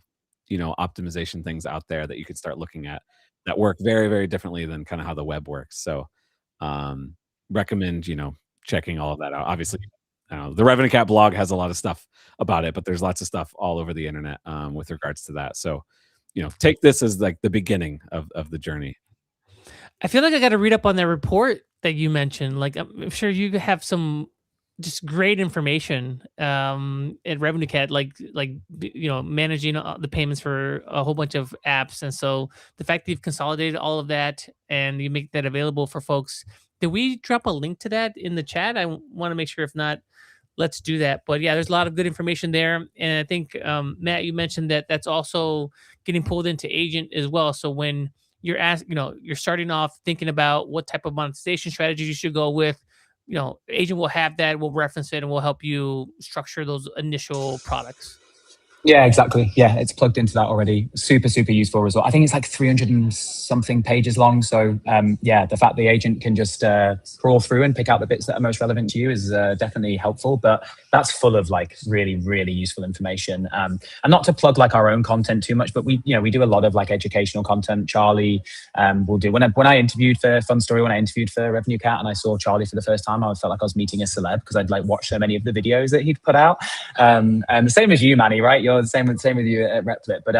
optimization things out there that you could start looking at that work very, very differently than kind of how the web works. So recommend, checking all of that out. Obviously, the RevenueCat blog has a lot of stuff about it, but there's lots of stuff all over the internet with regards to that. So, take this as like the beginning of the journey. I feel like I got to read up on that report that you mentioned. Like, I'm sure you have some just great information at RevenueCat, like managing the payments for a whole bunch of apps. And so the fact that you've consolidated all of that and you make that available for folks, did we drop a link to that in the chat? I want to make sure. If not, let's do that. But yeah, there's a lot of good information there. And I think, Matt, you mentioned that that's also getting pulled into Agent as well. So when you're you're starting off thinking about what type of monetization strategies you should go with, Agent will have that, we'll reference it, and we'll help you structure those initial products. Yeah, exactly. Yeah, it's plugged into that already. Super, super useful as well. I think it's like 300 and something pages long. So the fact the agent can just crawl through and pick out the bits that are most relevant to you is definitely helpful. But that's full of like really, really useful information. And not to plug like our own content too much, but we do a lot of like educational content. Charlie will do. When I interviewed for Fun Story, when I interviewed for RevenueCat, and I saw Charlie for the first time, I felt like I was meeting a celeb because I'd like watched so many of the videos that he'd put out. And the same as you, Manny, right? You're the same with you at Replit, but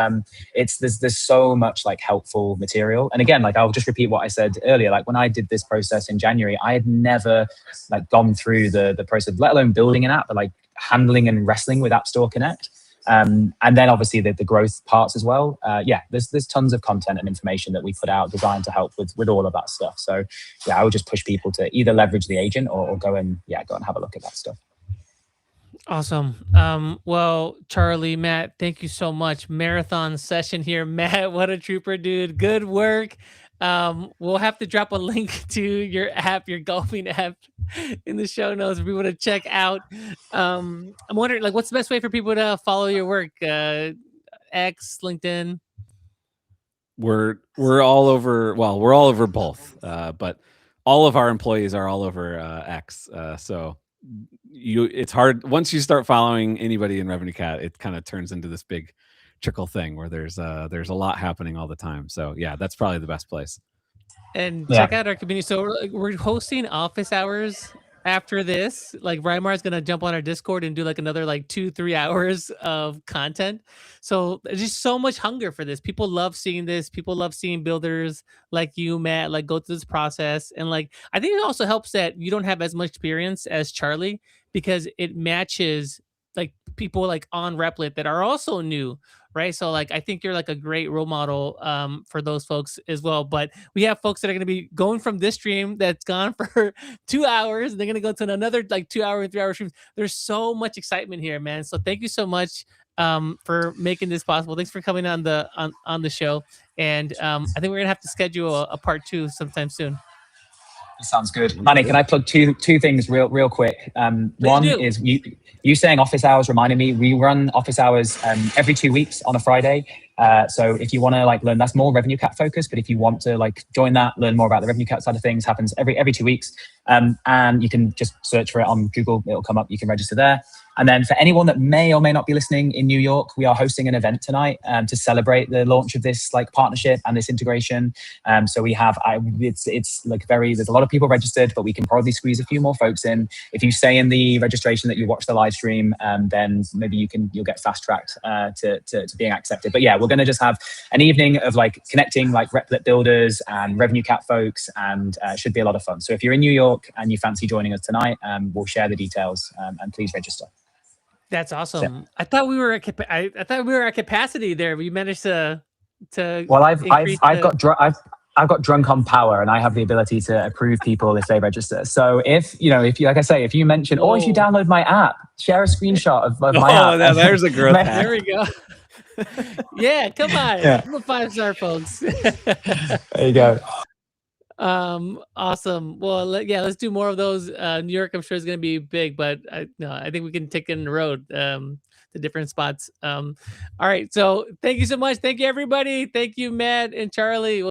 there's so much like helpful material. And again, like I'll just repeat what I said earlier. Like when I did this process in January, I had never like gone through the process, let alone building an app, but like handling and wrestling with App Store Connect. And then obviously the growth parts as well. There's tons of content and information that we put out designed to help with all of that stuff. So yeah, I would just push people to either leverage the agent or go and have a look at that stuff. Awesome. Well, Charlie, Matt, thank you so much. Marathon session here. Matt, what a trooper, dude. Good work. We'll have to drop a link to your app, your golfing app, in the show notes for people to check out. I'm wondering, like, what's the best way for people to follow your work? X, LinkedIn? We're all over. Well, we're all over both, but all of our employees are all over X. So it's hard once you start following anybody in RevenueCat. It kind of turns into this big trickle thing where there's a lot happening all the time. So yeah, that's probably the best place. And check out our community. So we're hosting office hours after this. Like Rymar is gonna jump on our Discord and do like another like 2-3 hours of content. So there's just so much hunger for this. People love seeing this. People love seeing builders like you, Matt, like go through this process. And like I think it also helps that you don't have as much experience as Charlie, because it matches like people like on Replit that are also new, right? So like I think you're like a great role model for those folks as well. But we have folks that are going to be going from this stream that's gone for 2 hours, and they're going to go to another like 2 hour and 3 hour streams. There's so much excitement here, man. So thank you so much for making this possible. Thanks for coming on the show. And I think we're gonna have to schedule a part 2 sometime soon. Sounds good. Manny, can I plug two things real quick? One is you saying office hours reminded me, we run office hours every 2 weeks on a Friday. So if you want to like learn, that's more RevenueCat focused, but if you want to like join that, learn more about the RevenueCat side of things, happens every 2 weeks. And you can just search for it on Google, it'll come up, you can register there. And then for anyone that may or may not be listening in New York, we are hosting an event tonight to celebrate the launch of this like partnership and this integration. So we have, it's like there's a lot of people registered, but we can probably squeeze a few more folks in. If you say in the registration that you watch the live stream, then maybe you'll get fast tracked to being accepted. But yeah, we're going to just have an evening of like connecting like Replit builders and RevenueCat folks, and it should be a lot of fun. So if you're in New York and you fancy joining us tonight, we'll share the details and please register. That's awesome. Yeah. I thought we were at capacity there. We managed to. Well, I've got drunk on power, and I have the ability to approve people if they register. So if you like I say, if you mention, or if you download my app, share a screenshot of my app. There's a growth. There we go. Yeah, come on. Yeah. I'm a 5-star, folks. There you go. Awesome. Well, let's do more of those. New York, I'm sure, is going to be big, but I think we can take it in the road to different spots. All right. So thank you so much. Thank you, everybody. Thank you, Matt and Charlie.